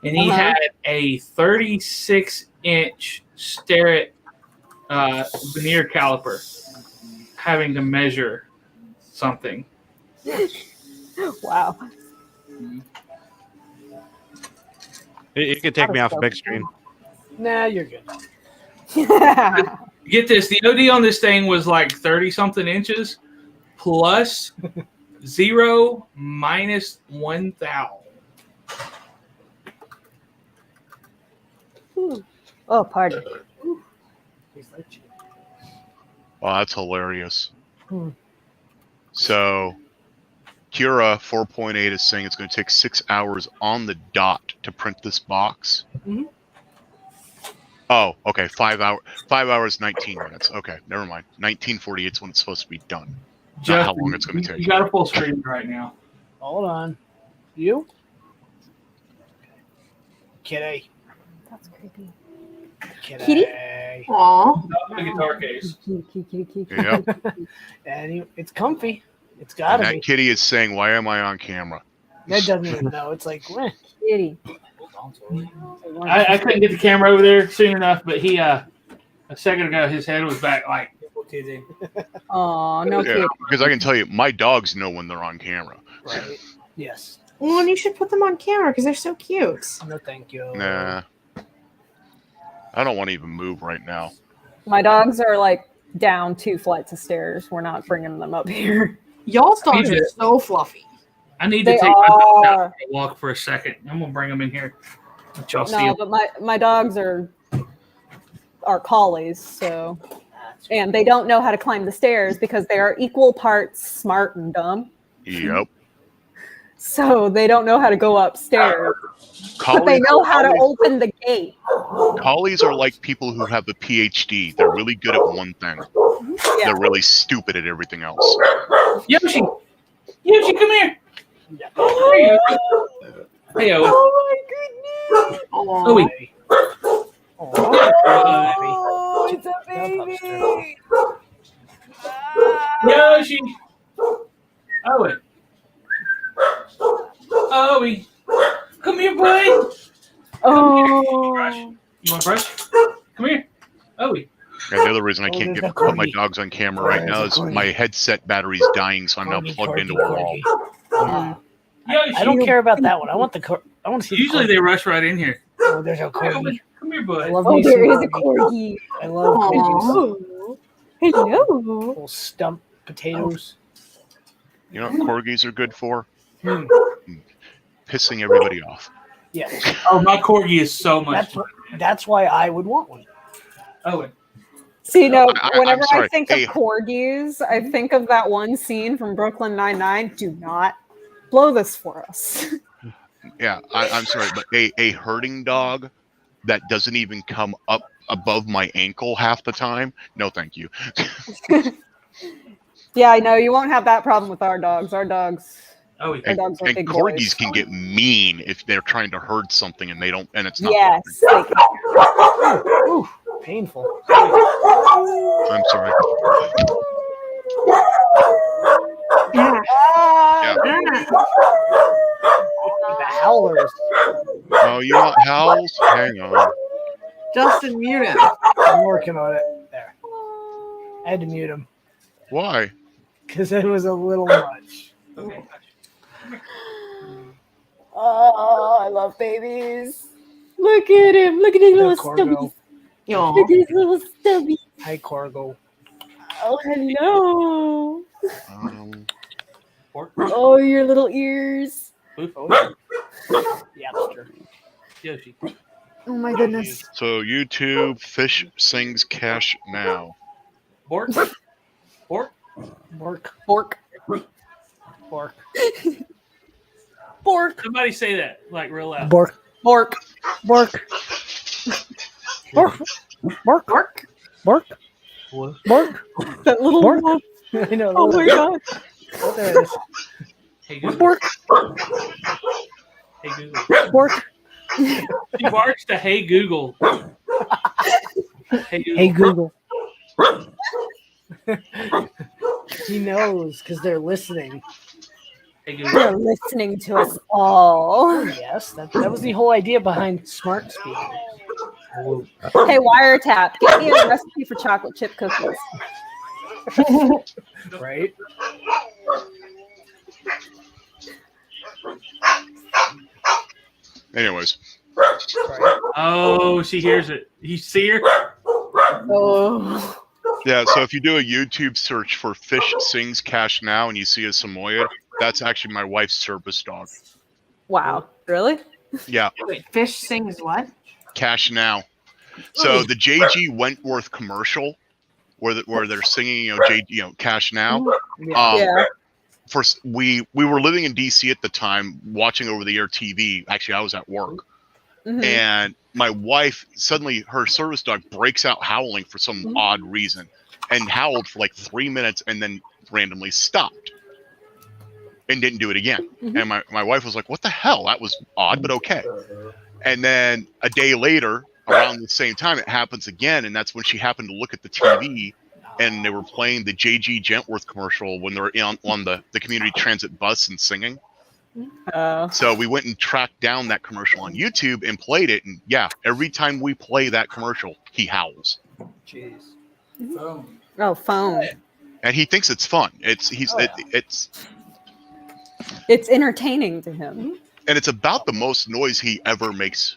and he had a 36-inch Starrett veneer caliper having to measure something. Wow. You could take me off a big screen. Nah, you're good. Get this, the OD on this thing was like 30 something inches plus 0 minus 1 thou. Oh, pardon. Wow, that's hilarious. Hmm. So, Kira 4.8 is saying it's going to take 6 hours on the dot to print this box. Mhm. Oh, okay. 5 hours, 19 minutes. Okay, never mind. 1948 is when it's supposed to be done. Not how long it's going to take. You got a full screen right now. Hold on. You? Kitty. That's creepy. Kitty. Kitty? Aw. Not the guitar case. Yep. And it's comfy. It's And gotta that be. kitty is saying, "Why am I on camera?" That doesn't even know. It's like, meh. Kitty. I couldn't get the camera over there soon enough, but he a second ago his head was back like Oh, no Yeah, kitty. because I can tell you, my dogs know when they're on camera. Right. Yes. Well, and you should put them on camera because they're so cute. No, thank you. Nah, I don't want to even move right now. My dogs are like down 2 flights of stairs. We're not bringing them up here. Y'all's dogs are so fluffy. I need to They take my dog out are. for a walk for a second. I'm gonna bring them in here. Let y'all see No, 'em. but my dogs are collies, so and they don't know how to climb the stairs because they are equal parts smart and dumb. Yep. So they don't know how to go upstairs. But they know how to open the gate. Collies are like people who have a PhD. They're really good at one thing. Yeah. They're really stupid at everything else. Yoshi, come here. There you go. Hey, Owen. Oh Owie. Oh, it's a baby. Yoshi. Owen. Owie. Come here, boy. Oh. You want a brush? Come here. Owie. And the other reason I Oh, can't there's a put my corgi. dogs on camera right now is my headset battery's dying, so I'm now Corgi, plugged corgi, into a wall. corgi. Yoshi. I don't care about that one. I want the I want to see. Usually the they rush right in here. Oh, there's a Come here, corgi. Owen. Come here, I bud. love Oh, me there is some a corgi. I love corgis. Oh. Hello. Little stump potatoes. You know what corgis are good for? Hmm. Pissing everybody off. Yes. Oh, my corgi is so much. That's why I would want one. Owen. See, no, I'm whenever I sorry. think Hey. of corgis, I think of that one scene from Brooklyn Nine-Nine. Do not blow this for us. Yeah, I'm sorry, but a herding dog that doesn't even come up above my ankle half the time, no thank you. Yeah, I know. You won't have that problem with our dogs. Our dogs Owie. Our And, dogs are and big corgis boys. can get mean if they're trying to herd something and they don't, and it's not. Yes. working. Ooh, painful. I'm sorry. Ah, Yeah. The howlers. Oh, you want howls? Hang on. Justin, mute him. I'm working on it. There. I had to mute him Why? because it was a little much. Okay. Oh, I love babies. Look at him. Look at his The little corgo. stubby. Aw. Look at his little stubby. Hi, corgo. Oh, hello. Um, Oh, your little ears. Oh, yeah, sure. Yoshi. Oh my goodness. so YouTube, fish sings cash now. Bork. Bork. Bork. Bork. Bork. Bork. Somebody say that like real loud. Bork. Bork. Bork. Bork. Bork. Bork. Bork. Bork. That little Bork. wolf. I know. Oh my god. Oh, there it is. Hey Google. Bork. Hey Google. Bork. She barks to Hey Google. Hey Google. Hey, Google. He knows because they're listening. Hey They're Google. listening to us all. Yes, that was the whole idea behind smart speakers. Hey, Wiretap, give me a recipe for chocolate chip cookies. Right? Anyways, Right. Oh, she hears it. You see her? Oh. Yeah, so if you do a YouTube search for Fish Sings Cash Now and you see a Samoyed, that's actually my wife's service dog. Wow. Really? Yeah, Wait, fish sings what? Cash Now. So the JG Wentworth commercial where they're singing, Cash Now. Yeah. We were living in DC at the time, watching over the air TV. Actually, I was at work, Mhm. and my wife suddenly her service dog breaks out howling for some odd reason, and howled for like 3 minutes, and then randomly stopped and didn't do it again. And my wife was like, "What the hell? That was odd, but okay." And then a day later, around the same time, it happens again, and that's when she happened to look at the TV. And they were playing the JG Wentworth commercial when they were on the community transit bus and singing. So we went and tracked down that commercial on YouTube and played it. And yeah, every time we play that commercial, he howls. Jeez. Oh, phone. And he thinks it's fun. It's entertaining to him. And it's about the most noise he ever makes.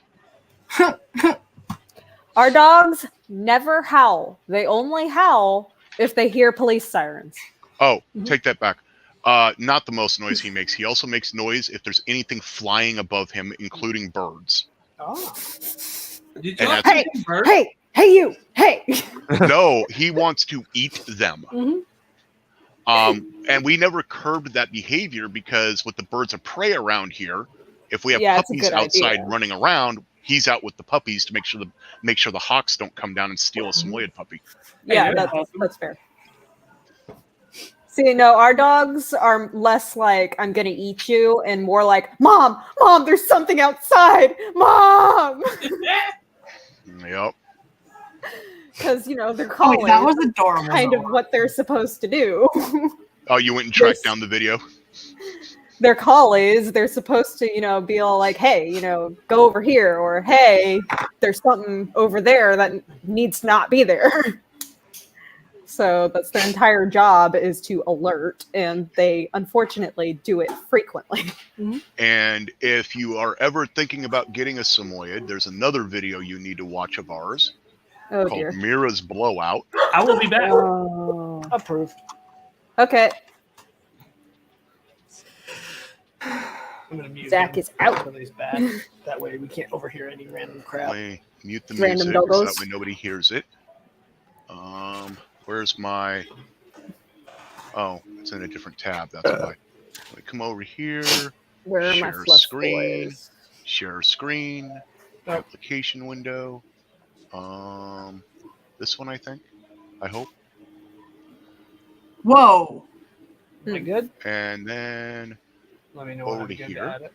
Our dogs never howl. They only howl if they hear police sirens. Oh, take that back. Not the most noise he makes. He also makes noise if there's anything flying above him, including birds. Oh. Did And you that's- like birds? Hey, you! Hey! No, he wants to eat them. And we never curbed that behavior because with the birds of prey around here, if we have Yeah, it's a puppies good outside idea. running around, he's out with the puppies to make sure the hawks don't come down and steal a Samoyed puppy. Yeah, that's fair. See, no, our dogs are less like, I'm gonna eat you, and more like, Mom, there's something outside! Mom! Yep. Because, they're Oh, calling. wait, that was adorable. kind of what they're supposed to do. Oh, you went and tracked Yes. down the video? They're collies. They're supposed to, be all like, hey, go over here, or hey, there's something over there that needs to not be there. So that's their entire job, is to alert, and they unfortunately do it frequently. And if you are ever thinking about getting a Samoyed, there's another video you need to watch of ours Oh called dear. Mira's Blowout. I will be back. Oh. Approved. Okay, I'm gonna mute Zach him is out. until he's back. That way we can't overhear any random crap. Let me mute the Random music so doggos. that way nobody hears it. Where's my... Oh, it's in a different tab, that's why. Let me come over here, Where are my Share fluff screen. boys? share screen, application window. This one, I think. I hope. Whoa. Am I good? And then Let me know over when I'm to good here. at it.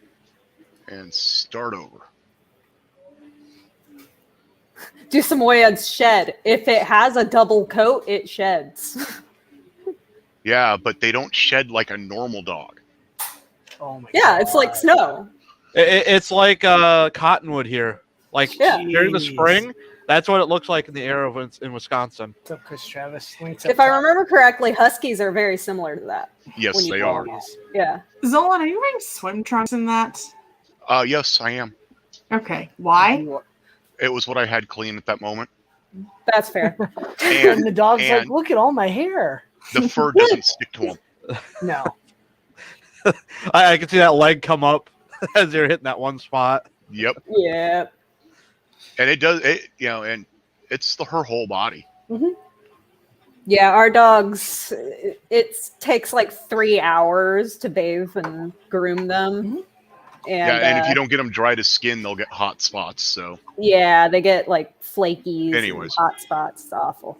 and start over. Do Samoyeds shed? If it has a double coat, it sheds. Yeah, but they don't shed like a normal dog. Oh my Yeah, God. it's like snow. It's like cottonwood here. Like Yeah. during the Jeez. spring, that's what it looks like in the air in Wisconsin. What's up, Chris Travis? Links up If I top. remember correctly, Huskies are very similar to that. Yes, When you they go are. on. Yeah. Zolan, are you wearing swim trunks in that? Yes, I am. Okay. Why? It was what I had clean at that moment. That's fair. And the dog's like, and- look at all my hair. The fur doesn't stick to him. No. I can see that leg come up as you're hitting that one spot. Yep. Yeah. And it does it, and it's her whole body. Yeah, our dogs, it takes like 3 hours to bathe and groom them. And, Yeah, and if you don't get them dry to skin, they'll get hot spots. So yeah, they get like flaky Anyways. hot spots. It's awful.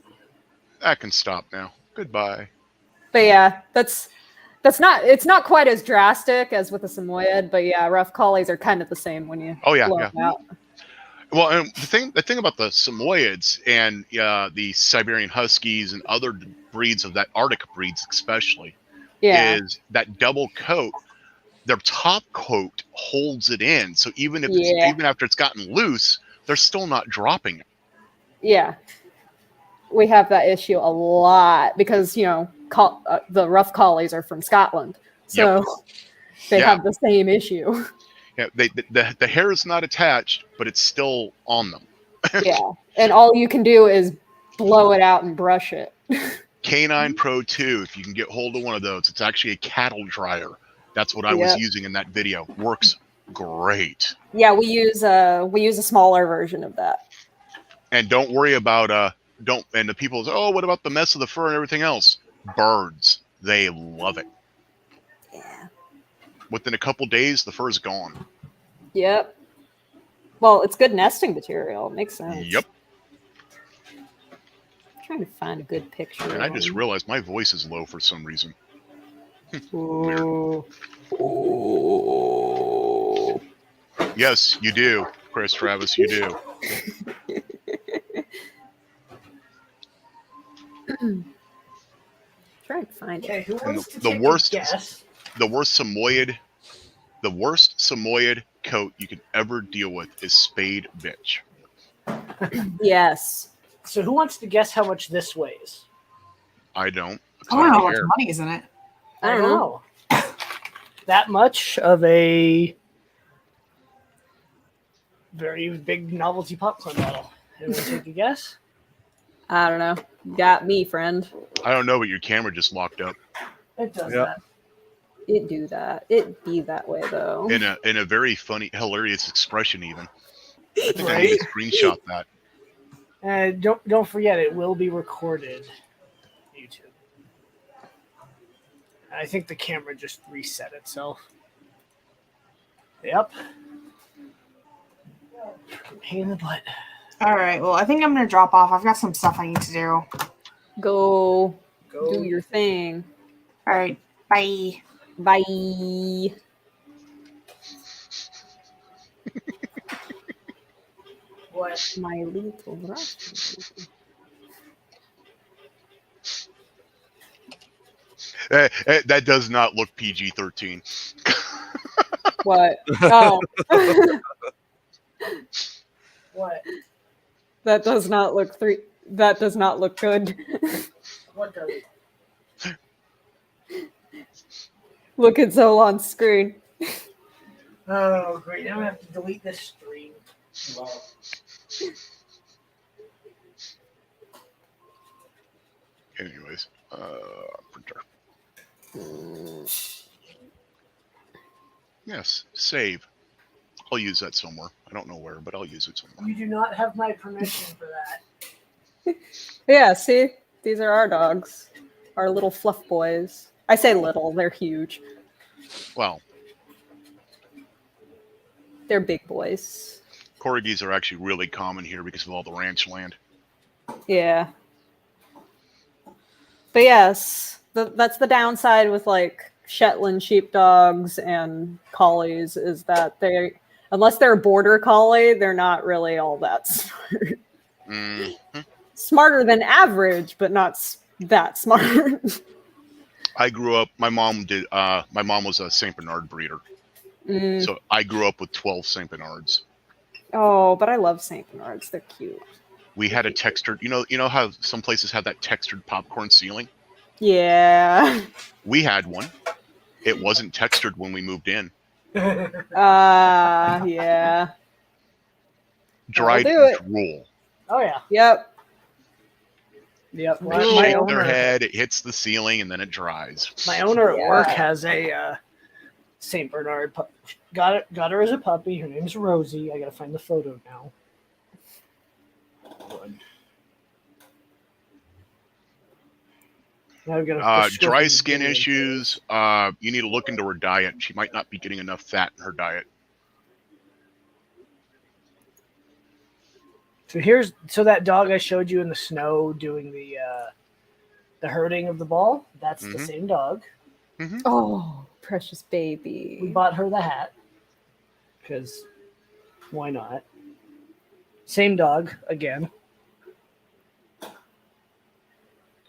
that can stop now. Goodbye. But yeah, it's not quite as drastic as with the Samoyed, but yeah, rough collies are kind of the same when you Oh, yeah, blow yeah. them out. Well, and the thing about the Samoyeds and the Siberian Huskies and other breeds of that Arctic breeds especially Yeah. is that double coat. Their top coat holds it in, so even if Yeah. even after it's gotten loose, they're still not dropping it. Yeah. We have that issue a lot because, the rough collies are from Scotland. So they Yeah. have the same issue. Yeah, the hair is not attached, but it's still on them. Yeah. And all you can do is blow it out and brush it. Canine Pro 2, if you can get hold of one of those, it's actually a cattle dryer. That's what I was using in that video. Works great. Yeah, we use a smaller version of that. And don't worry about and the people say, oh, what about the mess of the fur and everything else? Birds, they love it. Yeah. Within a couple days, the fur's gone. Yep. Well, it's good nesting material. It makes sense. Yep. I'm trying to find a good picture. And I just realized my voice is low for some reason. Ooh. Yes, you do, Chris Travis, you do. Trying to find it. Okay, who wants to The take worst- a guess? The worst Samoyed coat you can ever deal with is Spade Bitch. Yes. So who wants to guess how much this weighs? I don't. I don't know how much care. money is in it. I don't know. That much of a very big novelty popcorn bottle. Anyone take a guess? I don't know. Got me, friend. I don't know, but your camera just locked up It does Yep. that. It do that. It be that way though. in a very funny, hilarious expression. Even I think I Right? need to screenshot that. And don't forget, it will be recorded. YouTube. I think the camera just reset itself. Yep. Pain in the butt. All right. Well, I think I'm gonna drop off. I've got some stuff I need to do. Go Go. do your thing. All right. Bye. Bye. What? My little Russian. That does not look PG-13. What? Oh. What? That does not look that does not look good. What does? Look at Zolon's screen. Oh, great. Now I have to delete this stream. Anyways, printer. Yes, save. I'll use that somewhere. I don't know where, but I'll use it somewhere. You do not have my permission for that. Yeah, see? These are our dogs. Our little fluff boys. I say little, they're huge. Well, They're big boys. corgis are actually really common here because of all the ranch land. Yeah. But yes, that's the downside with like Shetland sheepdogs and collies is that unless they're a border collie, they're not really all that smart. Mm-hmm. Smarter than average, but not that smart. I grew up. My mom was a Saint Bernard breeder, so I grew up with 12 Saint Bernards. Oh, but I love Saint Bernards. They're cute. We had a textured. You know how some places have that textured popcorn ceiling. Yeah. We had one. It wasn't textured when we moved in. Yeah. Dried do it. drool. Oh yeah. Yep. Yep. They My shake owner, their head. It hits the ceiling and then it dries. my owner at Yeah. work has a Saint Bernard. Got her as a puppy. Her name's Rosie. I gotta find the photo now. Now I've got a description Dry of the skin video. issues. You need to look into her diet. She might not be getting enough fat in her diet. So that dog I showed you in the snow doing the herding of the ball. That's the Mhm. same dog. Oh, precious We baby. bought her the hat because why not? Same dog again.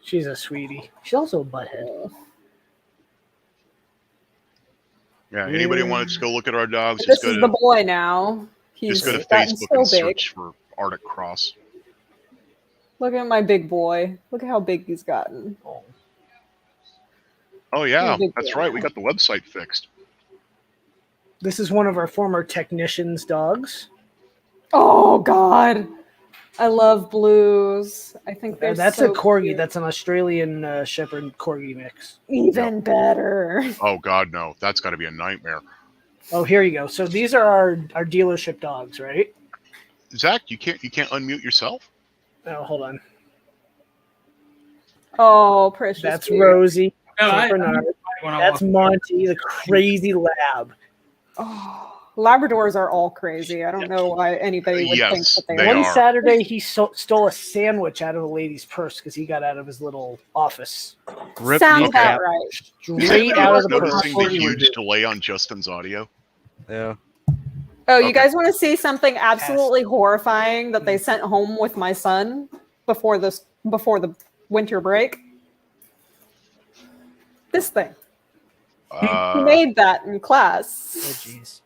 She's a sweetie. She's also a butthead. Yeah. Anybody wants to go look at our dogs? This Just go is to the boy now. He's just go to gotten Facebook so and big. search for Arctic Cross. Look at my big boy. Look at how big he's gotten. Oh. Oh yeah, big that's boy. right. We got the website fixed. This is one of our former technicians' dogs. Oh God. I love blues. I think they're That's so a corgi. cute. That's an Australian Shepherd corgi mix. Even better. Oh God, no! That's got to be a nightmare. Oh, here you go. So these are our dealership dogs, right? Zach, you can't unmute yourself. Oh, hold on. Oh, precious. That's dear. Rosie. No, Saint Bernard. That's Monty, the crazy lab. Oh, Labradors are all crazy. I don't know why anybody would think Yes, that they they are. One are. Saturday, he stole a sandwich out of a lady's purse because he got out of his little office. Rip Sounds kneecap. about right. Is Straight anybody out else of the purse. noticing the huge delay on Justin's audio? Yeah. Oh, you Okay. guys want to see something absolutely horrifying that they sent home with my son before the winter break? This thing. He made that in class. Oh, jeez.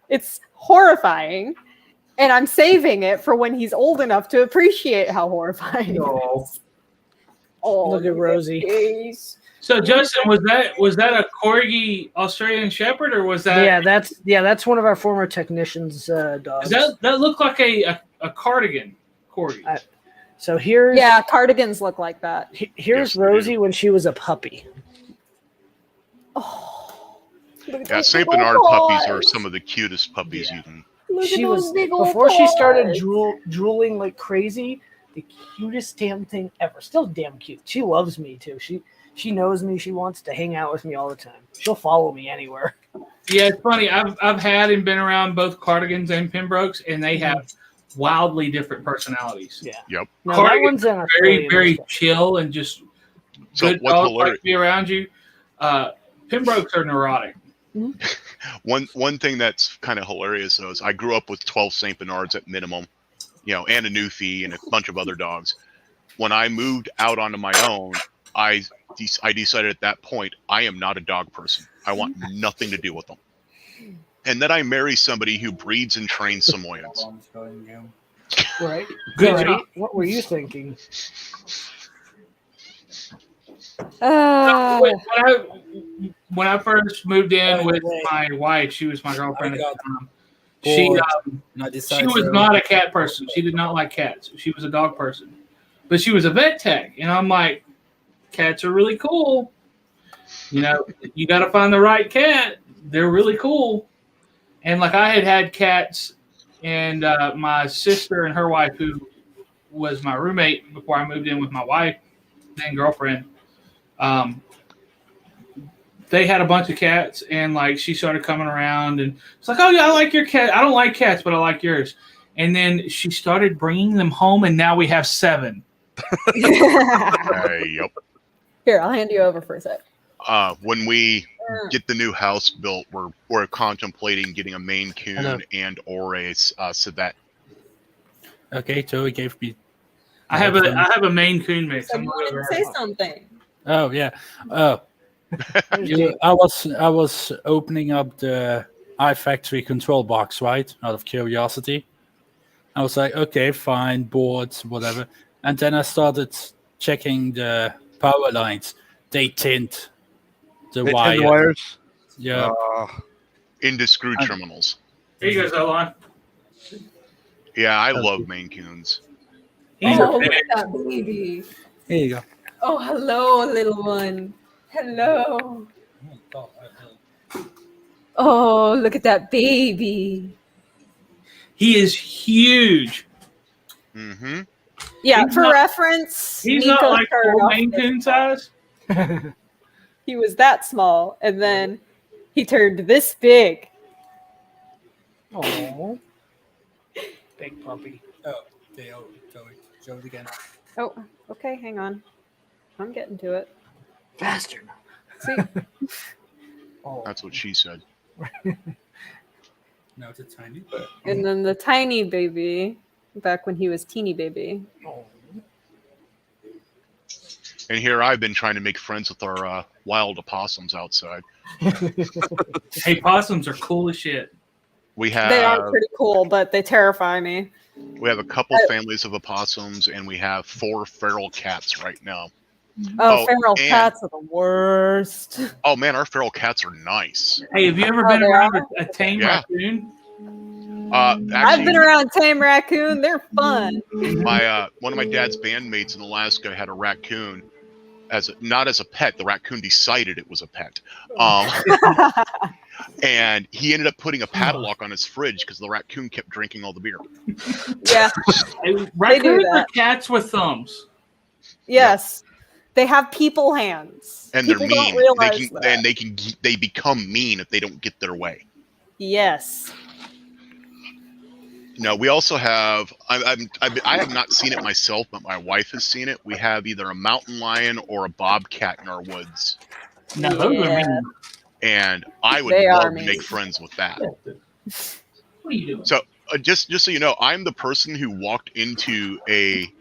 It's horrifying, and I'm saving it for when he's old enough to appreciate how horrifying it is. Oh, Look at Rosie. face. So Justin, was that a corgi Australian Shepherd or was that? Yeah, that's one of our former technicians' dogs. That looked like a cardigan corgi. So here's Yeah, cardigans look like that. here's Yes, they Rosie do. when she was a puppy. Oh, look at Yeah, those Saint big Bernard old puppies are paws. some of the cutest puppies you can. Look at She those was big old before she started paws. drooling like crazy. The cutest damn thing ever. Still damn cute. She loves me too. She knows me. She wants to hang out with me all the time. She'll follow me anywhere. Yeah, it's funny. I've had and been around both cardigans and Pembrokes, and they have wildly different personalities. Yeah. Yep. No, that Cardigan one's an Very, Australian very stuff. chill and just So good what's dogs hilarious? like to be around you. Pembrokes are neurotic. One thing that's kind of hilarious though is I grew up with 12 Saint Bernards at minimum, and a Newfie and a bunch of other dogs. When I moved out onto my own, I decided at that point I am not a dog person. I want nothing to do with them. And then I marry somebody who breeds and trains Samoyeds. Right. Good Right. job. What were you thinking? When I first moved in By the with way, my wife, she was my girlfriend at I the time. bored. She was not a cat person. She did not like cats. She was a dog person. But she was a vet tech. And I'm like, cats are really cool. You got to find the right cat. They're really cool. And like I had cats, and my sister and her wife, who was my roommate before I moved in with my wife, then girlfriend, they had a bunch of cats, and like she started coming around, and it's like, oh yeah, I like your cat. I don't like cats, but I like yours. And then she started bringing them home, and now we have 7. Yep. Here, I'll hand you over for a sec. When we get the new house built, we're contemplating getting a Maine Hello. Coon and or a Civet. Okay, Joey gave me. I have a Maine Coon mix. So I'm you gonna wanted go to say grab one. something. Oh yeah. Oh, I was opening up the iFactory control box, right? Out of curiosity. I was like, okay, fine, boards, whatever. And then I started checking the power lines. They tint the Hit wire. the wires. Yeah. Into screw terminals. Here you go, Zolan. Yeah, I love Maine Coons. He's Oh, a look big- at that baby. Here you go. Oh, hello, little one. Hello. Oh, look at that baby. He is huge. Mm-hmm. Yeah, He's for not- reference, He's Nico not like started full off Maine this Coon small. size. He was that small, and then he turned this big. Oh, big puppy. Oh, okay. Oh, Joey, show it again. Oh, okay, hang on. I'm getting to it. Faster. See, Oh, That's what she said. Now it's a tiny. and then the tiny baby, back when he was teeny baby. oh. And here I've been trying to make friends with our wild opossums outside. Hey, possums are cool as shit. We They are have pretty cool, but they terrify me. a couple families of opossums, and we have 4 feral cats right now. Oh, Oh, feral and- cats are the worst. Oh man, our feral cats are nice. Hey, have you ever Oh, been they around are? a tame Yeah. raccoon? I've been Actually, around tame raccoon. They're fun. my one of my dad's bandmates in Alaska had a raccoon not as a pet. The raccoon decided it was a pet. And he ended up putting a padlock on his fridge because the raccoon kept drinking all the beer. Yeah. Raccoons that. are cats with thumbs. Yes. They have people hands. And People they're don't mean. realize that. They become mean if they don't get their way. Yes. No, we also have. I have not seen it myself, but my wife has seen it. We have either a mountain lion or a bobcat in our woods, Now, those are mean. and I would They are love to mean. make friends with that. What are you doing? So just so you know, I'm the person who walked into a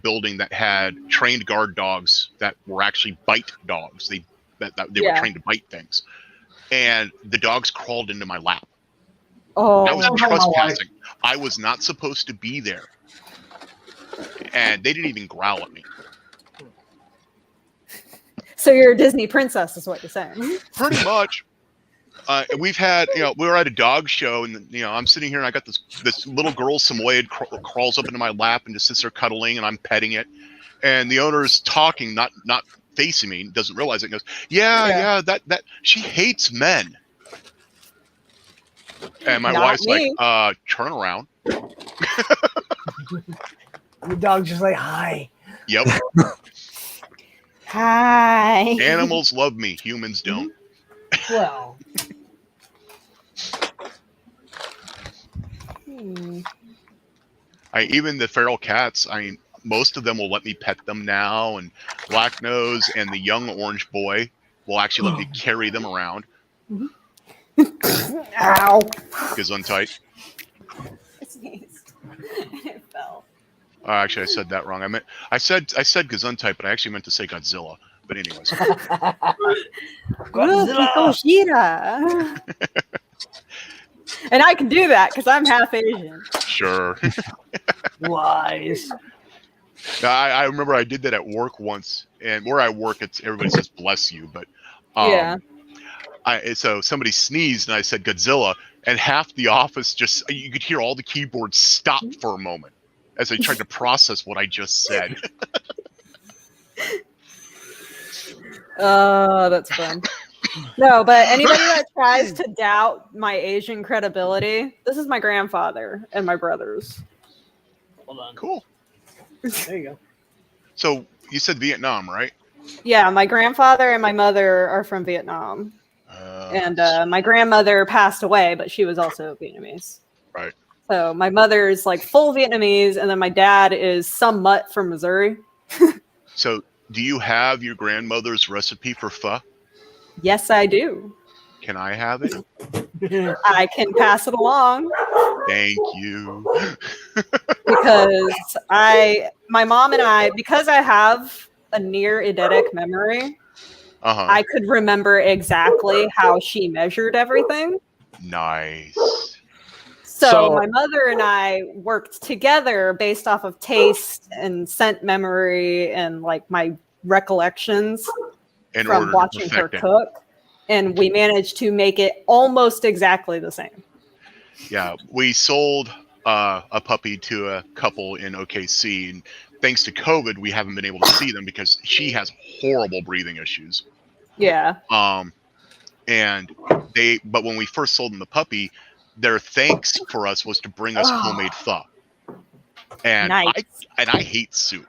building that had trained guard dogs that were actually bite dogs. They were trained to bite things, and the dogs crawled into my lap. Oh. That was trespassing. I was not supposed to be there, and they didn't even growl at me. So you're a Disney princess, is what you're saying. Pretty much. We've had, we were at a dog show, and I'm sitting here, and I got this little girl Samoyed crawls up into my lap and just sits there cuddling, and I'm petting it, and the owner's talking, not facing me, doesn't realize it, and goes, yeah, that she hates men. And my Not wife's me. like, turn around. The dog's just like, hi. Yep. Hi. Animals love me. Humans don't. Well, Even the feral cats, most of them will let me pet them now, and Black Nose and the young orange boy will actually let me carry them around. Ow. Gesundheit. It fell. Actually, I said that wrong. I said Gesundheit, but I actually meant to say Godzilla. But anyways, Godzilla. And I can do that because I'm half Asian. sure. lies. I remember I did that at work once, and where I work, everybody says "bless you," but Yeah. So somebody sneezed, and I said Godzilla, and half the office you could hear all the keyboards stop for a moment as I tried to process what I just said. Oh, that's fun. No, but anybody that tries to doubt my Asian credibility, this is my grandfather and my brothers. Hold on. Cool. There you go. So you said Vietnam, right? Yeah, my grandfather and my mother are from Vietnam. And my grandmother passed away, but she was also Vietnamese. Right. So my mother's like full Vietnamese, and then my dad is some mutt from Missouri. So do you have your grandmother's recipe for pho? Yes, I do. Can I have it? I can pass it along Thank you. because my mom and I, because I have a near eidetic memory, Uh-huh. I could remember exactly how she measured everything. Nice. So my mother and I worked together based off of taste and scent memory and like my recollections In from order to watching her perfect it. cook. And we managed to make it almost exactly the same. Yeah, we sold a puppy to a couple in OKC, and thanks to COVID, we haven't been able to see them because she has horrible breathing issues. Yeah. But when we first sold them the puppy, their thanks for us was to bring us homemade pho. And Nice. I hate soup,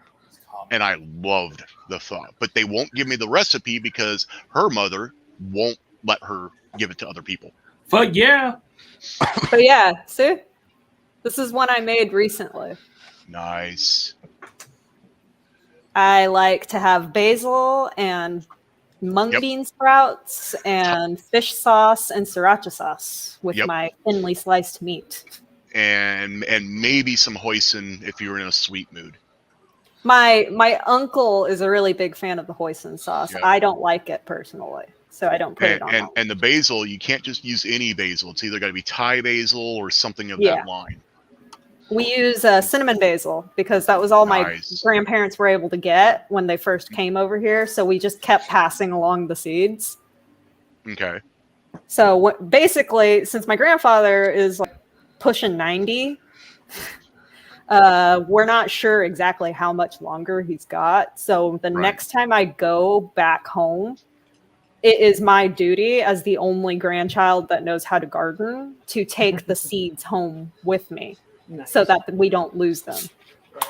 and I loved the pho, but they won't give me the recipe because her mother won't let her give it to other people. But yeah. But yeah, see? This is one I made recently. Nice. I like to have basil and mung bean sprouts and fish sauce and sriracha sauce with my thinly sliced meat. And maybe some hoisin if you're in a sweet mood. My uncle is a really big fan of the hoisin sauce. Yeah. I don't like it personally, so I don't put it on. And the basil, you can't just use any basil. It's either got to be Thai basil or something of that line. We use cinnamon basil because that was all my grandparents were able to get when they first came over here. So we just kept passing along the seeds. Okay. So basically, since my grandfather is like pushing 90, we're not sure exactly how much longer he's got. So the next time I go back home, it is my duty as the only grandchild that knows how to garden to take the seeds home with me so that we don't lose them.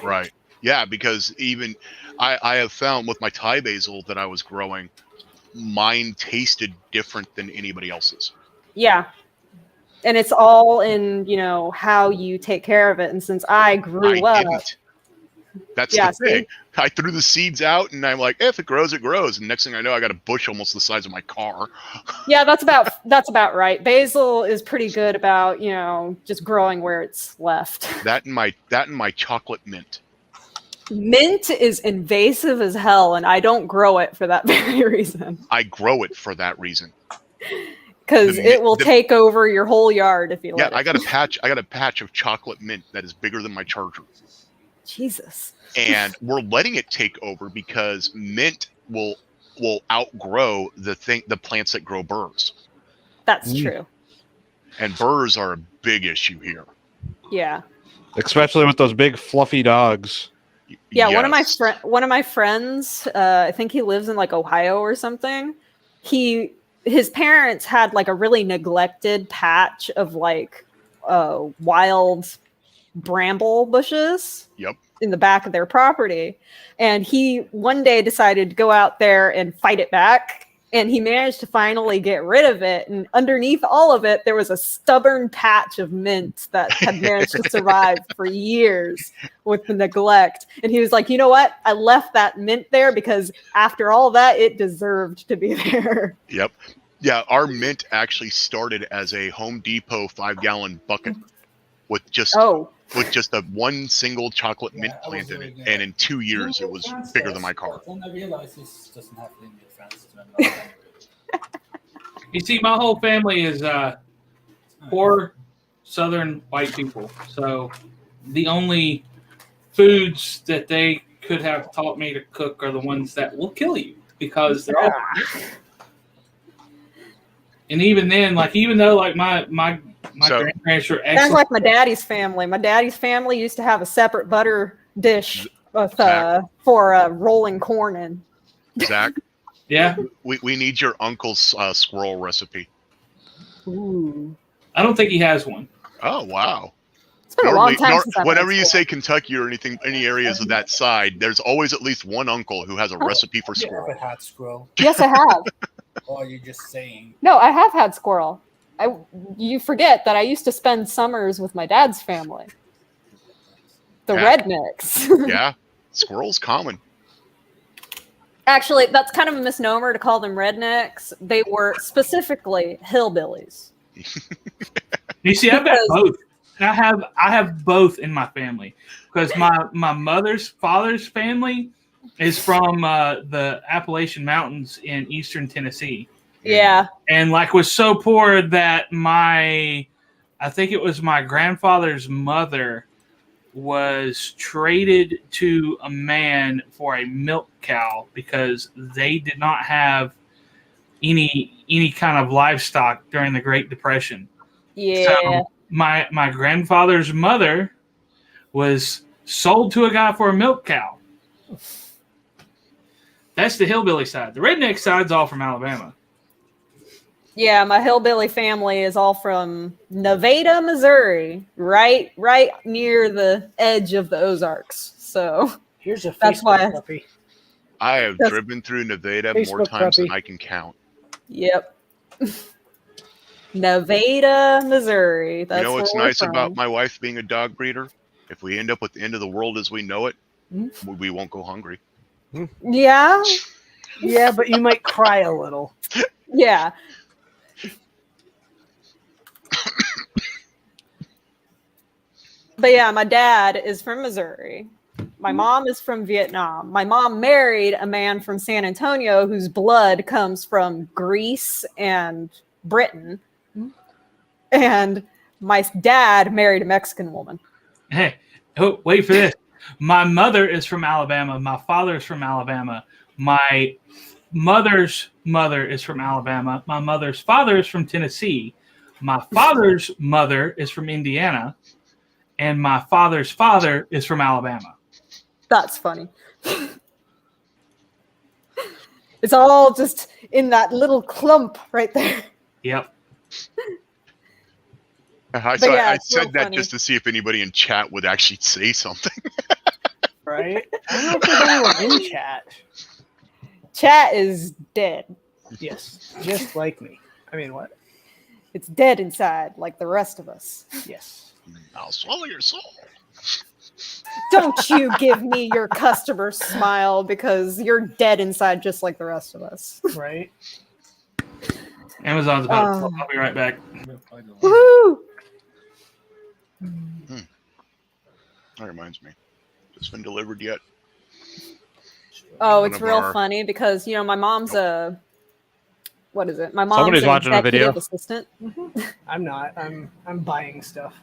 Right. Yeah, because even I have found with my Thai basil that I was growing, mine tasted different than anybody else's. Yeah. And it's all in, how you take care of it. And since I grew up. That's the thing. I threw the seeds out and I'm like, if it grows, it grows. And next thing I know, I got a bush almost the size of my car. Yeah, that's about right. Basil is pretty good about, just growing where it's left. That and my chocolate mint. Mint is invasive as hell, and I don't grow it for that very reason. I grow it for that reason. Because it will take over your whole yard if you let it. I got a patch of chocolate mint that is bigger than my charger. Jesus. And we're letting it take over because mint will outgrow the plants that grow burrs. That's true. And burrs are a big issue here. Yeah. Especially with those big fluffy dogs. Yeah, yes. One of my friends, I think he lives in like Ohio or something. His parents had like a really neglected patch of like wild bramble bushes. Yep. In the back of their property, and he one day decided to go out there and fight it back, and he managed to finally get rid of it. And underneath all of it, there was a stubborn patch of mint that had managed to survive for years with the neglect. And he was like, you know what? I left that mint there because after all that, it deserved to be there. Yep. Yeah, our mint actually started as a Home Depot 5-gallon bucket with just a one single chocolate mint plant in it, and in 2 years it was bigger than my car. Then I realized this doesn't have linear fence. You see, my whole family is poor Southern white people, so the only foods that they could have taught me to cook are the ones that will kill you because they're all. And even then, even though my grandparents were excellent. Sounds like my daddy's family. My daddy's family used to have a separate butter dish with, for rolling corn in. Zach? Yeah? We need your uncle's squirrel recipe. Ooh. I don't think he has one. Oh, wow. It's been a long time since I've whenever you say Kentucky or any areas of that side, there's always at least one uncle who has a recipe for squirrel. You ever had squirrel? Yes, I have. Or are you just saying? No, I have had squirrel. You forget that I used to spend summers with my dad's family. The rednecks. Yeah, squirrel's common. Actually, that's kind of a misnomer to call them rednecks. They were specifically hillbillies. You see, I've got both. I have both in my family because my mother's father's family is from the Appalachian Mountains in eastern Tennessee. Yeah. And was so poor that I think it was my grandfather's mother was traded to a man for a milk cow because they did not have any kind of livestock during the Great Depression. Yeah. So my grandfather's mother was sold to a guy for a milk cow. That's the hillbilly side. The redneck side's all from Alabama. Yeah, my hillbilly family is all from Nevada, Missouri, right near the edge of the Ozarks. So here's a that's Facebook puppy. I have driven through Nevada more times than I can count. Yep. Nevada, Missouri. That's you know what's nice about my wife being a dog breeder? If we end up with the end of the world as we know it, we won't go hungry. Yeah. Yeah, but you might cry a little. Yeah. But yeah, my dad is from Missouri. My mom is from Vietnam. My mom married a man from San Antonio whose blood comes from Greece and Britain. And my dad married a Mexican woman. Hey, wait for this. My mother is from Alabama. My father is from Alabama. My mother's mother is from Alabama. My mother's father is from Tennessee. My father's mother is from Indiana. And my father's father is from Alabama. That's funny. It's all just in that little clump right there. Yep. I yeah, it's real said that funny. just to see if anybody in chat would actually say something. Right? I don't know if there's anyone in chat. Chat is dead. Yes, just like me. I mean, what? It's dead inside, like the rest of us. Yes. I'll swallow your soul. Don't you give me your customer smile because you're dead inside just like the rest of us. Right? Amazon's about to I'll be right back. Woohoo! That reminds me. It's been delivered yet? Oh, One it's of real our- funny because my mom's a what is it? My mom's Somebody's an watching a video. executive assistant. I'm not. I'm buying stuff.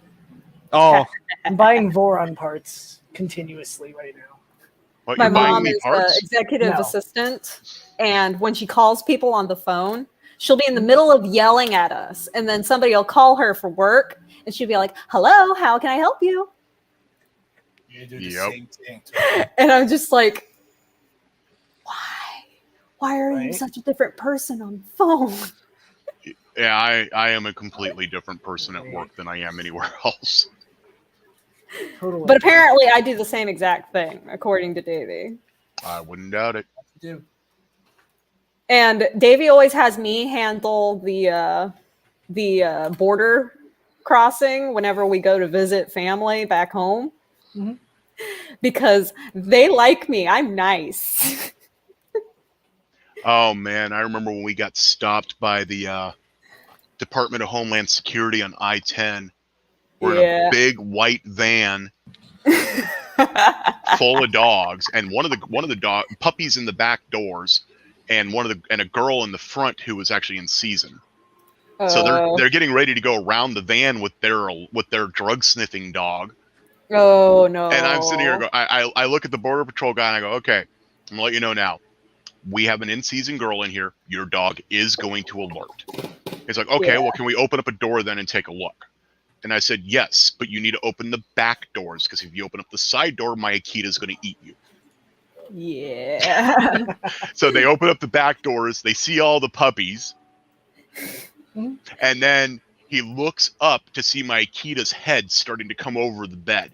Oh, I'm buying Voron parts continuously right now. What, My you're buying mom me is an parts? executive No. assistant, and when she calls people on the phone, she'll be in the middle of yelling at us, and then somebody will call her for work, and she'll be like, "Hello, how can I help you?" You do the Yep. same thing. And I'm just like, "Why? Why are you Right? such a different person on the phone?" Yeah, I am a completely different person at work than I am anywhere else. Totally. But apparently, I do the same exact thing, according to Davey. I wouldn't doubt it. Do. And Davey always has me handle the border crossing whenever we go to visit family back home, Mhm. because they like me. I'm nice. Oh man, I remember when we got stopped by the Department of Homeland Security on I-10. We're in Yeah. a big white van full of dogs, and one of the dog puppies in the back doors, and a girl in the front who was actually in season. So they're getting ready to go around the van with their drug sniffing dog. Oh no! And I'm sitting here, I look at the border patrol guy and I go, okay, I'm gonna let you know now. We have an in-season girl in here. Your dog is going to alert. He's like, okay, well, can we open up a door then and take a look? And I said, yes, but you need to open the back doors because if you open up the side door, my Akita's going to eat you. Yeah. So they open up the back doors. They see all the puppies. And then he looks up to see my Akita's head starting to come over the bed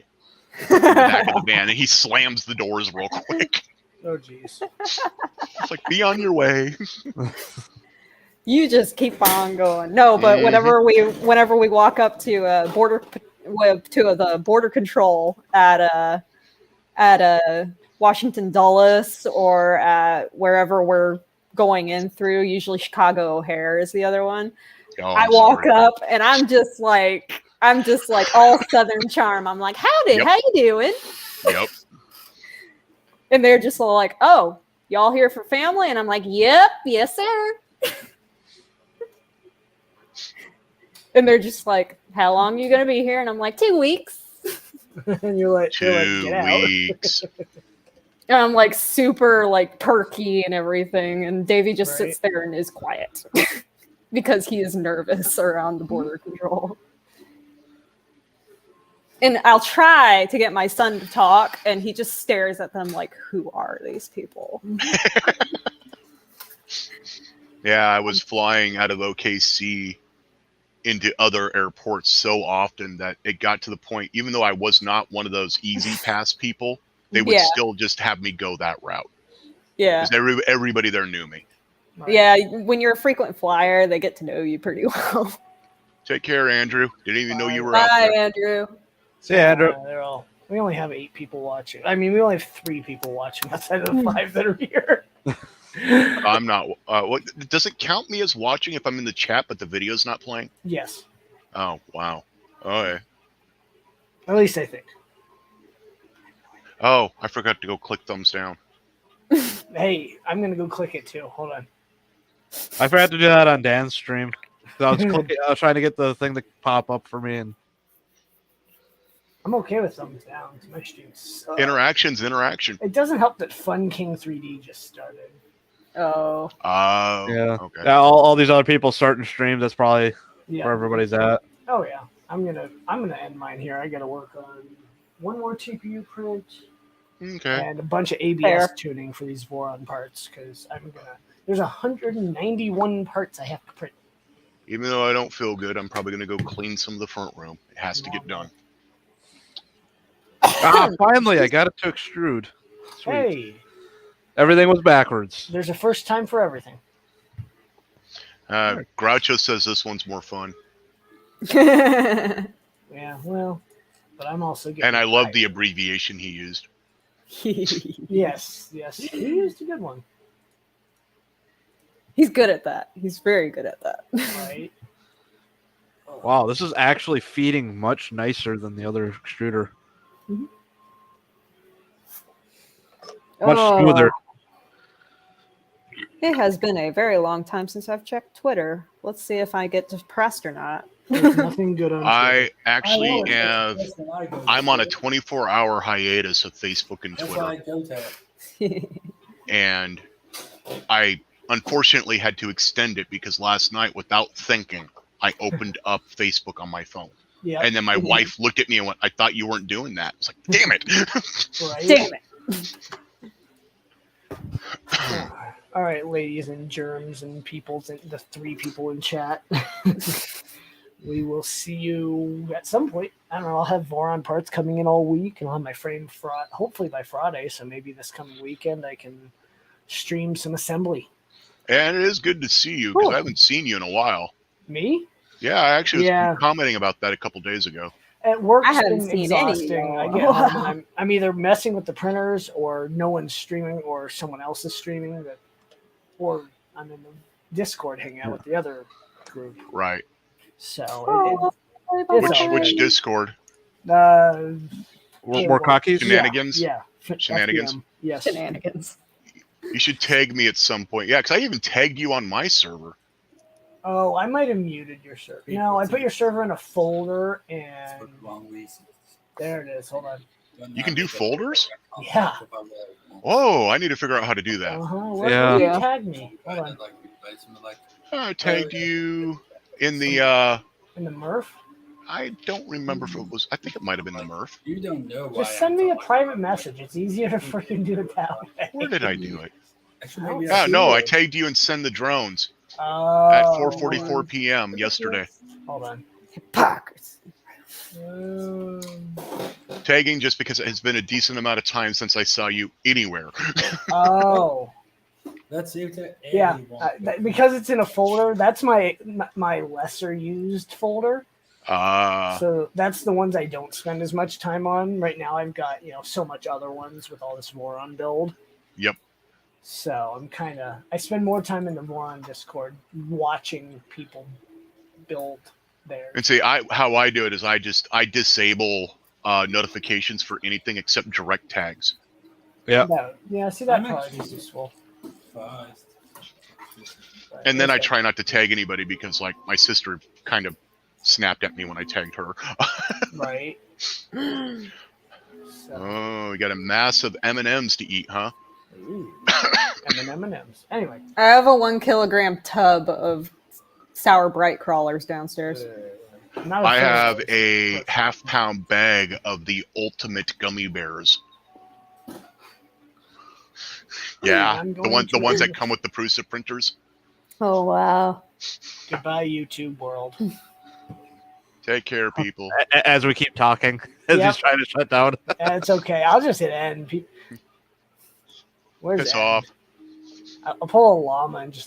in the back of the van. And he slams the doors real quick. Oh, jeez. It's like, be on your way. You just keep on going. No, but whenever we walk up to the border control at Washington Dulles or at wherever we're going in through, usually Chicago O'Hare is the other one. Oh, I I'm walk sorry. up and I'm just like all Southern charm. I'm like, howdy, Yep. how you doing? Yep. And they're just all like, oh, y'all here for family? And I'm like, yep, yes, sir. And they're just like, how long are you going to be here? And I'm like, 2 weeks. And you're like, 2 get out. weeks. And I'm like super like perky and everything. And Davey just Right. sits there and is quiet because he is nervous around the border control. And I'll try to get my son to talk, and he just stares at them like, who are these people? Yeah, I was flying out of OKC into other airports so often that it got to the point, even though I was not one of those easy pass people, they would Yeah. still just have me go that route. Yeah. Because everybody there knew me. Right. Yeah. When you're a frequent flyer, they get to know you pretty well. Take care, Andrew. Didn't even know you were out Bye, there. Andrew. see ya, Andrew. We only have 8 people watching. I mean, we only have 3 people watching outside of the 5 that are here. I'm not. What does it count me as watching if I'm in the chat but the video's not playing? Yes. Oh wow. Oh yeah. At least I think. Oh, I forgot to go click thumbs down. Hey, I'm going to go click it too. Hold on. I forgot to do that on Dan's stream. So I was trying to get the thing to pop up for me, and I'm okay with thumbs down. My streams suck. Interaction's interaction. It doesn't help that Fun King 3D just started. Oh. Oh, Yeah. okay. Yeah, all these other people starting streams. That's probably Yeah. where everybody's at. Oh yeah. I'm gonna end mine here. I gotta work on one more TPU print Okay. and a bunch of ABS Fair. tuning for these Voron parts because there's 191 parts I have to print. Even though I don't feel good, I'm probably going to go clean some of the front room. It has to get done. Finally, I got it to extrude. Sweet. Hey, Everything was backwards. there's a first time for everything. Groucho says this one's more fun. Yeah, well, but I'm also getting. And I love the abbreviation he used. Yes, he used a good one, He's good at that. He's very good at that. right? Wow, this is actually feeding much nicer than the other extruder. Much Oh. smoother. It has been a very long time since I've checked Twitter. Let's see if I get depressed or not. There's nothing good on. I Twitter. actually I have. That's when I go to I'm on a Twitter. 24-hour hiatus of Facebook and That's why I Twitter, go to it. and I unfortunately had to extend it because last night, without thinking, I opened up Facebook on my phone, Yeah. and then my wife looked at me and went, "I thought you weren't doing that." I was like, "Damn it!" Right? Damn it. All right, ladies and germs and peoples, and the 3 people in chat. We will see you at some point. I don't know. I'll have Voron parts coming in all week, and I'll have my frame hopefully by Friday. So maybe this coming weekend I can stream some assembly. And it is good to see you because Cool. I haven't seen you in a while. Me? Yeah, I actually was Yeah. commenting about that a couple days ago. At work, I it's haven't been seen any, exhausting. I though. get home and I'm either messing with the printers, or no one's streaming, or someone else is streaming, or I'm in the Discord hanging out with the other group. Right. So Oh, it's Which all which right. Discord? More cockies? Shenanigans? Yeah. Shenanigans? FBM, yes. Shenanigans. You should tag me at some point. Yeah, because I even tagged you on my server. Oh, I might have muted your server. No, I put your server in a folder, and For the wrong reasons. there it is. Hold on. You can do folders? Yeah. Whoa, I need to figure out how to do that. Where Yeah. did you Yeah. tag me? Hold on. I tagged you in the In the Murph? I don't remember if it was. I think it might have been the Murph. You don't know why. Just send me a private message. It's easier to freaking do it that way. Where did I do it? Actually, maybe Oh I no, I should. tagged you and send the drones Oh. at 4:44 p.m. yesterday. Hold on. Hypocrisy. Tagging just because it has been a decent amount of time since I saw you anywhere. Oh. Let's see if there Yeah. anyone. Because it's in a folder, that's my lesser used folder. So that's the ones I don't spend as much time on. Right now I've got, so much other ones with all this Voron build. Yep. So I spend more time in the Voron Discord watching people build theirs. And see, how I do it is I disable notifications for anything except direct tags. Yeah. Yeah, see, that I'm probably actually- is useful. Fast. And then I Okay. try not to tag anybody because, like, my sister kind of snapped at me when I tagged her. Right. So, Oh, we got a massive M&Ms to eat, huh? ooh, M&Ms. Anyway. I have a 1 kilogram tub of sour bright crawlers downstairs. Not a I fan of have those. a half-pound bag of the ultimate gummy bears. Yeah, I'm the going ones to- that come with the Prusa printers. Oh wow. Goodbye, YouTube world. Take care, people. As we keep talking, as Yep. he's trying to shut down. It's okay. I'll just hit end. Where's Piss end? off. I'll pull a llama and just